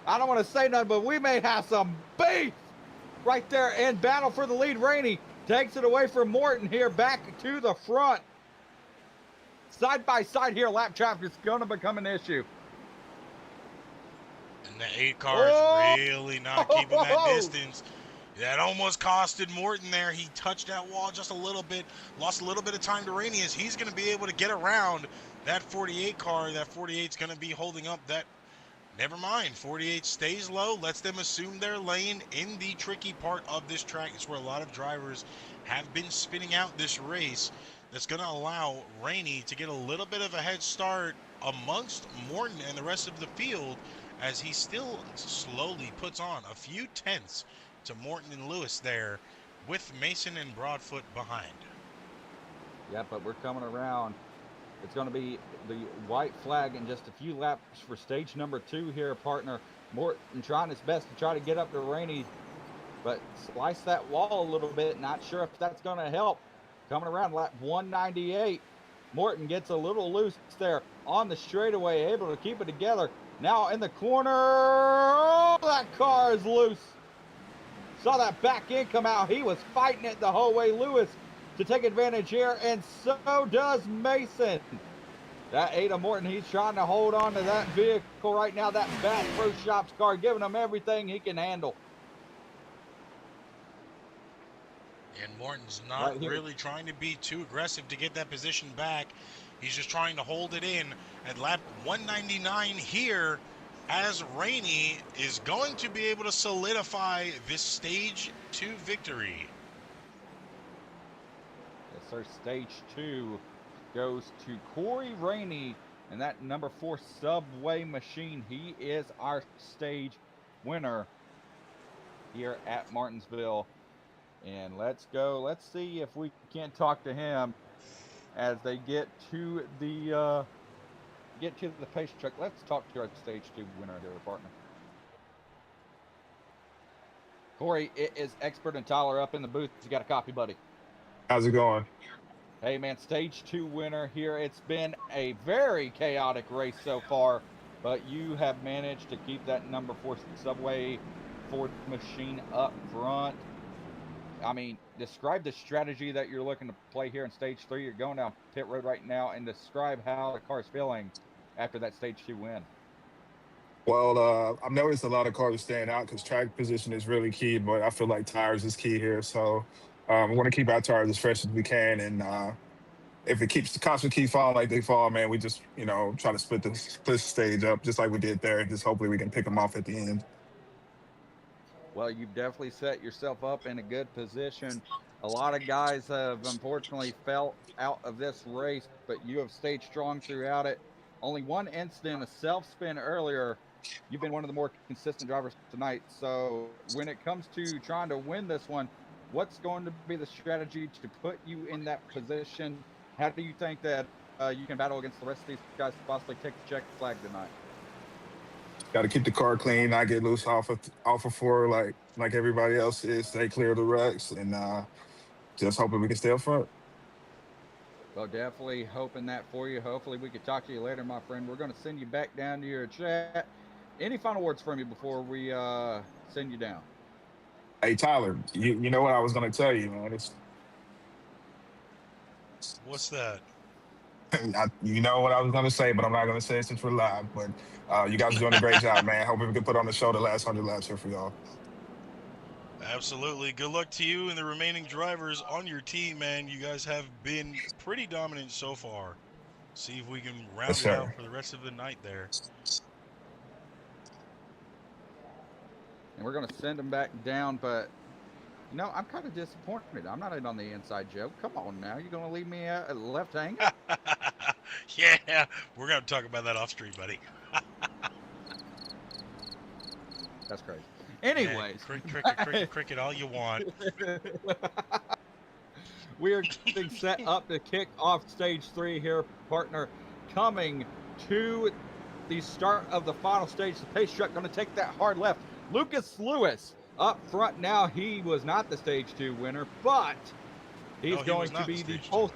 S3: I don't want to say nothing, but we may have some beef right there in battle for the lead. Rainey takes it away from Morton here, back to the front. Side by side here, lap traffic is going to become an issue.
S2: And the 8 car is really not keeping that distance. That almost costed Morton there. He touched that wall just a little bit, lost a little bit of time to Rainey, as he's going to be able to get around that 48 car. That 48's going to be holding up that. Never mind. 48 stays low, lets them assume their lane in the tricky part of this track. It's where a lot of drivers have been spinning out this race. That's going to allow Rainey to get a little bit of a head start amongst Morton and the rest of the field, as he still slowly puts on a few tenths to Morton and Lewis there, with Mason and Broadfoot behind.
S3: Yeah, but we're coming around. It's going to be the white flag in just a few laps for stage number 2 here, partner. Morton trying his best to try to get up to Rainey, but slice that wall a little bit. Not sure if that's going to help. Coming around lap 198. Morton gets a little loose there on the straightaway, able to keep it together. Now in the corner, oh, that car is loose. Saw that back end come out. He was fighting it the whole way, Lewis, to take advantage here, and so does Mason. That 8 of Morton, he's trying to hold on to that vehicle right now, that Bass Pro Shops car, giving him everything he can handle.
S2: And Morton's not really trying to be too aggressive to get that position back. He's just trying to hold it in at lap 199 here, as Rainey is going to be able to solidify this stage 2 victory.
S3: Yes, sir. Stage 2 goes to Corey Rainey And that number 4 Subway Machine, he is our stage winner here at Martinsville. And let's go. Let's see if we can't talk to him as they get to the pace truck. Let's talk to our stage 2 winner here, partner. Corey, it is Expert and Tyler up in the booth. You got a copy, buddy.
S7: How's it going?
S3: Hey, man, stage 2 winner here. It's been a very chaotic race so far, but you have managed to keep that number 4 Subway Ford Machine up front. I mean, describe the strategy that you're looking to play here in stage 3. You're going down pit road right now, and describe how the car's feeling after that stage 2 win.
S7: Well, I've noticed a lot of cars are staying out because track position is really key, but I feel like tires is key here. So we want to keep our tires as fresh as we can. And if it keeps the constantly keep falling like they fall, man, we just, try to split the stage up just like we did there. Just hopefully we can pick them off at the end.
S3: Well, you've definitely set yourself up in a good position. A lot of guys have unfortunately fell out of this race, but you have stayed strong throughout it. Only one incident, a self-spin earlier. You've been one of the more consistent drivers tonight. So when it comes to trying to win this one, what's going to be the strategy to put you in that position? How do you think that you can battle against the rest of these guys to possibly take the check flag tonight?
S7: Got to keep the car clean, not get loose off of 4 like everybody else is. Stay clear of the wrecks, and just hoping we can stay up front.
S3: Well, definitely hoping that for you. Hopefully we can talk to you later, my friend. We're going to send you back down to your chat. Any final words from you before we send you down?
S7: Hey, Tyler, you know what I was going to tell you, man.
S2: What's that?
S7: You know what I was going to say, but I'm not going to say it since we're live. But you guys are doing a great job, man. Hope we can put on the show the last 100 laps here for y'all.
S2: Absolutely. Good luck to you and the remaining drivers on your team, man. You guys have been pretty dominant so far. See if we can round
S7: Yes,
S2: it
S7: sir.
S2: out for the rest of the night there.
S3: And we're going to send them back down, but, I'm kind of disappointed. I'm not in on the inside joke. Come on now. You're going to leave me left hanging?
S2: Yeah, we're going to talk about that off stream, buddy.
S3: That's crazy. Anyways.
S2: Yeah, cricket all you want.
S3: We are getting set up to kick off stage 3 here, partner. Coming to the start of the final stage, the pace truck going to take that hard left. Lucas Lewis up front now. He was not the stage 2 winner, but he's going to be the pole.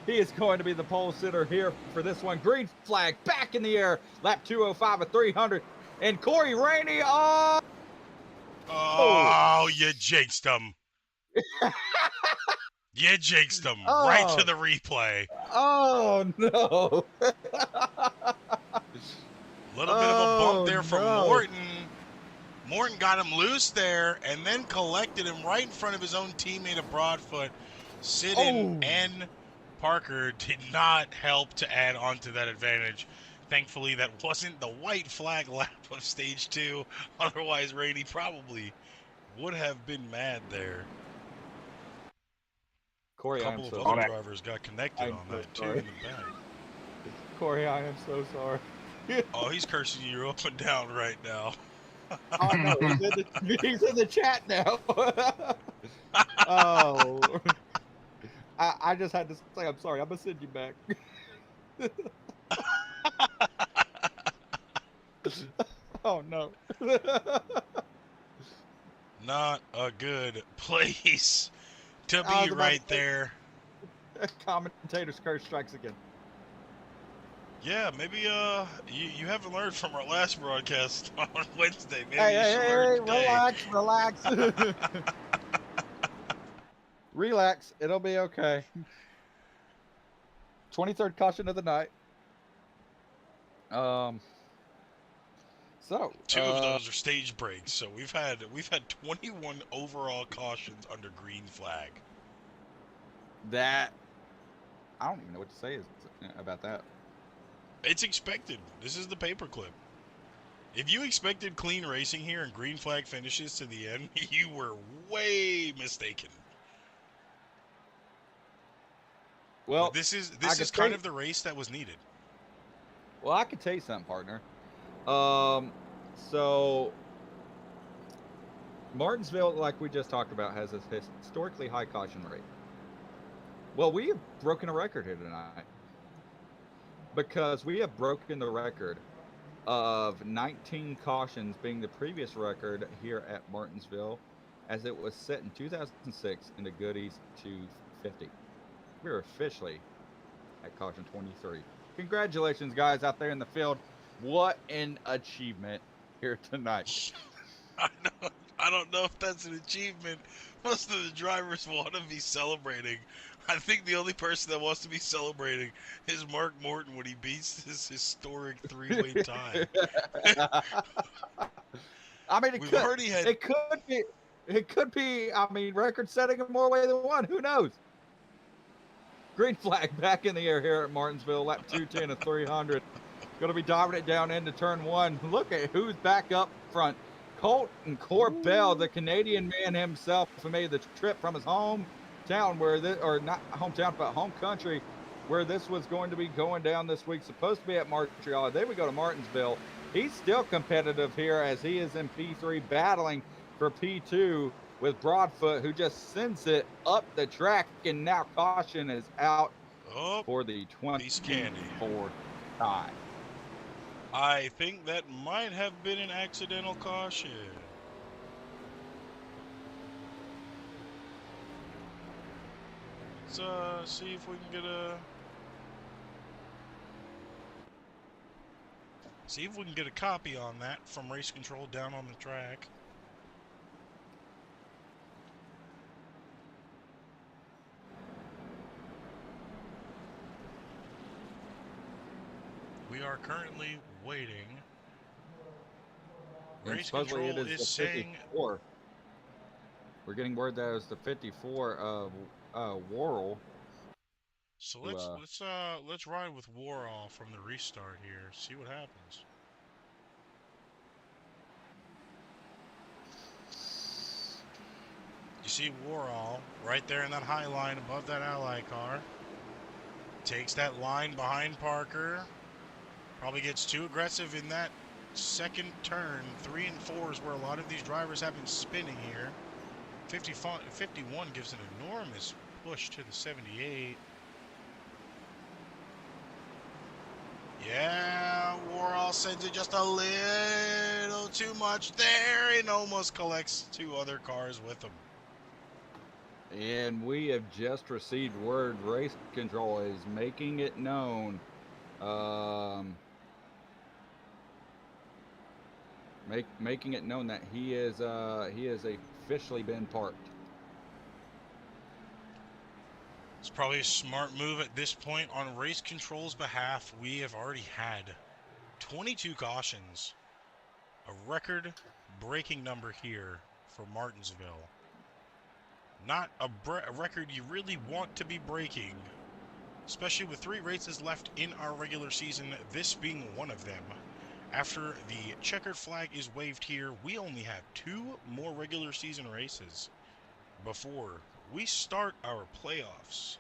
S3: He is going to be the pole sitter here for this one. Green flag back in the air. Lap 205 of 300. And Corey Rainey.
S2: Oh, you jinxed him. You jinxed him right to the replay.
S3: Oh, no.
S2: Little bit of a bump there from Morton. Morton got him loose there and then collected him right in front of his own teammate of Broadfoot. Sidden and Parker did not help to add on to that advantage. Thankfully, that wasn't the white flag lap of stage 2. Otherwise, Rainey probably would have been mad there.
S3: Corey,
S2: a couple of other drivers got connected on that too in the back.
S3: Corey, I am so sorry.
S2: Oh, he's cursing you up and down right now.
S3: Oh no, he's in the chat now. Oh, I just had to say I'm sorry. I'm gonna send you back. Oh no.
S2: Not a good place to be right there.
S3: Commentator's curse strikes again.
S2: Yeah, maybe you haven't learned from our last broadcast on Wednesday. Maybe
S3: Hey, relax. Relax, it'll be okay. 23rd caution of the night. So
S2: two of those are stage breaks. So we've had 21 overall cautions under green flag.
S3: That I don't even know what to say about that.
S2: It's expected. This is the paperclip. If you expected clean racing here and green flag finishes to the end, you were way mistaken.
S3: Well,
S2: but this is kind of the race that was needed.
S3: Well, I can tell you something, partner. So Martinsville, like we just talked about, has a historically high caution rate. Well, we have broken a record here tonight because we have broken the record of 19 cautions being the previous record here at Martinsville, as it was set in 2006 into Goodies to 50. We're officially at caution 23. Congratulations, guys, out there in the field. What an achievement here tonight.
S2: I don't know if that's an achievement. Most of the drivers want to be celebrating. I think the only person that wants to be celebrating is Mark Morton when he beats his historic three-way tie.
S3: I mean,
S2: We've already had.
S3: It could be. I mean, record-setting in more ways than one. Who knows? Green flag back in the air here at Martinsville. Lap 210 of 300. Going to be diving it down into turn one. Look at who's back up front. Colton Corbell, the Canadian man himself, who made the trip from his hometown, or not hometown, but home country, where this was going to be going down this week. Supposed to be at Montreal. Then we go to Martinsville. He's still competitive here as he is in P3 battling for P2 with Broadfoot, who just sends it up the track, and now caution is out for the 24th time.
S2: I think that might have been an accidental caution. Let's see if we can get a copy on that from race control down on the track. We are currently waiting. Race control is saying
S3: 54. We're getting word that it was the 54 of Worrell.
S2: So let's ride with Worrell from the restart here. See what happens. You see Worrell right there in that high line above that ally car. Takes that line behind Parker. Probably gets too aggressive in that second turn. 3 and 4 is where a lot of these drivers have been spinning here. 51 gives an enormous push to the 78. Yeah, Worrell sends it just a little too much there and almost collects 2 other cars with him.
S3: And we have just received word race control is making it known. Making it known that he has officially been parked.
S2: It's probably a smart move at this point on race control's behalf. We have already had 22 cautions, a record-breaking number here for Martinsville. Not a record you really want to be breaking, especially with 3 races left in our regular season, this being one of them. After the checkered flag is waved here, we only have 2 more regular season races before we start our playoffs.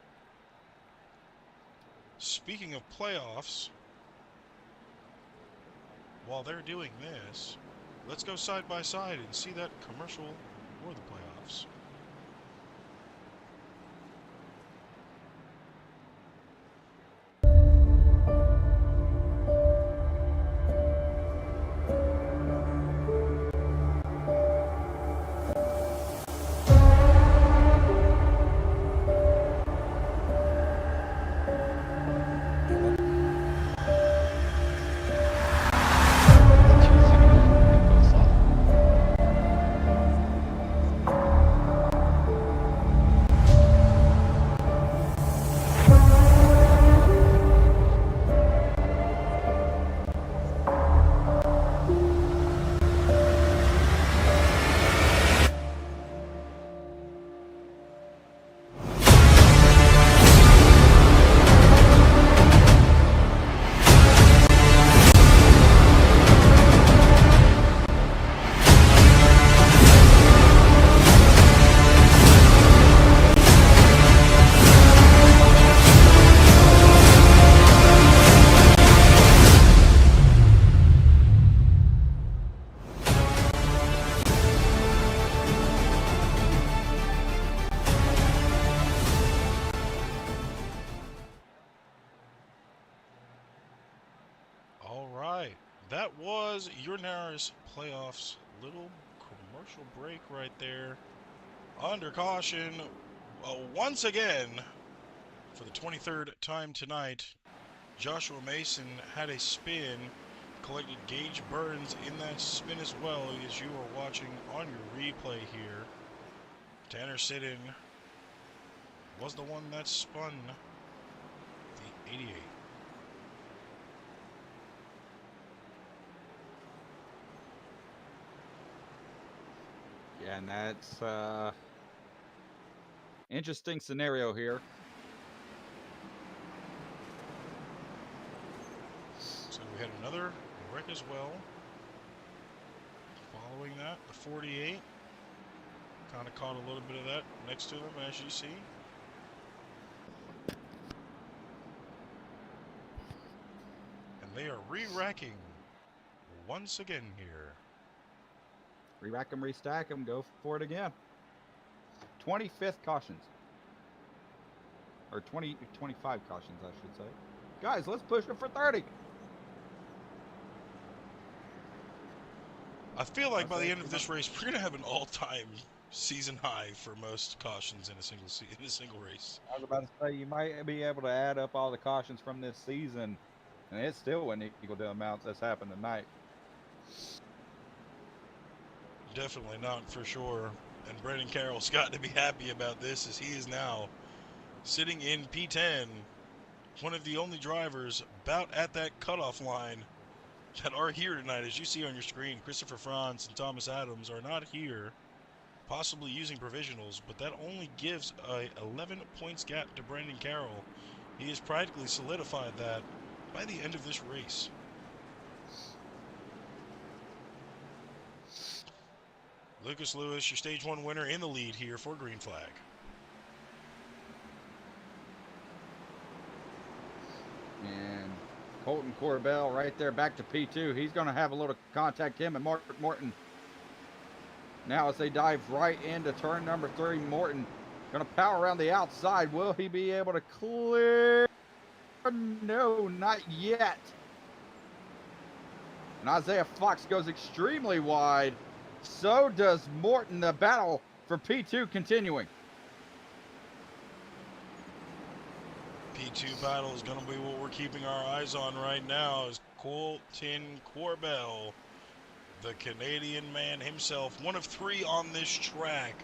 S2: Speaking of playoffs, while they're doing this, let's go side by side and see that commercial for the playoffs. that was your NARAS playoffs. Little commercial break right there. Under caution, once again, for the 23rd time tonight, Joshua Mason had a spin, collected Gage Burns in that spin as well, as you are watching on your replay here. Tanner Siddon was the one that spun the 88.
S3: Yeah, and that's interesting scenario here.
S2: So we had another wreck as well. Following that, the 48 kind of caught a little bit of that next to them, as you see. And they are re-racking once again here.
S3: Re-rack them, restack them, go for it again. 25th cautions. Or 25 cautions, I should say. Guys, let's push it for 30.
S2: I feel like by the end of this race, we're gonna have an all-time season high for most cautions in a single race.
S3: I was about to say, you might be able to add up all the cautions from this season, and it still wouldn't equal the amounts that's happened tonight.
S2: Definitely not, for sure. And Brendan Carroll's got to be happy about this, as he is now sitting in P10, one of the only drivers about at that cutoff line that are here tonight. As you see on your screen, Christopher Franz and Thomas Adams are not here, possibly using provisionals, but that only gives a 11 points gap to Brendan Carroll. He has practically solidified that by the end of this race. Lucas Lewis, your stage 1 winner, in the lead here for green flag.
S3: And Colton Corbell right there back to P2. He's going to have a little contact, him and Mark Morton. Now as they dive right into turn number 3, Morton going to power around the outside. Will he be able to clear? No, not yet. And Isaiah Fox goes extremely wide. So does Morton. The battle for P2 continuing.
S2: P2 battle is going to be what we're keeping our eyes on right now, as Colton Corbell, the Canadian man himself, one of 3 on this track,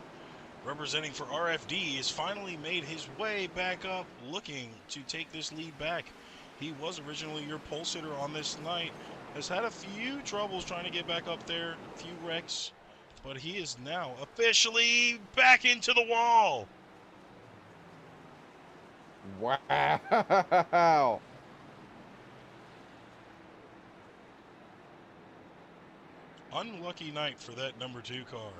S2: representing for RFD, has finally made his way back up, looking to take this lead back. He was originally your pole sitter on this night, has had a few troubles trying to get back up there, a few wrecks, but he is now officially back into the wall.
S3: Wow.
S2: Unlucky night for that number 2 car.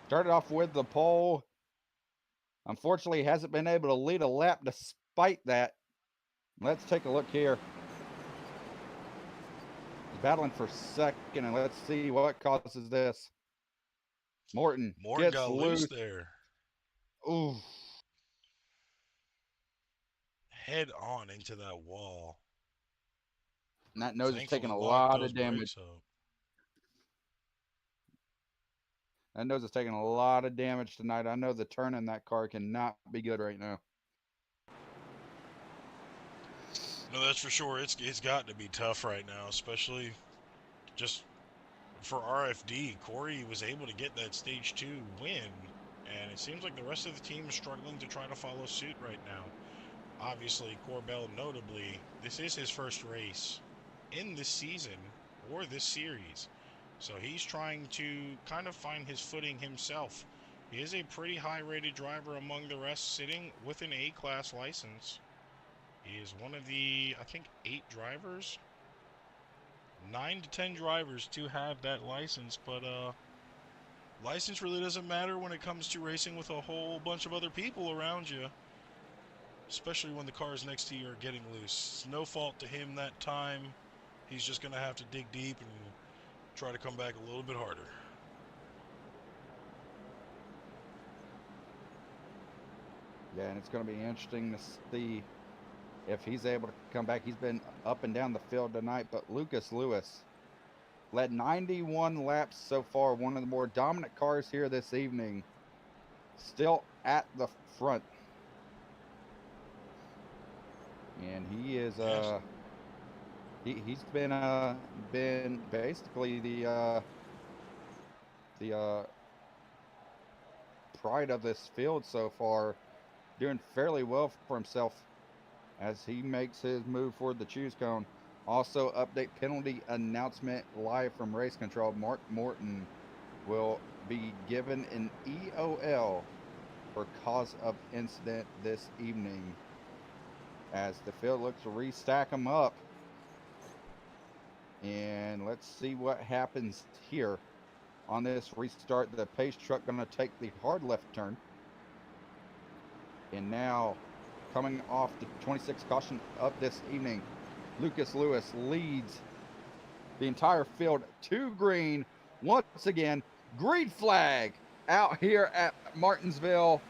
S3: Started off with the pole. Unfortunately, hasn't been able to lead a lap despite that. Let's take a look here. He's battling for second, and let's see what causes this. Morton gets
S2: got loose there.
S3: Ooh.
S2: Head on into that wall.
S3: And that nose is taking a
S2: Thankfully,
S3: lot of damage.
S2: brakes up.
S3: That nose is taking a lot of damage tonight. I know the turn in that car cannot be good right now.
S2: No, that's for sure. It's got to be tough right now, especially just for RFD. Corey was able to get that stage 2 win, and it seems like the rest of the team is struggling to try to follow suit right now. Obviously, Corbell, notably, this is his first race in this season or this series, so he's trying to kind of find his footing himself. He is a pretty high-rated driver among the rest, sitting with an A-class license. He is one of the, I think, 8 drivers, 9 to 10 drivers to have that license, but license really doesn't matter when it comes to racing with a whole bunch of other people around you, especially when the cars next to you are getting loose. It's no fault to him that time. He's just going to have to dig deep and try to come back a little bit harder.
S3: Yeah, and it's going to be interesting to see if he's able to come back. He's been up and down the field tonight, but Lucas Lewis led 91 laps so far, one of the more dominant cars here this evening, still at the front. And he is he's been basically the pride of this field so far, doing fairly well for himself as he makes his move for the choose cone. Also, update penalty announcement live from race control. Mark Morton will be given an EOL for cause of incident this evening as the field looks to restack them up. And let's see what happens here on this restart. The pace truck going to take the hard left turn. And now coming off the 26 caution up this evening, Lucas Lewis leads the entire field to green. Once again, green flag out here at Martinsville.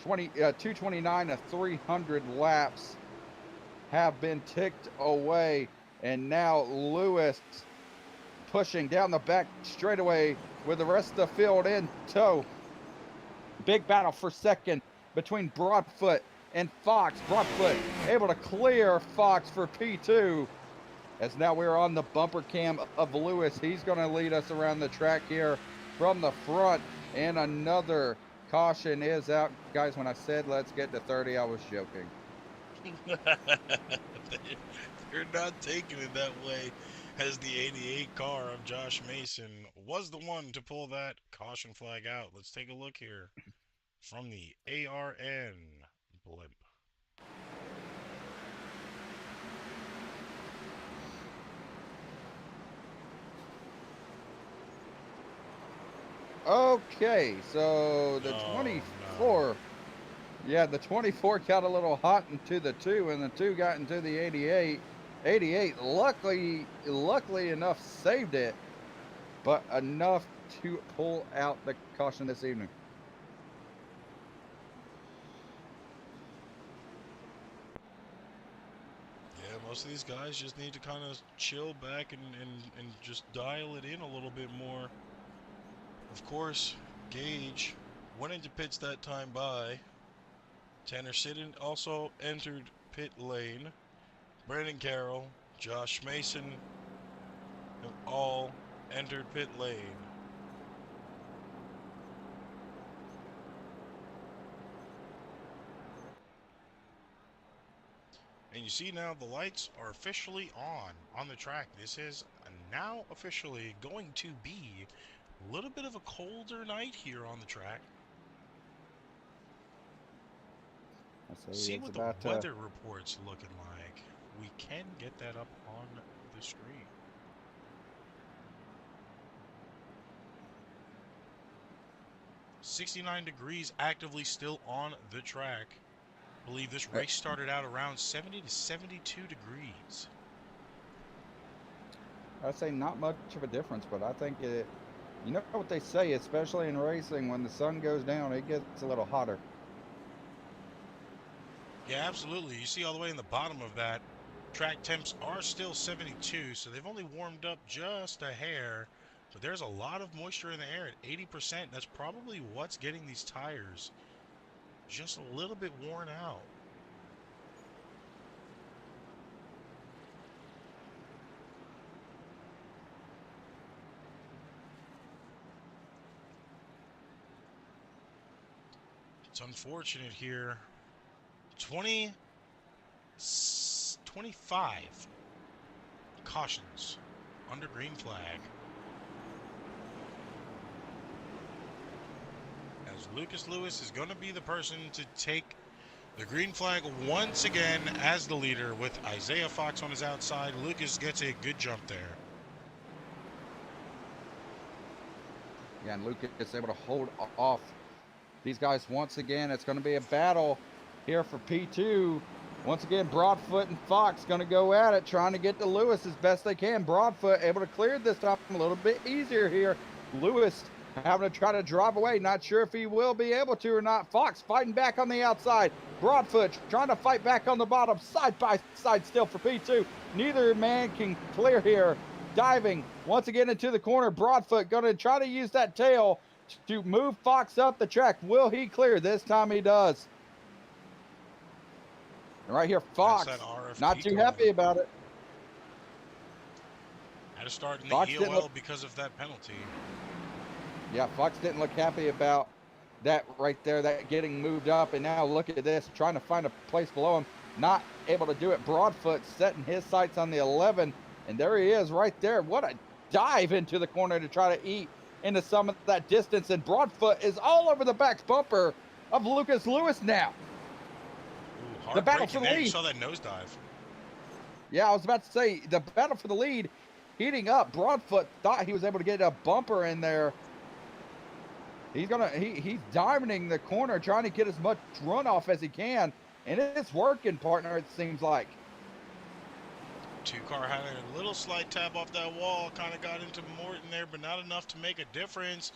S3: 229 of 300 laps have been ticked away. And now Lewis pushing down the back straightaway with the rest of the field in tow. Big battle for second between Broadfoot and Fox. Broadfoot able to clear Fox for P2. As now we're on the bumper cam of Lewis. He's going to lead us around the track here from the front. And another caution is out. Guys, when I said let's get to 30, I was joking.
S2: You're not taking it that way, as the 88 car of Josh Mason was the one to pull that caution flag out. Let's take a look here from the ARN blimp.
S3: Okay, so the 24, no. Yeah, the 24 got a little hot into the 2, and the 2 got into the 88. 88, luckily enough, saved it, but enough to pull out the caution this evening.
S2: Yeah, most of these guys just need to kind of chill back and just dial it in a little bit more. Of course, Gage went into pits that time by. Tanner Sidden also entered pit lane. Brandon Carroll, Josh Mason have all entered pit lane. And you see now the lights are officially on the track. This is now officially going to be a little bit of a colder night here on the track. See what the weather report's looking like. We can get that up on the screen. .69 degrees actively still on the track. I believe this race started out around 70 to 72 degrees.
S3: I'd say not much of a difference, but I think it, you know what they say, especially in racing, when the sun goes down, it gets a little hotter.
S2: Yeah, absolutely. You see all the way in the bottom of that, track temps are still 72, so they've only warmed up just a hair, but there's a lot of moisture in the air at 80%. That's probably what's getting these tires just a little bit worn out. It's unfortunate here. 25 cautions under green flag. As Lucas Lewis is going to be the person to take the green flag once again as the leader with Isaiah Fox on his outside. Lucas gets a good jump there.
S3: Yeah, and Lucas is able to hold off these guys once again. It's going to be a battle here for P2. Once again, Broadfoot and Fox going to go at it, trying to get to Lewis as best they can. Broadfoot able to clear this time a little bit easier here. Lewis having to try to drive away. Not sure if he will be able to or not. Fox fighting back on the outside. Broadfoot trying to fight back on the bottom. Side by side still for P2. Neither man can clear here. Diving once again into the corner. Broadfoot going to try to use that tail to move Fox up the track. Will he clear? This time he does. And right here, Fox, not too happy about it.
S2: Had to start in the
S3: Fox
S2: EOL because of that penalty.
S3: Yeah, Fox didn't look happy about that right there, that getting moved up. And now look at this, trying to find a place below him. Not able to do it. Broadfoot setting his sights on the 11. And there he is right there. What a dive into the corner to try to eat into some of that distance. And Broadfoot is all over the back bumper of Lucas Lewis now.
S2: Ooh,
S3: the battle for the
S2: lead.
S3: lead.
S2: You saw that nosedive.
S3: Yeah, I was about to say, the battle for the lead heating up. Broadfoot thought he was able to get a bumper in there. He's diamonding the corner, trying to get as much runoff as he can, and it's working, partner, it seems like.
S2: Two-car had a little slight tap off that wall, kind of got into Morton there, but not enough to make a difference.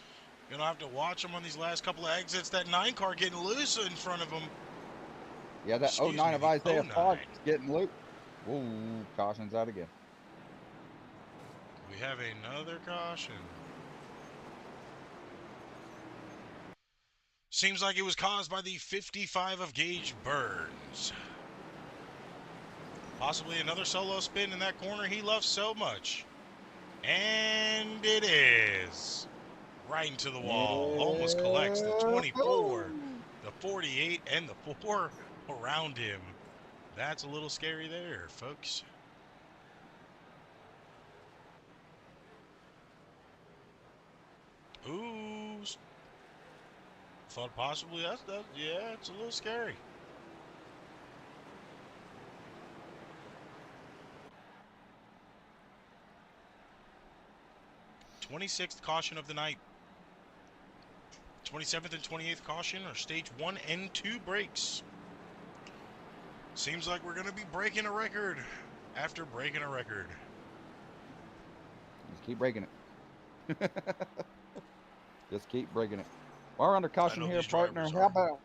S2: You're going to have to watch him on these last couple of exits. That 9-car getting loose in front of him.
S3: Yeah, that 09 of Isaiah Fox getting loose. Ooh, caution's out again.
S2: We have another caution. Seems like it was caused by the 55 of Gage Burns. Possibly another solo spin in that corner he loves so much. And it is. Right into the wall. Almost collects the 24, the 48, and the 4 around him. That's a little scary there, folks. Ooh. Thought possibly that's that. Yeah, it's a little scary. '26th caution of the night. 27th and 28th caution are stage 1 and 2 breaks. Seems like we're going to be breaking a record after breaking a record.
S3: Just keep breaking it. Just keep breaking it. While we're under caution here, partner, how about,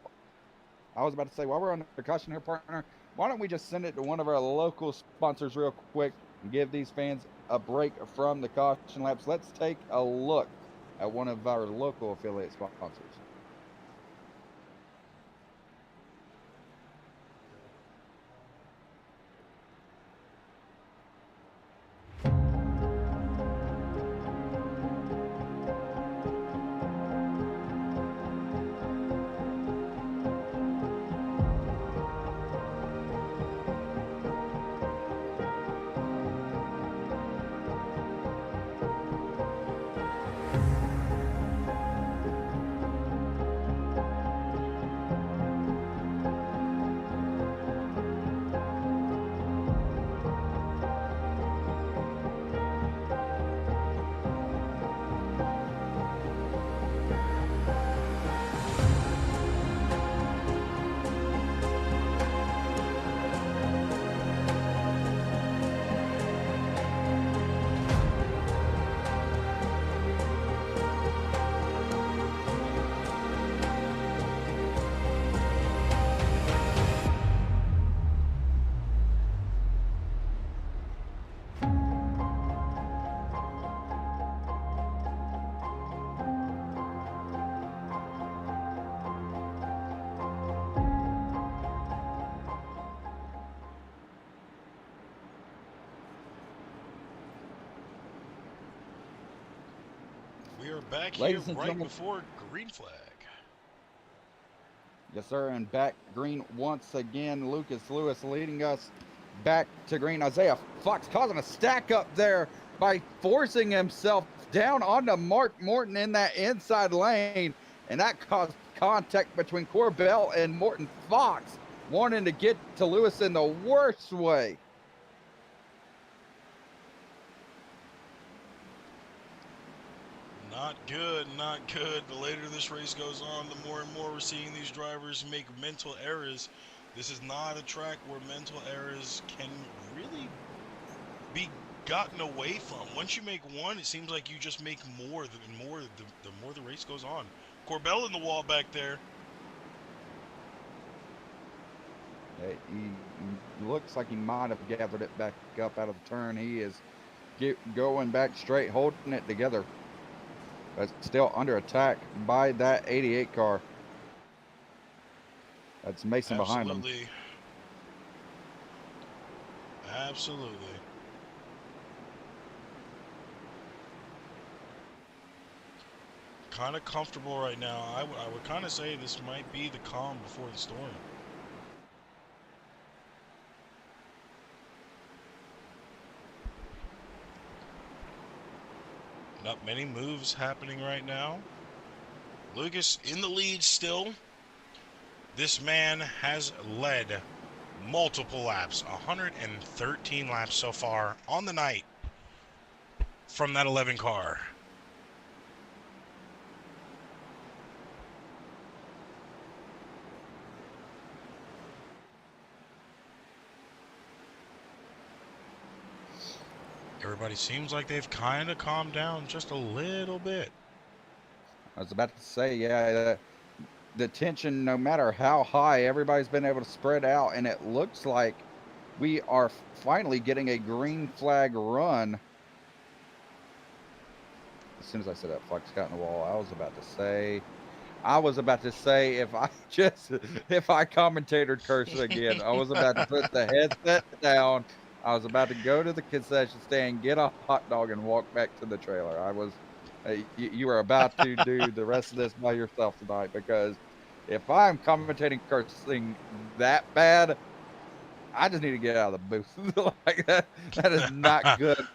S3: I was about to say, while we're under caution here, partner, why don't we just send it to one of our local sponsors real quick and give these fans a break from the caution laps. Let's take a look at one of our local affiliate sponsors.
S2: We are back here right before green flag.
S3: Yes, sir, and back green once again. Lucas Lewis leading us back to green. Isaiah Fox causing a stack up there by forcing himself down onto Mark Morton in that inside lane, and that caused contact between Corbell and Morton Fox, wanting to get to Lewis in the worst way.
S2: Not good, not good. The later this race goes on, the more and more we're seeing these drivers make mental errors. This is not a track where mental errors can really be gotten away from. Once you make one, it seems like you just make more. The more the race goes on. Corbell in the wall back there.
S3: He looks like he might have gathered it back up out of the turn. He is going back straight, holding it together. But still under attack by that 88 car. That's Mason behind him.
S2: Absolutely. Kind of comfortable right now. I would kind of say this might be the calm before the storm. Not many moves happening right now. Lucas in the lead still. This man has led multiple laps, 113 laps so far on the night from that 11 car. Everybody seems like they've kind of calmed down just a little bit.
S3: I was about to say, yeah, the tension, no matter how high, everybody's been able to spread out, and it looks like we are finally getting a green flag run. As soon as I said that, Flex got in the wall, I was about to say if I commentator curse again, I was about to put the headset down. I was about to go to the concession stand, get a hot dog, and walk back to the trailer. I was, you were about to do the rest of this by yourself tonight, because if I'm commentating cursing that bad, I just need to get out of the booth. Like that is not good.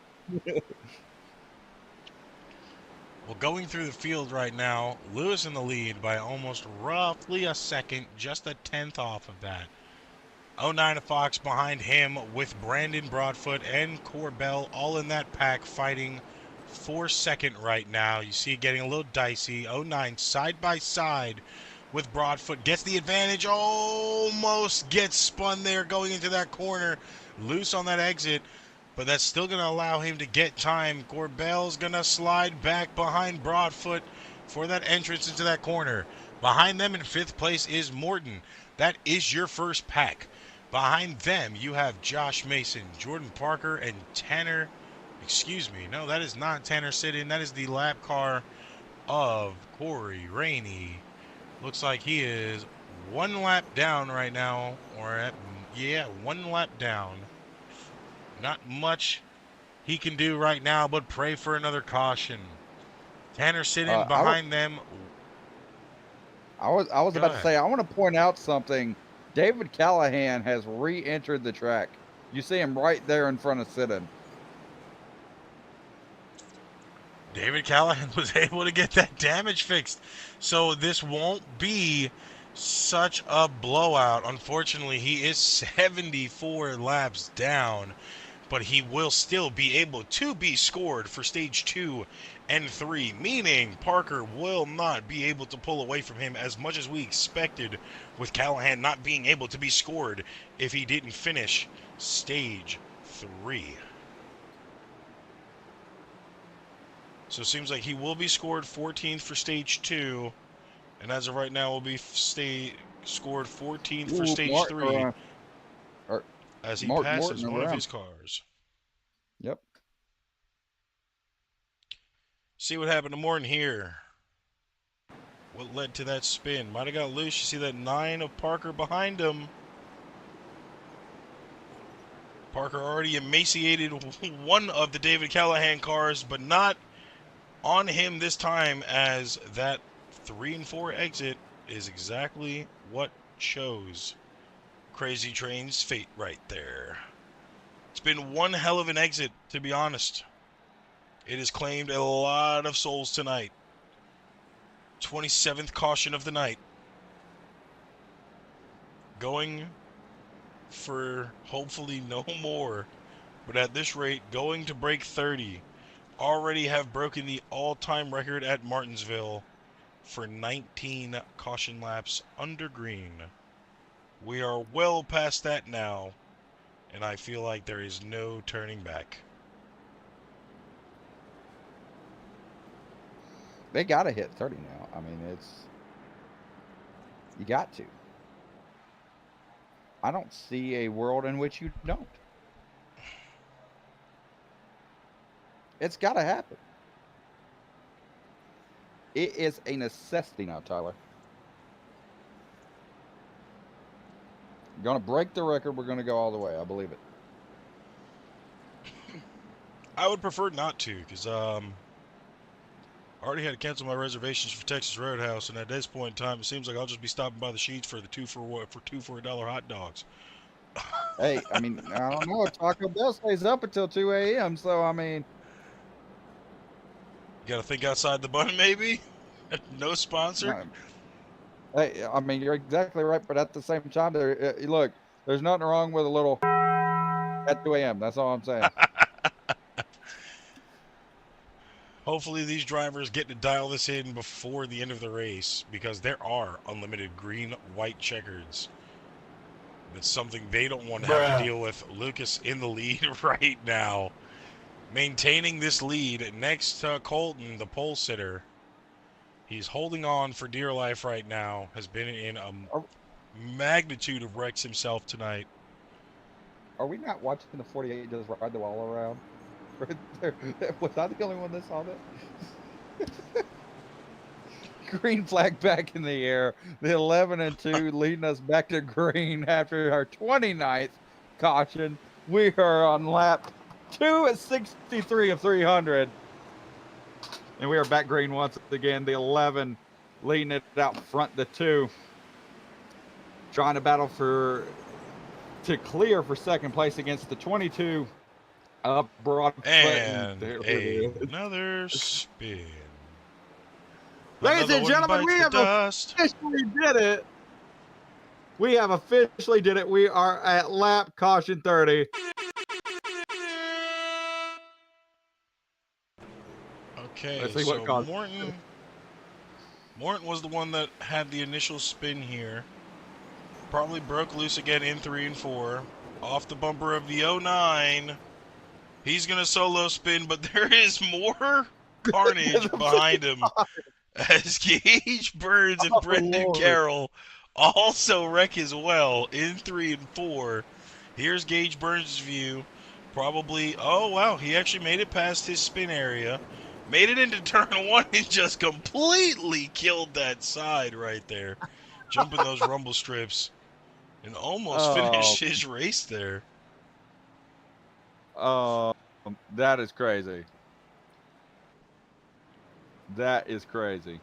S2: Well, going through the field right now, Lewis in the lead by almost roughly a second, just a tenth off of that. 09 Fox behind him with Brandon Broadfoot and Corbell all in that pack fighting for second right now. You see it getting a little dicey. 09 side by side with Broadfoot. Gets the advantage. Almost gets spun there going into that corner. Loose on that exit. But that's still going to allow him to get time. Corbell's going to slide back behind Broadfoot for that entrance into that corner. Behind them in fifth place is Morton. That is your first pack. Behind them, you have Josh Mason, Jordan Parker, and Tanner. Excuse me. No, that is not Tanner Siddon. That is the lap car of Corey Rainey. Looks like he is one lap down right now. One lap down. Not much he can do right now, but pray for another caution. Tanner Siddon behind them.
S3: I was about to say, I want to point out something. David Callahan has re-entered the track. You see him right there in front of Siddon.
S2: David Callahan was able to get that damage fixed. So this won't be such a blowout. Unfortunately, he is 74 laps down, but he will still be able to be scored for stage 2 and 3, meaning Parker will not be able to pull away from him as much as we expected, with Callahan not being able to be scored if he didn't finish stage 3. So it seems like he will be scored 14th for stage 2, and as of right now will be scored 14th for stage 3 as he passes one of his cars.
S3: Yep.
S2: See what happened to Morton here. What led to that spin? Might have got loose. You see that 9 of Parker behind him. Parker already emaciated one of the David Callahan cars, but not on him this time, as that 3 and 4 exit is exactly what chose Crazy Train's fate right there. It's been one hell of an exit, to be honest. It has claimed a lot of souls tonight. 27th caution of the night. Going for hopefully no more, but at this rate, going to break 30. Already have broken the all-time record at Martinsville for 19 caution laps under green. We are well past that now, and I feel like there is no turning back.
S3: They got to hit 30 now. I mean, you got to. I don't see a world in which you don't. It's got to happen. It is a necessity now, Tyler. Going to break the record. We're going to go all the way. I believe it.
S2: I would prefer not to, because I already had to cancel my reservations for Texas Roadhouse, and at this point in time, it seems like I'll just be stopping by the Sheets for the two for $1 hot dogs.
S3: Hey, I mean, I don't know. Taco Bell stays up until 2 a.m., so I mean,
S2: You got to think outside the bun, maybe. No sponsor.
S3: Hey, I mean, you're exactly right, but at the same time, look, there's nothing wrong with a little at 2 a.m. That's all I'm saying.
S2: Hopefully these drivers get to dial this in before the end of the race, because there are unlimited green-white checkers. That's something they don't want to have to deal with. Lucas in the lead right now, maintaining this lead next to Colton, the pole sitter. He's holding on for dear life right now. Has been in a magnitude of wrecks himself tonight.
S3: Are we not watching the 48 just ride the wall around? Was I the only one that saw that? Green flag back in the air. The 11 and 2 leading us back to green after our 29th caution. We are on lap 2 at 63 of 300. And we are back green once again. The 11 leading it out front, the 2. Trying to battle to clear for second place against the 22. Up broad.
S2: And another spin.
S3: Ladies and gentlemen, we have officially did it. We have officially did it. We are at lap caution 30.
S2: Okay,
S3: Let's see
S2: so
S3: what caused
S2: Morton was the one that had the initial spin here. Probably broke loose again in 3 and 4. Off the bumper of the 09. He's going to solo spin, but there is more carnage behind him as Gage Burns and Brendan Carroll also wreck as well in 3 and 4. Here's Gage Burns' view. Probably, oh wow, he actually made it past his spin area. Made it into turn 1 and just completely killed that side right there. Jumping those rumble strips. And almost finished his race there.
S3: That is crazy. That is crazy.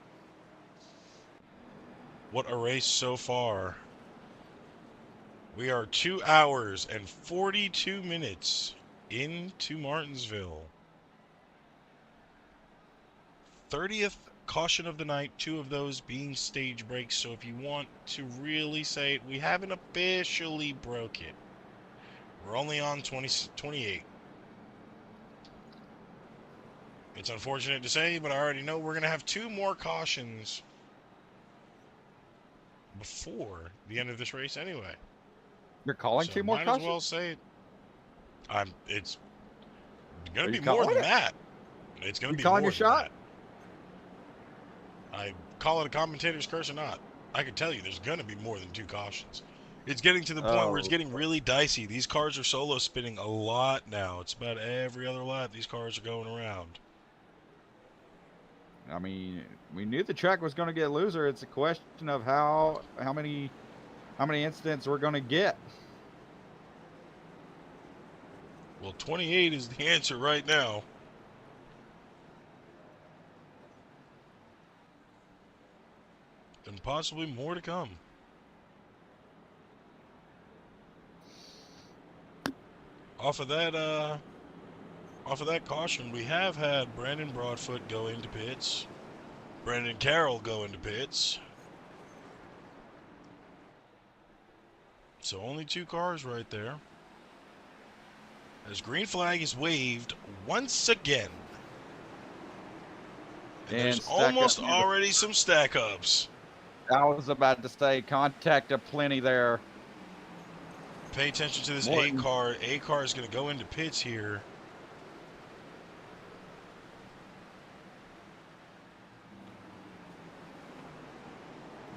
S2: What a race so far. We are 2 hours and 42 minutes into Martinsville. 30th caution of the night, 2 of those being stage breaks. So if you want to really say it, we haven't officially broke it. We're only on 28. It's unfortunate to say, but I already know we're going to have 2 more cautions before the end of this race anyway.
S3: You're calling
S2: So
S3: 2 more
S2: might
S3: cautions?
S2: as well say it. It's going to be more than that. It's going to be more
S3: calling your shot?
S2: That. I call it a commentator's curse or not. I can tell you there's going to be more than 2 cautions. It's getting to the point where it's getting really dicey. These cars are solo spinning a lot now. It's about every other lap these cars are going around.
S3: I mean, we knew the track was going to get looser. It's a question of how many incidents we're going to get.
S2: Well, 28 is the answer right now. And possibly more to come. Off of that caution, we have had Brandon Broadfoot go into pits. Brendan Carroll go into pits. So only 2 cars right there. As green flag is waved once again. And there's almost already some stack ups.
S3: I was about to say contact aplenty there.
S2: Pay attention to this A car. A car is going to go into pits here.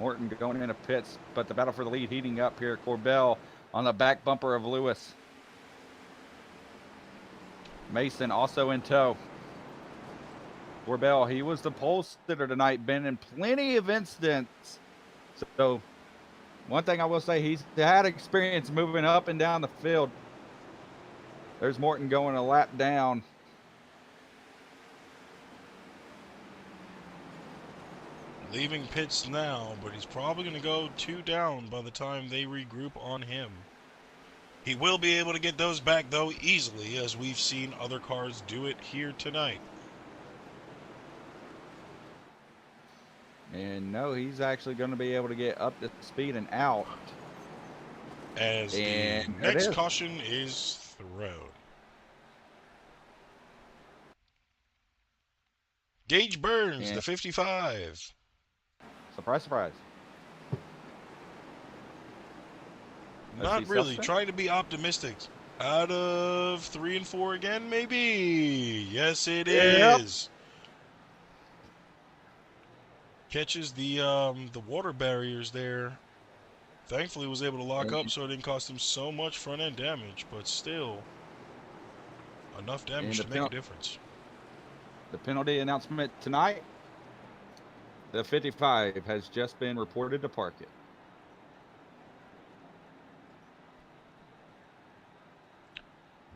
S3: Morton going into pits, but the battle for the lead heating up here. Corbell on the back bumper of Lewis. Mason also in tow. Corbell, he was the pole sitter tonight, been in plenty of incidents. So one thing I will say, he's had experience moving up and down the field. There's Morton going a lap down.
S2: Leaving pits now, but he's probably going to go 2 down by the time they regroup on him. He will be able to get those back, though, easily, as we've seen other cars do it here tonight.
S3: And no, he's actually going to be able to get up to speed and out.
S2: As the next caution is thrown. Gage Burns, the 55.
S3: Surprise, surprise.
S2: Not really. Trying to be optimistic. Out of 3 and 4 again, maybe. Yes, it is. Catches the water barriers there. Thankfully, was able to lock up, so it didn't cost him so much front end damage. But still, enough damage to make a difference.
S3: The penalty announcement tonight. The 55 has just been reported to park it.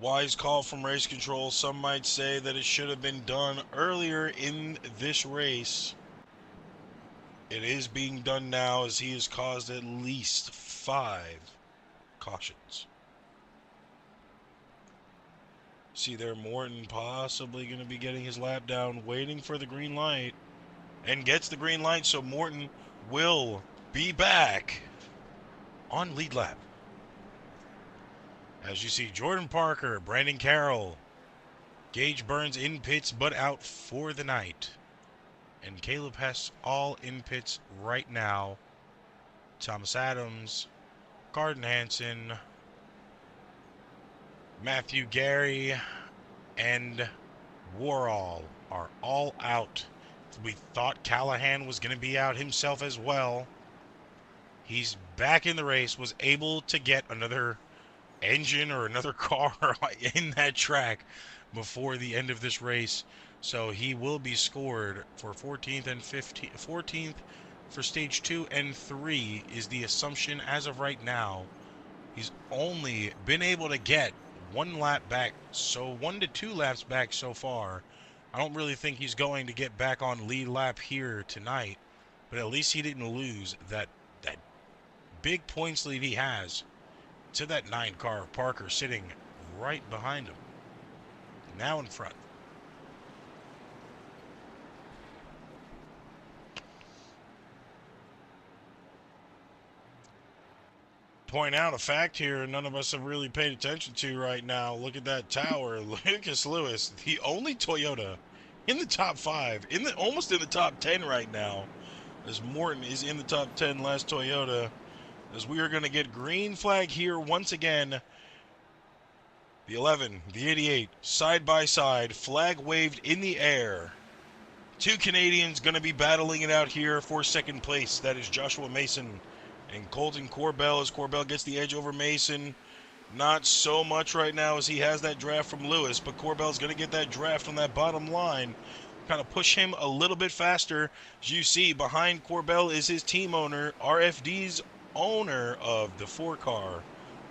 S2: Wise call from race control. Some might say that it should have been done earlier in this race. It is being done now, as he has caused at least 5 cautions. See there, Morton possibly going to be getting his lap down, waiting for the green light, and gets the green light, so Morton will be back on lead lap. As you see, Jordan Parker, Brandon Carroll, Gage Burns in pits but out for the night. And Caleb Hess all in pits right now. Thomas Adams, Garden Hansen, Matthew Gary, and Warall are all out. We thought Callahan was going to be out himself as well. He's back in the race, was able to get another engine or another car in that track before the end of this race. So he will be scored for 14th and 15th. 14th for stage 2 and 3 is the assumption as of right now. He's only been able to get 1 lap back, so 1 to 2 laps back so far. I don't really think he's going to get back on lead lap here tonight, but at least he didn't lose that big points lead he has to that 9 car of Parker sitting right behind him. Now in front. Point out a fact here none of us have really paid attention to right now. Look at that tower. Lucas Lewis, the only Toyota in the top 5, almost in the top 10 right now, as Morton is in the top 10 last Toyota, as we are going to get green flag here once again. The 11, the 88, side by side, flag waved in the air. 2 Canadians going to be battling it out here for second place. That is Joshua Mason and Colton Corbell, as Corbell gets the edge over Mason. Not so much right now, as he has that draft from Lewis, but Corbell's going to get that draft on that bottom line. Kind of push him a little bit faster. As you see, behind Corbell is his team owner, RFD's owner of the 4 car,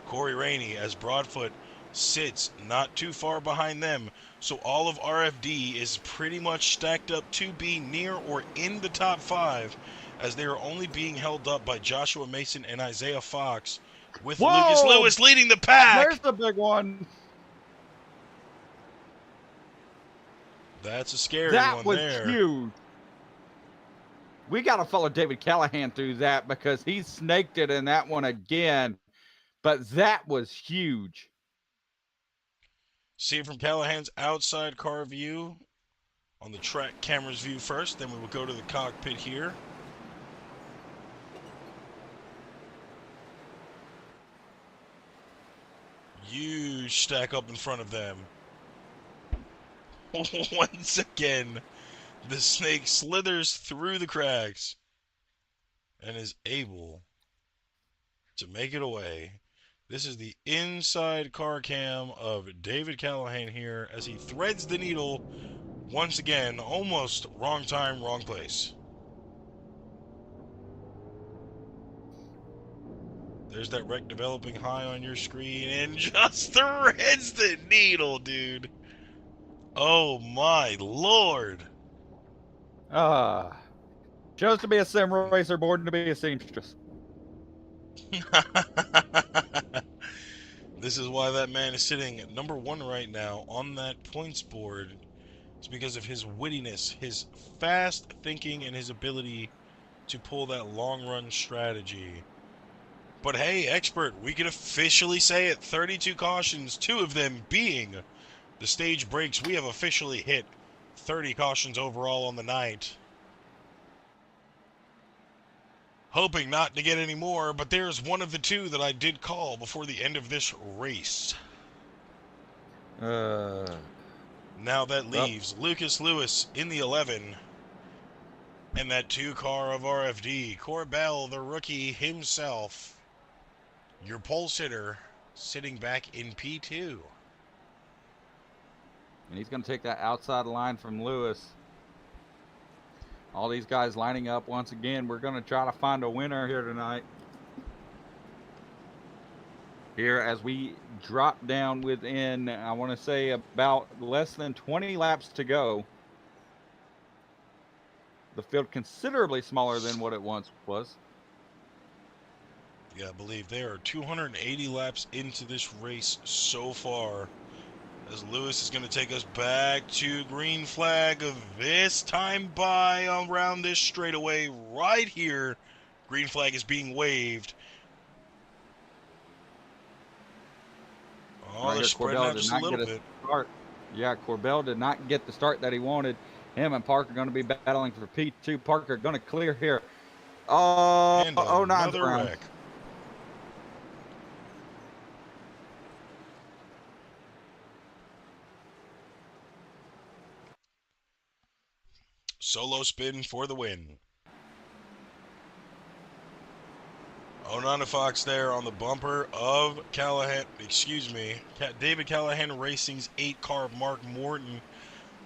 S2: Corey Rainey, as Broadfoot sits not too far behind them. So all of RFD is pretty much stacked up to be near or in the top 5, as they are only being held up by Joshua Mason and Isaiah Fox, with Lucas Lewis leading the pack.
S3: There's the big one.
S2: That's a scary one there.
S3: That was huge. We got to follow David Callahan through that, because he snaked it in that one again. But that was huge.
S2: See it from Callahan's outside car view on the track camera's view first. Then we will go to the cockpit here. Huge stack up in front of them. Once again, the snake slithers through the cracks. and is able to make it away. This is the inside car cam of David Callahan here as he threads the needle once again, almost wrong time, wrong place. There's that wreck developing high on your screen and just threads the needle, dude. Oh my lord.
S3: Chose to be a sim racer, born to be a seamstress.
S2: This is why that man is sitting at number 1 right now on that points board. It's because of his wittiness, his fast thinking, and his ability to pull that long run strategy. But hey, expert, we can officially say it. 32 cautions, 2 of them being the stage breaks. We have officially hit 30 cautions overall on the night. Hoping not to get any more, but there's one of the 2 that I did call before the end of this race. Now that leaves Lucas Lewis in the 11. And that 2 car of RFD. Corbell, the rookie himself. Your pole sitter, sitting back in P2.
S3: And he's going to take that outside line from Lewis. All these guys lining up once again. We're going to try to find a winner here tonight. Here as we drop down within, I want to say, about less than 20 laps to go. The field considerably smaller than what it once was.
S2: Yeah, I believe there are 280 laps into this race so far. As Lewis is going to take us back to green flag of this time by around this straightaway right here. Green flag is being waved. Oh, they're spreading out just a little bit.
S3: Yeah, Corbell did not get the start that he wanted. Him and Parker going to be battling for P2. Parker going to clear here. Oh,
S2: and
S3: another
S2: wreck. Solo spin for the win. Fox there on the bumper of Callahan, David Callahan Racing's 8-car Mark Morton.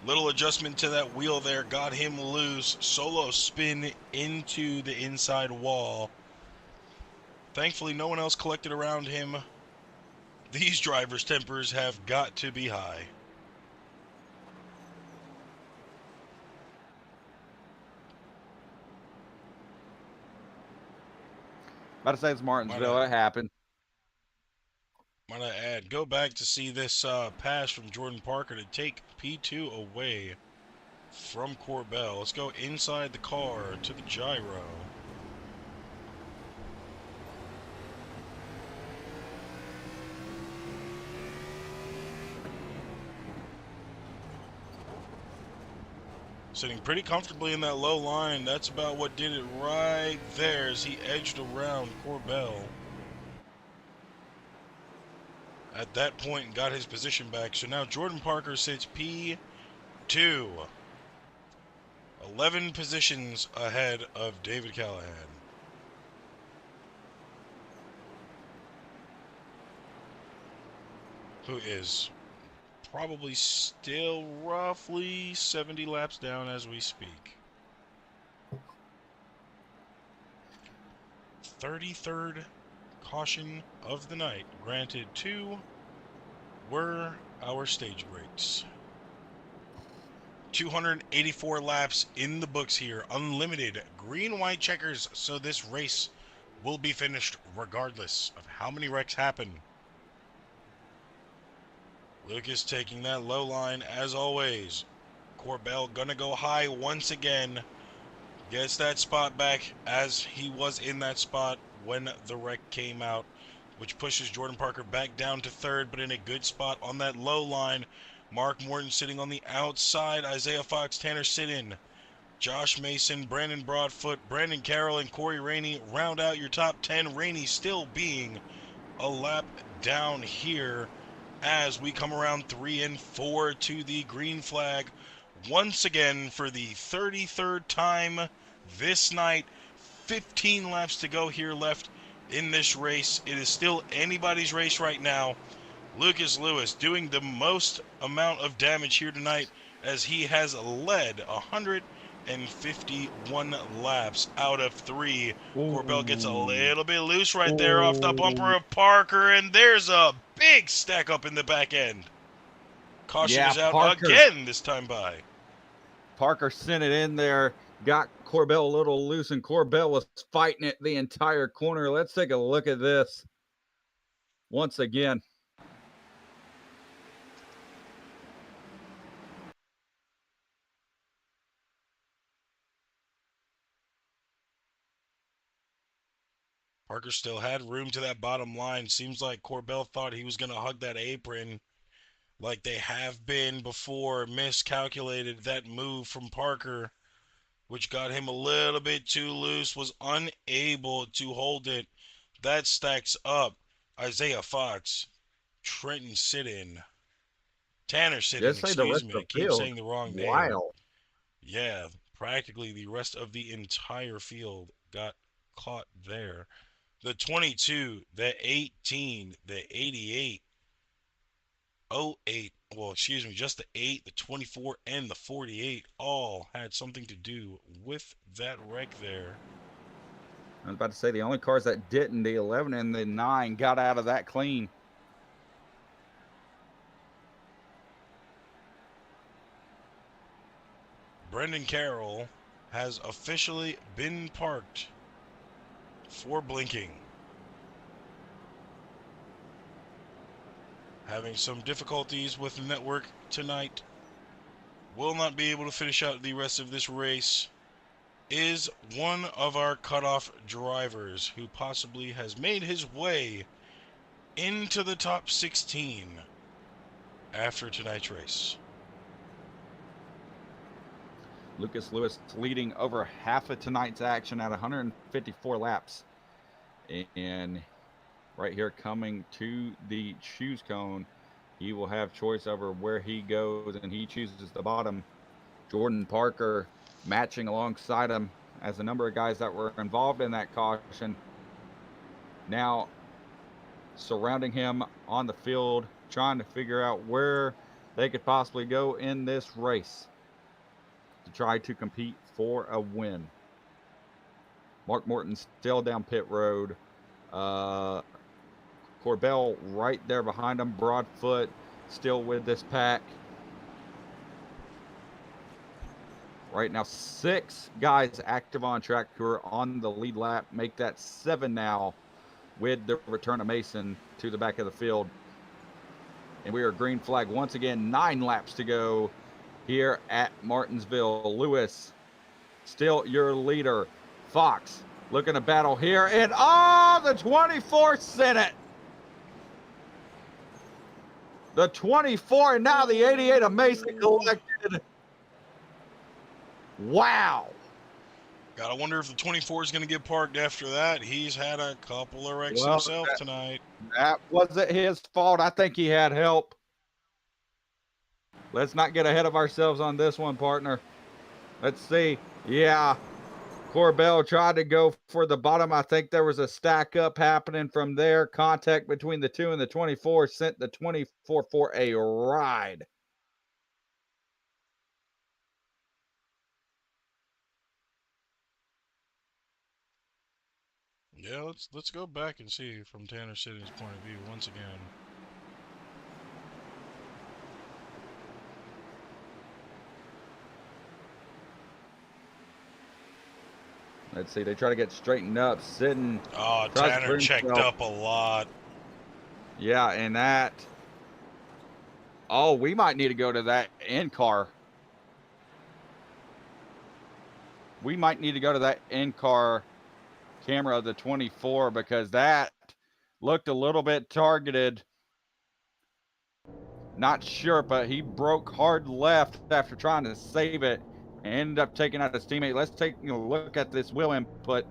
S2: Little adjustment to that wheel there, got him loose. Solo spin into the inside wall. Thankfully, no one else collected around him. These drivers' tempers have got to be high.
S3: About to say it's Martinsville. It happened.
S2: Might I add, go back to see this pass from Jordan Parker to take P2 away from Corbell. Let's go inside the car to the gyro. Sitting pretty comfortably in that low line. That's about what did it right there as he edged around Corbell. At that point and got his position back. So now Jordan Parker sits P2. 11 positions ahead of David Callahan. Who is probably still roughly 70 laps down as we speak. 33rd caution of the night. Granted, 2 were our stage breaks. 284 laps in the books here. Unlimited green-white checkers, so this race will be finished regardless of how many wrecks happen. Lucas taking that low line as always. Corbell gonna go high once again. Gets that spot back as he was in that spot when the wreck came out, which pushes Jordan Parker back down to 3rd, but in a good spot on that low line. Mark Morton sitting on the outside. Isaiah Fox, Tanner Sidden, Josh Mason, Brandon Broadfoot, Brandon Carroll, and Corey Rainey round out your top 10. Rainey still being a lap down here as we come around 3 and 4 to the green flag once again for the 33rd time this night. 15 laps to go here left in this race. It is still anybody's race right now. Lucas Lewis doing the most amount of damage here tonight as he has led 151 laps out of 3. Corbell gets a little bit loose right there off the bumper of Parker, and there's a big stack up in the back end. Caution is out again this time by.
S3: Parker sent it in there, got Corbell a little loose, and Corbell was fighting it the entire corner. Let's take a look at this once again.
S2: Parker still had room to that bottom line. Seems like Corbell thought he was going to hug that apron like they have been before. Miscalculated that move from Parker, which got him a little bit too loose, was unable to hold it. That stacks up Isaiah Fox, Trenton Sidden, Tanner Sidden, excuse me. I keep saying the wrong name.
S3: Wow.
S2: Yeah, practically the rest of the entire field got caught there. The 22, the 18, the 88, 08, well, excuse me, just the 8, the 24, and the 48 all had something to do with that wreck there.
S3: I was about to say the only cars that didn't, the 11 and the 9, got out of that clean.
S2: Brendan Carroll has officially been parked for blinking. Having some difficulties with the network tonight. Will not be able to finish out the rest of this race. Is one of our cutoff drivers who possibly has made his way into the top 16 after tonight's race.
S3: Lucas Lewis leading over half of tonight's action at 154 laps. And right here coming to the choose cone, he will have choice over where he goes, and he chooses the bottom. Jordan Parker matching alongside him as a number of guys that were involved in that caution now surrounding him on the field, trying to figure out where they could possibly go in this race to try to compete for a win. Mark Morton still down pit road. Corbell right there behind him. Broadfoot still with this pack. Right now, 6 guys active on track who are on the lead lap. Make that 7 now with the return of Mason to the back of the field. And we are green flag once again. 9 laps to go here at Martinsville. Lewis, still your leader. Fox looking to battle here. And the 24 sent it. The 24 and now the 88 of Mason collected. Wow.
S2: Gotta wonder if the 24 is going to get parked after that. He's had a couple of wrecks himself tonight.
S3: That wasn't his fault. I think he had help. Let's not get ahead of ourselves on this one, partner. Let's see. Yeah. Corbell tried to go for the bottom. I think there was a stack up happening from there. Contact between the 2 and the 24 sent the 24 for a ride.
S2: Yeah, let's go back and see from Tanner City's point of view once again.
S3: Let's see. They try to get straightened up. Sitting.
S2: Oh, Tanner checked up a lot.
S3: Yeah, and that. Oh, we might need to go to that end car. We might need to go to that end car camera of the 24 because that looked a little bit targeted. Not sure, but he broke hard left after trying to save it. Ended up taking out his teammate. Let's take a look at this wheel input.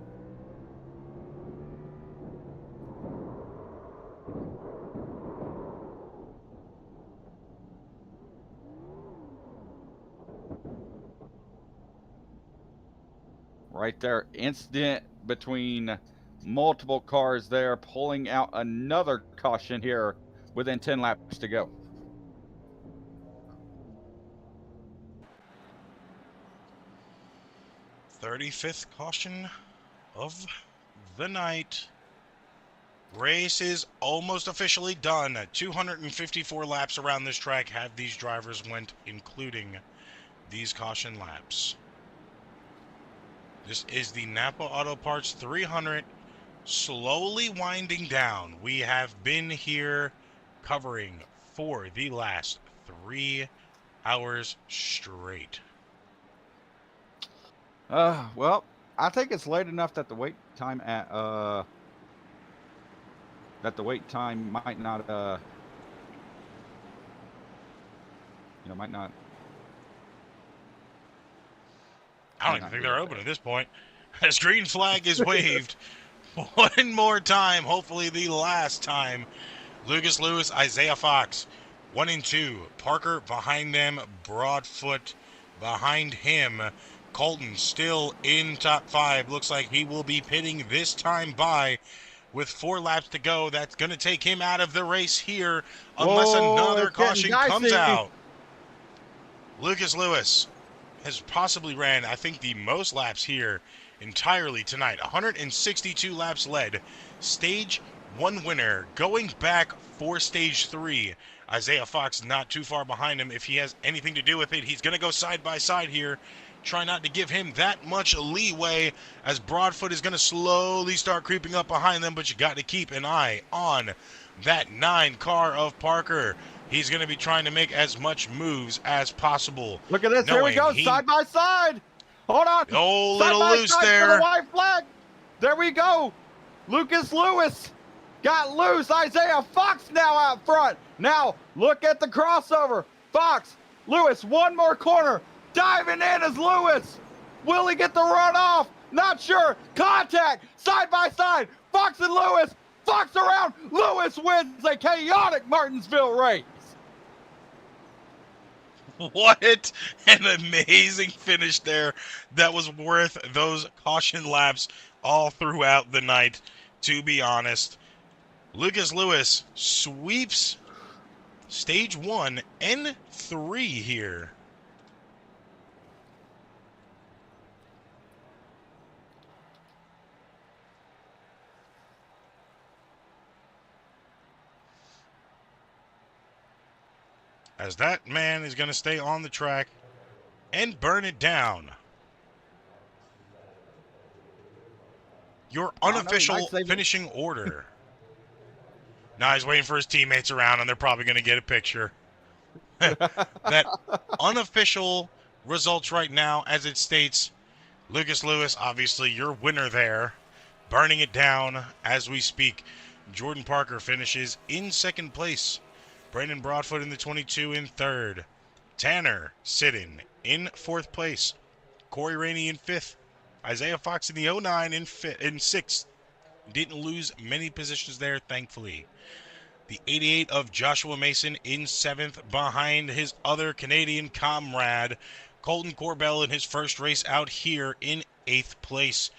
S3: Right there, instant between multiple cars there, pulling out another caution here within 10 laps to go.
S2: "35th caution of the night. Race is almost officially done. 254 laps around this track have these drivers went, including these caution laps. This is the Napa Auto Parts 300, slowly winding down. We have been here covering for the last 3 hours straight.
S3: Well, I think it's late enough that the wait time might not might not.
S2: I don't even think they're open at this point. As green flag is waved one more time, hopefully the last time. Lucas Lewis, Isaiah Fox, 1 and 2. Parker behind them, Broadfoot behind him. Colton still in top 5. Looks like he will be pitting this time by with 4 laps to go. That's going to take him out of the race here unless another caution comes out. Lucas Lewis has possibly ran, I think, the most laps here entirely tonight. 162 laps led. Stage 1 winner. Going back for Stage 3. Isaiah Fox not too far behind him. If he has anything to do with it, he's going to go side by side here. Try not to give him that much leeway as Broadfoot is going to slowly start creeping up behind them, but you got to keep an eye on that 9 car of Parker. He's going to be trying to make as much moves as possible.
S3: Look at this. Here we go. Side by side. Hold on.
S2: Oh,
S3: side
S2: little loose
S3: side
S2: there.
S3: For the white flag. There we go. Lucas Lewis got loose. Isaiah Fox now out front. Now look at the crossover. Fox, Lewis, one more corner. Diving in is Lewis. Will he get the run off? Not sure. Contact. Side by side. Fox and Lewis. Fox around. Lewis wins a chaotic Martinsville race.
S2: What an amazing finish there. That was worth those caution laps all throughout the night, to be honest. Lucas Lewis sweeps Stage 1 and 3 here. As that man is going to stay on the track and burn it down. Your unofficial finishing order. Now he's waiting for his teammates around, and they're probably going to get a picture. That unofficial results right now, as it states, Lucas Lewis, obviously your winner there, burning it down as we speak. Jordan Parker finishes in second place. Brandon Broadfoot in the 22 in third. Tanner sitting in fourth place. Corey Rainey in fifth. Isaiah Fox in the 09 in sixth. Didn't lose many positions there, thankfully. The 88 of Joshua Mason in seventh behind his other Canadian comrade. Colton Corbell in his first race out here in eighth place.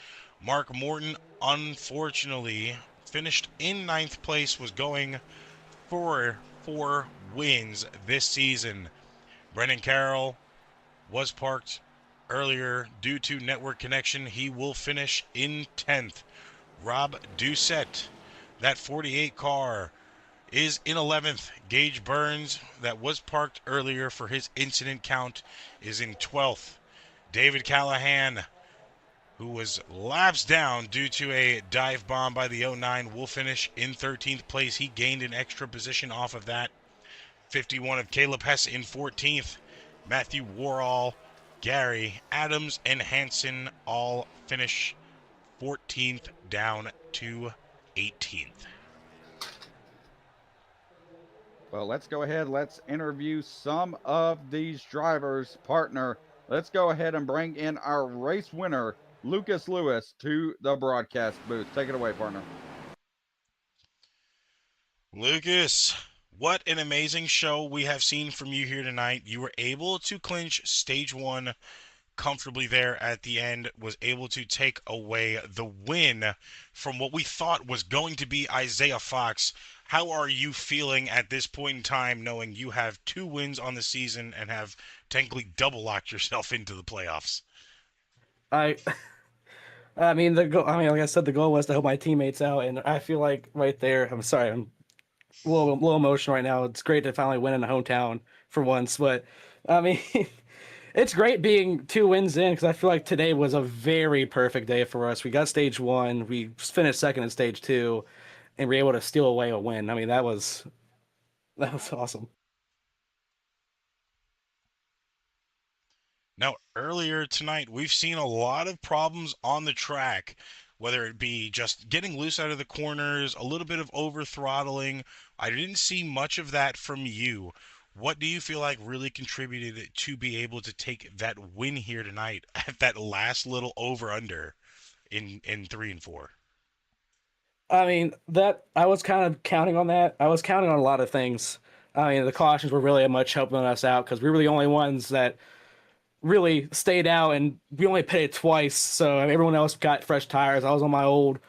S2: Mark Morton, unfortunately, finished in ninth place, was going for 4 wins this season. Brendan Carroll was parked earlier due to network connection. He will finish in 10th. Rob Doucette, that 48 car, is in 11th. Gage Burns, that was parked earlier for his incident count, is in 12th. David Callahan, who was laps down due to a dive bomb by the 09, will finish in 13th place. He gained an extra position off of that. 51 of Caleb Hess in 14th. Matthew Warall, Gary Adams, and Hanson all finish 14th down to 18th.
S3: Well, let's go ahead. Let's interview some of these drivers. Partner, let's go ahead and bring in our race winner, Lucas Lewis, to the broadcast booth. Take it away, partner.
S2: Lucas, what an amazing show we have seen from you here tonight. You were able to clinch Stage 1 comfortably there at the end, was able to take away the win from what we thought was going to be Isaiah Fox. How are you feeling at this point in time, knowing you have 2 wins on the season and have technically double locked yourself into the playoffs?
S8: I I mean the goal. I mean, like I said, the goal was to help my teammates out, and I feel like right there. I'm sorry, I'm a little emotional right now. It's great to finally win in the hometown for once, but I mean, it's great being 2 wins in because I feel like today was a very perfect day for us. We got stage one, we finished second in stage two, and we were able to steal away a win. I mean, that was awesome.
S2: Now, earlier tonight, we've seen a lot of problems on the track, whether it be just getting loose out of the corners, a little bit of over throttling. I didn't see much of that from you. What do you feel like really contributed to be able to take that win here tonight at that last little over under in 3 and 4?
S8: I mean, that I was kind of counting on that. I was counting on a lot of things. I mean, the cautions were really much helping us out because we were the only ones that really stayed out, and we only pitted twice. So I mean, everyone else got fresh tires. I was on my old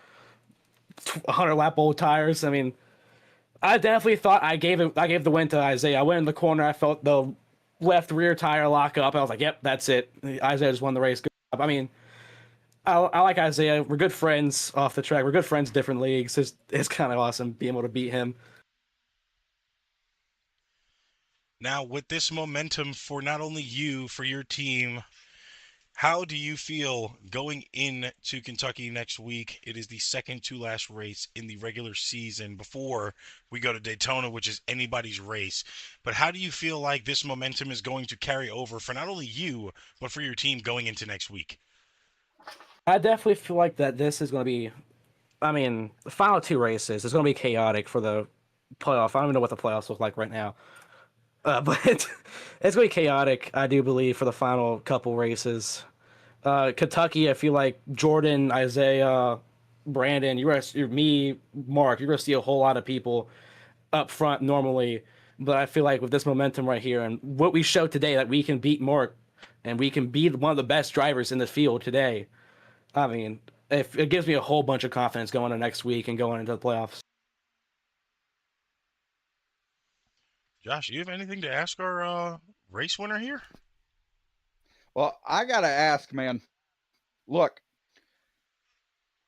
S8: 100 lap old tires. I mean, I definitely thought I gave the win to Isaiah. I went in the corner. I felt the left rear tire lock up. I was like, "Yep, that's it." Isaiah just won the race. Good job. I mean, I like Isaiah. We're good friends off the track. We're good friends in different leagues. It's kind of awesome being able to beat him.
S2: Now, with this momentum for not only you, for your team, how do you feel going into Kentucky next week? It is the second to last race in the regular season before we go to Daytona, which is anybody's race. But how do you feel like this momentum is going to carry over for not only you, but for your team going into next week?
S8: I definitely feel like that this is going to be. I mean, the final 2 races is going to be chaotic for the playoff. I don't even know what the playoffs look like right now. But it's going to be chaotic, I do believe, for the final couple races. Kentucky, I feel like Jordan, Isaiah, Brandon, you're me, Mark, you're going to see a whole lot of people up front normally. But I feel like with this momentum right here and what we showed today, that we can beat Mark and we can be one of the best drivers in the field today. I mean, if it gives me a whole bunch of confidence going into next week and going into the playoffs.
S2: Josh, you have anything to ask our race winner here?
S3: Well, I got to ask, man. Look,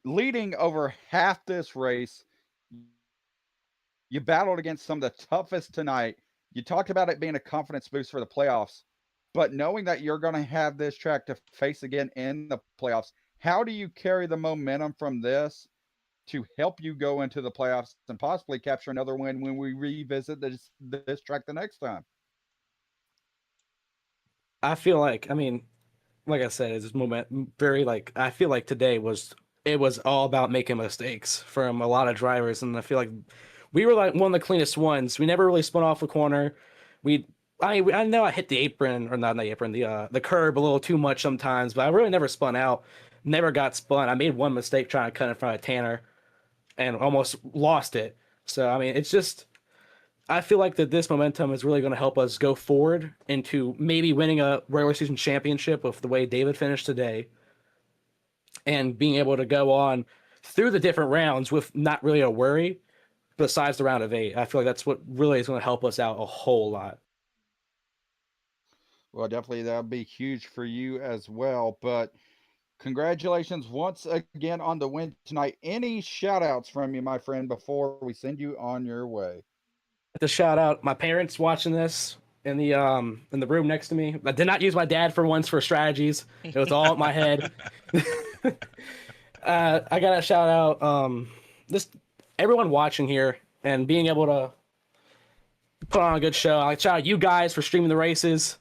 S3: leading over half this race, you battled against some of the toughest tonight. You talked about it being a confidence boost for the playoffs, but knowing that you're going to have this track to face again in the playoffs, how do you carry the momentum from this to help you go into the playoffs and possibly capture another win when we revisit this track the next time?
S8: I feel like, I mean, like I said, it's this moment very like I feel like today was all about making mistakes from a lot of drivers, and I feel like we were like one of the cleanest ones. We never really spun off the corner. We I know I hit the apron or not the apron the curb a little too much sometimes, but I really never spun out. Never got spun. I made one mistake trying to cut in front of Tanner and almost lost it. So I mean, it's just I feel like that this momentum is really going to help us go forward into maybe winning a regular season championship with the way David finished today and being able to go on through the different rounds with not really a worry besides the round of 8. I feel like that's what really is going to help us out a whole lot.
S3: Well, definitely that'll be huge for you as well. But congratulations once again on the win tonight. Any shout outs from you, my friend, before we send you on your way?
S8: To shout out my parents watching this in the room next to me. I did not use my dad for once for strategies. It was all in my head. I gotta shout out just everyone watching here and being able to put on a good show. I shout out you guys for streaming the races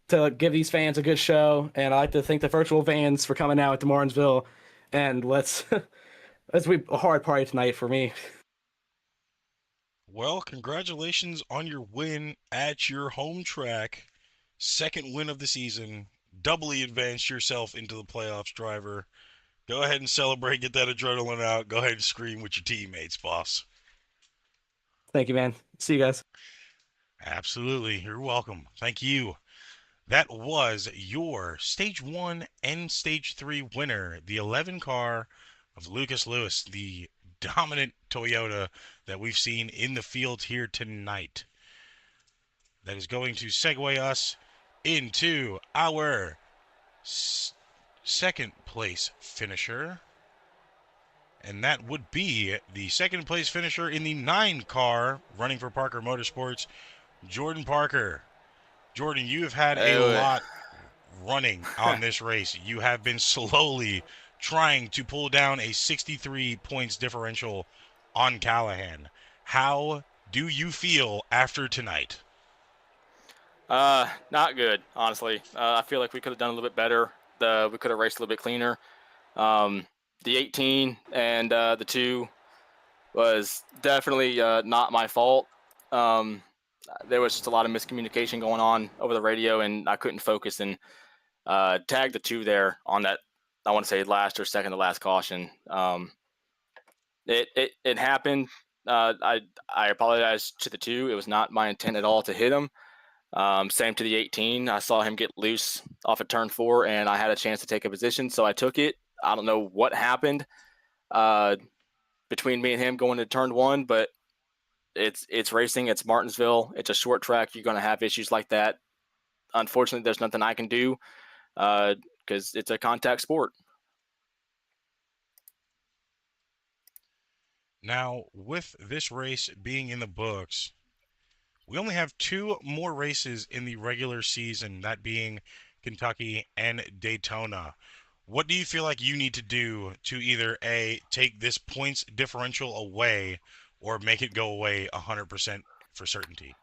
S8: to give these fans a good show, and I like to thank the virtual fans for coming out to Martinsville. And let's be a hard party tonight for me.
S2: Well, congratulations on your win at your home track. Second win of the season. Doubly advanced yourself into the playoffs, driver. Go ahead and celebrate. Get that adrenaline out. Go ahead and scream with your teammates, boss.
S8: Thank you, man. See you guys.
S2: Absolutely. You're welcome. Thank you. That was your Stage 1 and Stage 3 winner, the 11 car of Lucas Lewis, the dominant Toyota that we've seen in the field here tonight. That is going to segue us into our second place finisher. And that would be the second place finisher in the 9 car running for Parker Motorsports, Jordan Parker. Jordan, you have had a lot running on this race. You have been slowly trying to pull down a 63 points differential on Callahan. How do you feel after tonight?
S9: Not good, honestly. I feel like we could have done a little bit better. We could have raced a little bit cleaner. The 18 and the 2 was definitely not my fault. There was just a lot of miscommunication going on over the radio, and I couldn't focus and tag the 2 there on that. I want to say last or second to last caution. It happened. I apologize to the 2. It was not my intent at all to hit him. Same to the 18. I saw him get loose off of turn 4, and I had a chance to take a position, so I took it. I don't know what happened between me and him going to turn 1, but it's racing. It's Martinsville. It's a short track. You're going to have issues like that. Unfortunately, there's nothing I can do because it's a contact sport.
S2: Now, with this race being in the books, we only have 2 more races in the regular season, that being Kentucky and Daytona. What do you feel like you need to do to either A, take this points differential away, or make it go away 100% for certainty?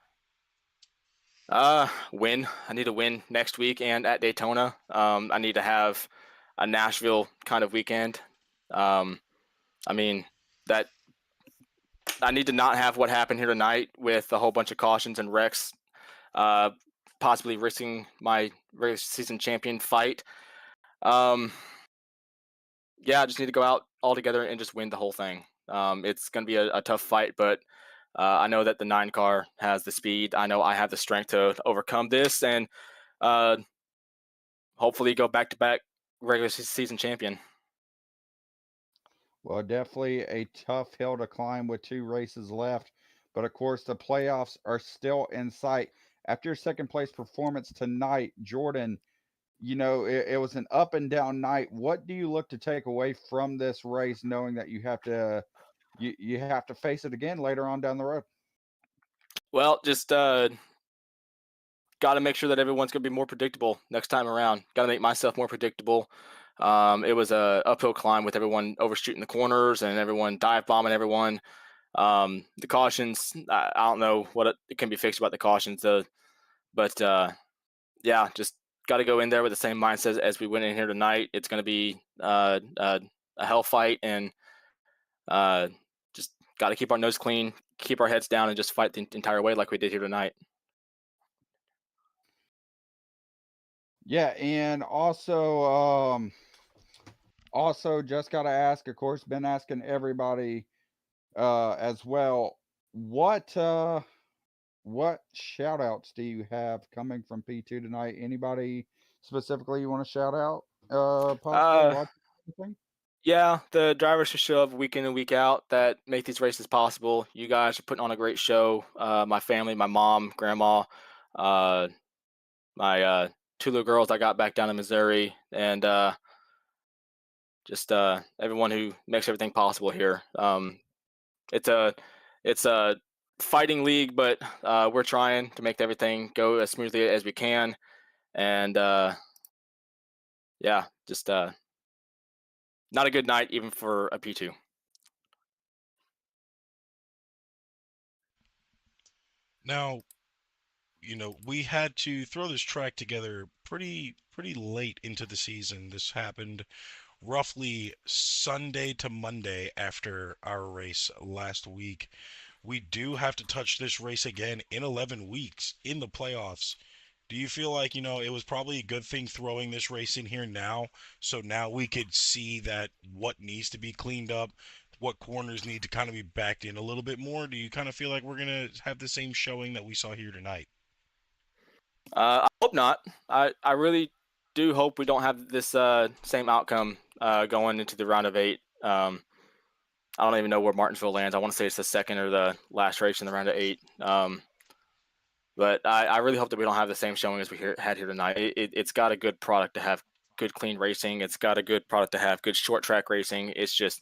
S9: Win. I need to win next week and at Daytona. I need to have a Nashville kind of weekend. I mean, that I need to not have what happened here tonight with a whole bunch of cautions and wrecks, possibly risking my regular season champion fight. Yeah, I just need to go out all together and just win the whole thing. It's going to be a tough fight, but I know that the 9 car has the speed. I know I have the strength to overcome this and hopefully go back-to-back regular season champion.
S3: Well, definitely a tough hill to climb with 2 races left. But of course, the playoffs are still in sight. After your second place performance tonight, Jordan, it was an up and down night. What do you look to take away from this race, knowing that you have to face it again later on down the road?
S9: Well, just got to make sure that everyone's going to be more predictable next time around. Got to make myself more predictable. It was a uphill climb with everyone overshooting the corners and everyone dive bombing everyone. The cautions, I don't know what it can be fixed about the cautions, but yeah, just got to go in there with the same mindset as we went in here tonight. It's going to be a hell fight, and just got to keep our nose clean, keep our heads down, and just fight the entire way like we did here tonight.
S3: Yeah, and also just got to ask, of course, been asking everybody as well, what shout outs do you have coming from P2 tonight? Anybody specifically you want to shout out? Possibly watching?
S9: Yeah, the drivers who show up week in and week out that make these races possible. You guys are putting on a great show. My family, my mom, grandma, my 2 little girls I got back down in Missouri, and just everyone who makes everything possible here. It's a fighting league, but we're trying to make everything go as smoothly as we can, and yeah, just not a good night even for a P2.
S2: Now, we had to throw this track together pretty late into the season. This happened roughly Sunday to Monday after our race last week. We do have to touch this race again in 11 weeks in the playoffs. Do you feel like, it was probably a good thing throwing this race in here now, so now we could see that what needs to be cleaned up, what corners need to kind of be backed in a little bit more? Do you kind of feel like we're going to have the same showing that we saw here tonight?
S9: I hope not. I really do hope we don't have this same outcome going into the round of 8. I don't even know where Martinsville lands. I want to say it's the second or the last race in the round of 8. But I really hope that we don't have the same showing as we had here tonight. It's got a good product to have good, clean racing. It's got a good product to have good short track racing. It's just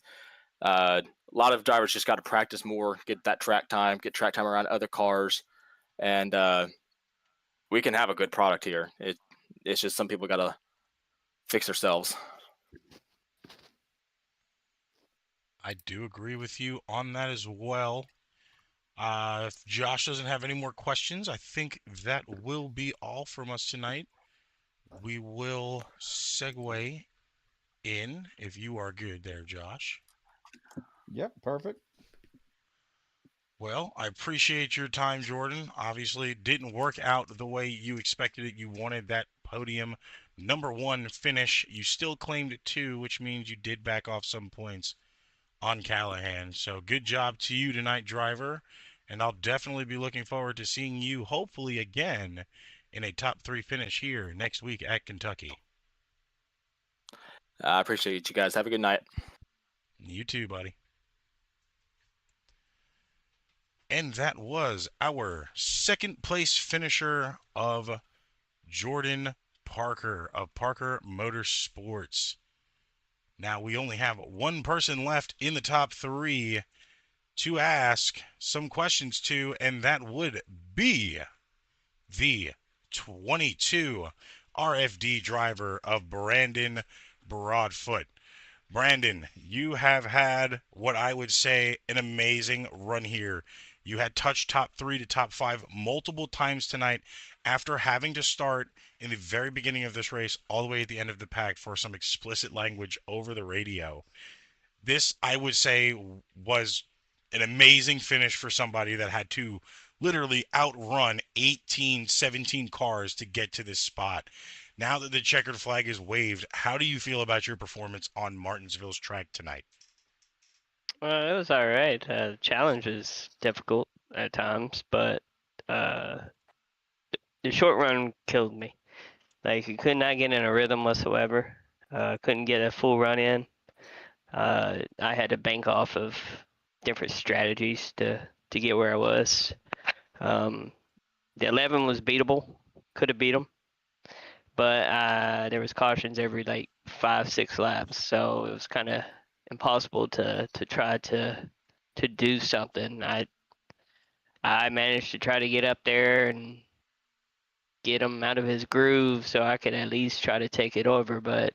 S9: a lot of drivers just got to practice more, get that track time, get track time around other cars, and we can have a good product here. It's just some people got to fix themselves.
S2: I do agree with you on that as well. If Josh doesn't have any more questions, I think that will be all from us tonight. We will segue in, if you are good there, Josh.
S3: Yep, perfect.
S2: Well, I appreciate your time, Jordan. Obviously, it didn't work out the way you expected it. You wanted that podium #1 finish. You still claimed it 2, which means you did back off some points on Callahan. So good job to you tonight, driver. And I'll definitely be looking forward to seeing you, hopefully again, in a top 3 finish here next week at Kentucky.
S9: I appreciate you guys. Have a good night.
S2: You too, buddy. And that was our second place finisher of Jordan Parker of Parker Motorsports. Now we only have one person left in the top 3 to ask some questions to, and that would be the 22 RFD driver of Brandon Broadfoot. Brandon, you have had what I would say an amazing run here. You had touched top 3 to top 5 multiple times tonight after having to start in the very beginning of this race all the way at the end of the pack for some explicit language over the radio. This, I would say, was an amazing finish for somebody that had to literally outrun 18, 17 cars to get to this spot. Now that the checkered flag is waved, how do you feel about your performance on Martinsville's track tonight?
S10: Well, it was all right. The challenge was difficult at times, but the short run killed me. Like, you could not get in a rhythm whatsoever. Couldn't get a full run in. I had to bank off of different strategies to get where I was. The 11 was beatable. Could have beat them. But there was cautions every, like, 5-6 laps. So it was kind of impossible to try to do something. I managed to try to get up there and get him out of his groove so I could at least try to take it over, but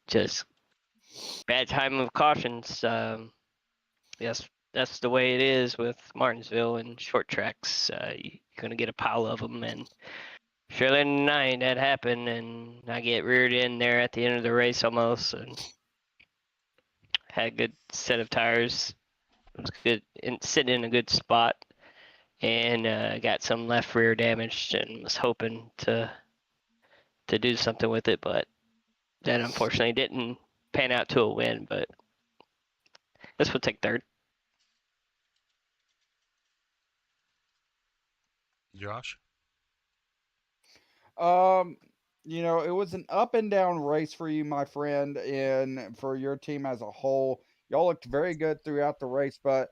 S10: just bad timing of cautions. Yes, that's the way it is with Martinsville and short tracks. You're gonna get a pile of them, and surely tonight that happened, and I get reared in there at the end of the race almost, and had a good set of tires. It was good and sitting in a good spot, and got some left rear damage, and was hoping to do something with it, but that unfortunately didn't pan out to a win. But this will take third.
S2: Josh?
S3: It was an up and down race for you, my friend, and for your team as a whole. Y'all looked very good throughout the race, but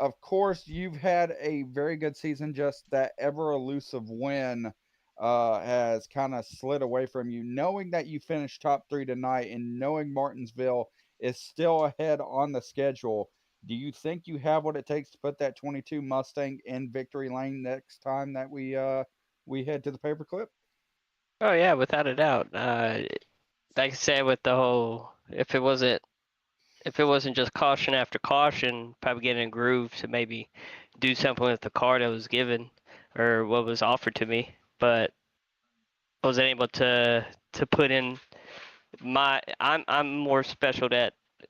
S3: of course, you've had a very good season. Just that ever elusive win has kind of slid away from you. Knowing that you finished top 3 tonight and knowing Martinsville is still ahead on the schedule, do you think you have what it takes to put that 22 Mustang in victory lane next time that we head to the paperclip?
S10: Oh yeah, without a doubt. Like I said, with the whole, if it wasn't just caution after caution, probably getting a groove to maybe do something with the car that was given or what was offered to me, but I wasn't able to put in my. I'm more special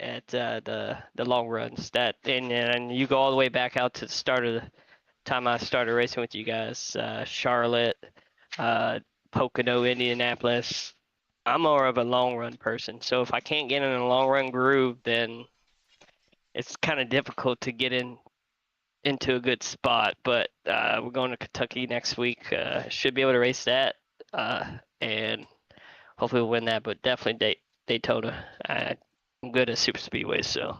S10: at the long runs, that and you go all the way back out to the start of the time I started racing with you guys, Charlotte, Pocono, Indianapolis. I'm more of a long run person, so if I can't get in a long run groove, then it's kind of difficult to get in into a good spot. But we're going to Kentucky next week. Should be able to race that, and hopefully we'll win that. But definitely Daytona. I'm good at super speedways, so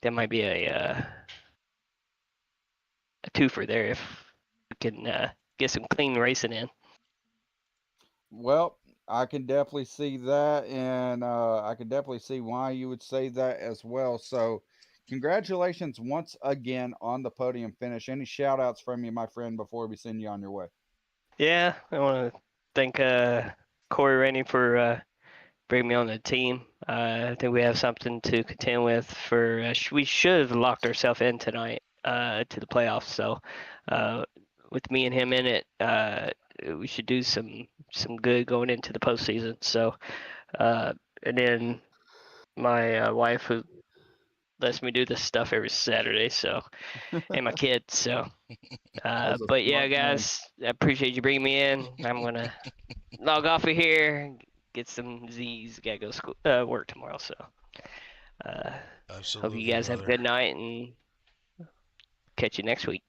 S10: that might be a twofer there if we can get some clean racing in.
S3: Well, I can definitely see that, and I can definitely see why you would say that as well. So, congratulations once again on the podium finish. Any shout outs from you, my friend, before we send you on your way?
S10: Yeah, I want to thank Corey Rainey for bringing me on the team. I think we have something to contend with. We should have locked ourselves in tonight to the playoffs. So with me and him in it, we should do some good going into the postseason. So and then my wife who lets me do this stuff every Saturday. So and my kids. So
S3: As a
S10: but yeah,
S3: smart man.
S10: guys, I appreciate you bringing me in. I'm gonna log off of here, get some Z's. Gotta go school, work tomorrow. So,
S2: Absolutely,
S10: hope you guys have a
S2: brother.
S10: good night and catch you next week.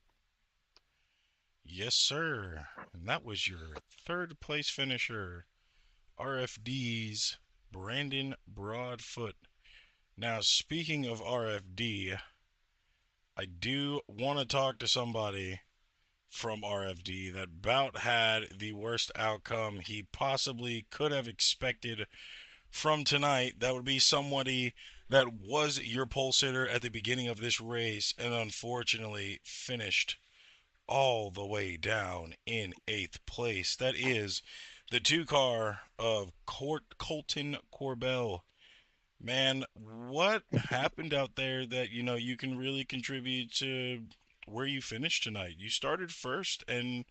S2: Yes, sir. And that was your third place finisher, RFD's Brandon Broadfoot. Now, speaking of RFD, I do want to talk to somebody from RFD that about had the worst outcome he possibly could have expected from tonight. That would be somebody that was your pole sitter at the beginning of this race and unfortunately finished all the way down in 8th place. That is the 2-car of Colton Corbell. Man, what happened out there that you can really contribute to where you finished tonight? You started first, and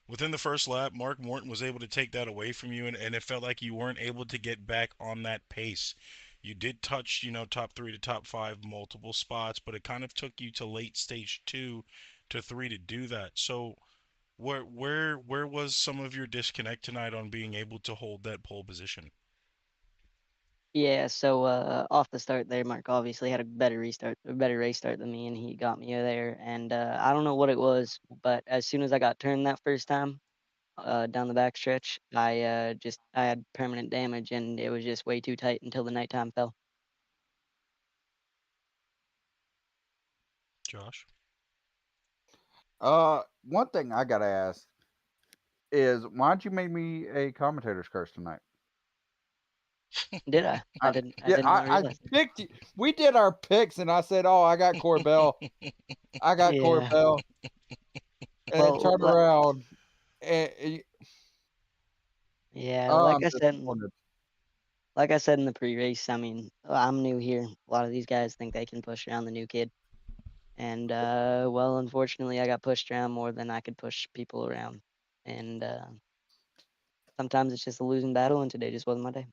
S2: within the first lap, Mark Morton was able to take that away from you, and it felt like you weren't able to get back on that pace. You did touch, top 3 to top 5 multiple spots, but it kind of took you to late stage 2 to 3 to do that. So where was some of your disconnect tonight on being able to hold that pole position?
S4: Yeah, so off the start there, Mark obviously had a better race start than me, and he got me there. And I don't know what it was, but as soon as I got turned that first time down the back stretch, I had permanent damage, and it was just way too tight until the nighttime fell.
S2: Josh?
S3: One thing I gotta ask is why'd you make me a commentator's curse tonight?
S4: Did I? I
S3: I,
S4: didn't. I
S3: yeah,
S4: did not
S3: I
S4: realize.
S3: picked you. We did our picks, and I said, "Oh, I got Corbell. I got
S4: Yeah.
S3: Corbell," and then
S4: Well,
S3: turned around. And,
S4: yeah.
S3: oh, I'm disappointed.
S4: Like I said in the pre-race, I mean, I'm new here. A lot of these guys think they can push around the new kid. And well, unfortunately, I got pushed around more than I could push people around. And sometimes it's just a losing battle, and today just wasn't my day.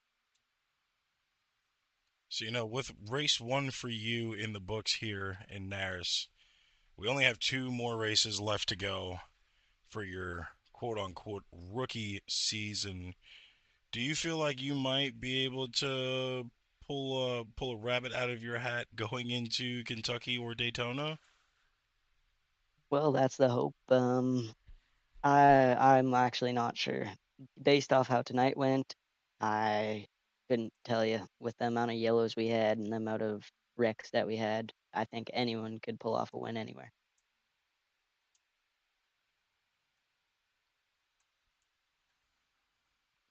S2: So, with race 1 for you in the books here in NARAS, we only have 2 more races left to go for your quote-unquote rookie season. Do you feel like you might be able to pull a rabbit out of your hat going into Kentucky or Daytona?
S4: Well, that's the hope. I'm actually not sure. Based off how tonight went, I couldn't tell you. With the amount of yellows we had and the amount of wrecks that we had, I think anyone could pull off a win anywhere.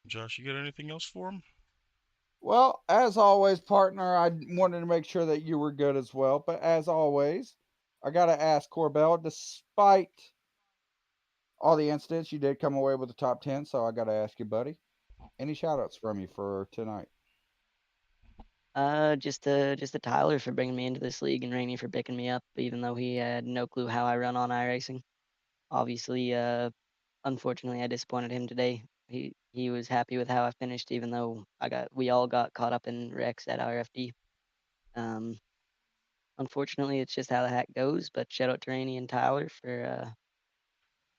S2: Josh, you got anything else for him?
S3: Well, as always, partner, I wanted to make sure that you were good as well. But as always, I gotta ask Corbell, despite all the incidents, you did come away with the top 10. So I gotta ask you, buddy, any shout outs from you for tonight?
S4: Just to Tyler for bringing me into this league and Rainey for picking me up, even though he had no clue how I run on iRacing. Obviously, unfortunately, I disappointed him today. He was happy with how I finished, even though we all got caught up in wrecks at RFD. Um, unfortunately, it's just how the hack goes. But shout out to Rainey and Tyler for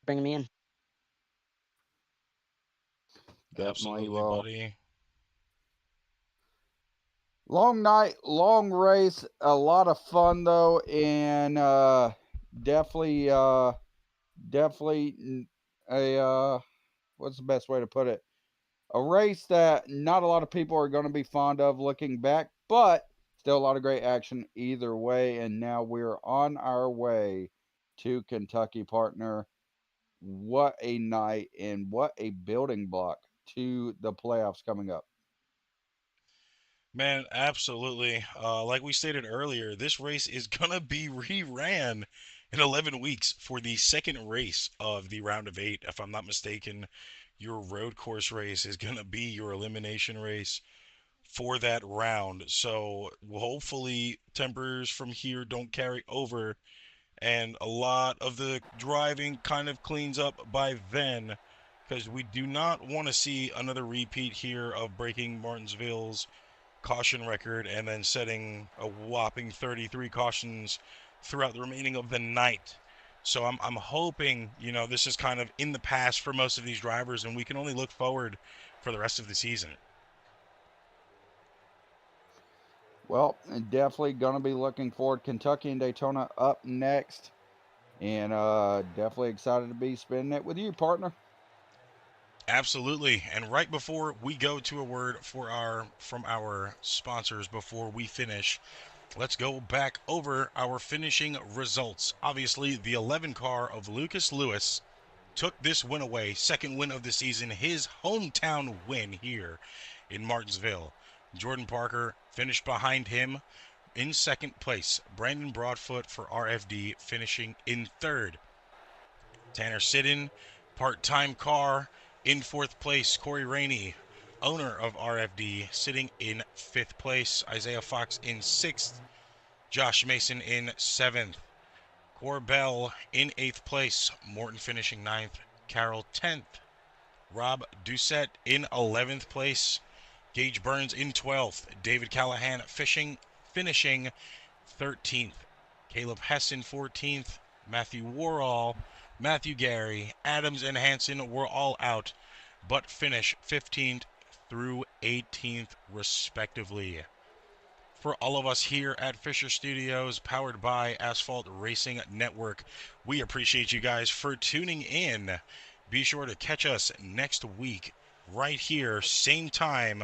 S4: bringing me in.
S3: Definitely.
S2: Absolutely,
S3: Well,
S2: buddy.
S3: long night, long race, a lot of fun though, and definitely, definitely a what's the best way to put it? A race that not a lot of people are going to be fond of looking back, but still a lot of great action either way. And now we're on our way to Kentucky, partner. What a night and what a building block to the playoffs coming up.
S2: Man, absolutely. Like we stated earlier, this race is gonna be reran in 11 weeks for the second race of the round of eight. If I'm not mistaken, your road course race is gonna be your elimination race for that round. So hopefully tempers from here don't carry over, and a lot of the driving kind of cleans up by then, because we do not want to see another repeat here of breaking Martinsville's caution record and then setting a whopping 33 cautions throughout the remaining of the night. So I'm hoping, this is kind of in the past for most of these drivers, and we can only look forward for the rest of the season.
S3: Well, definitely going to be looking forward. Kentucky and Daytona up next. And definitely excited to be spending it with you, partner.
S2: Absolutely. And right before we go to a word from our sponsors before we finish, let's go back over our finishing results. Obviously, the 11 car of Lucas Lewis took this win away, second win of the season, his hometown win here in Martinsville. Jordan Parker finished behind him in second place. Brandon Broadfoot for RFD finishing in third. Tanner Sidden, part-time car, in fourth place. Corey Rainey, owner of RFD, sitting in fifth place. Isaiah Fox in sixth. Josh Mason in seventh. Corbell in 8th place, Morton finishing ninth. Carroll 10th, Rob Doucette in 11th place, Gage Burns in 12th, David Callahan finishing 13th, Caleb Hess in 14th, Matthew Warall, Matthew Gary, Adams, and Hanson were all out, but finish 15th through 18th respectively. For all of us here at Fisher Studios, powered by Asphalt Racing Network, we appreciate you guys for tuning in. Be sure to catch us next week right here, same time,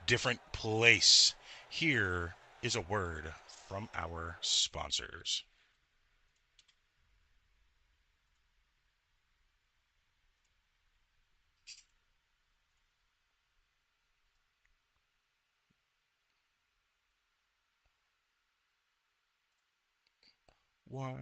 S2: different place. Here is a word from our sponsors. Why?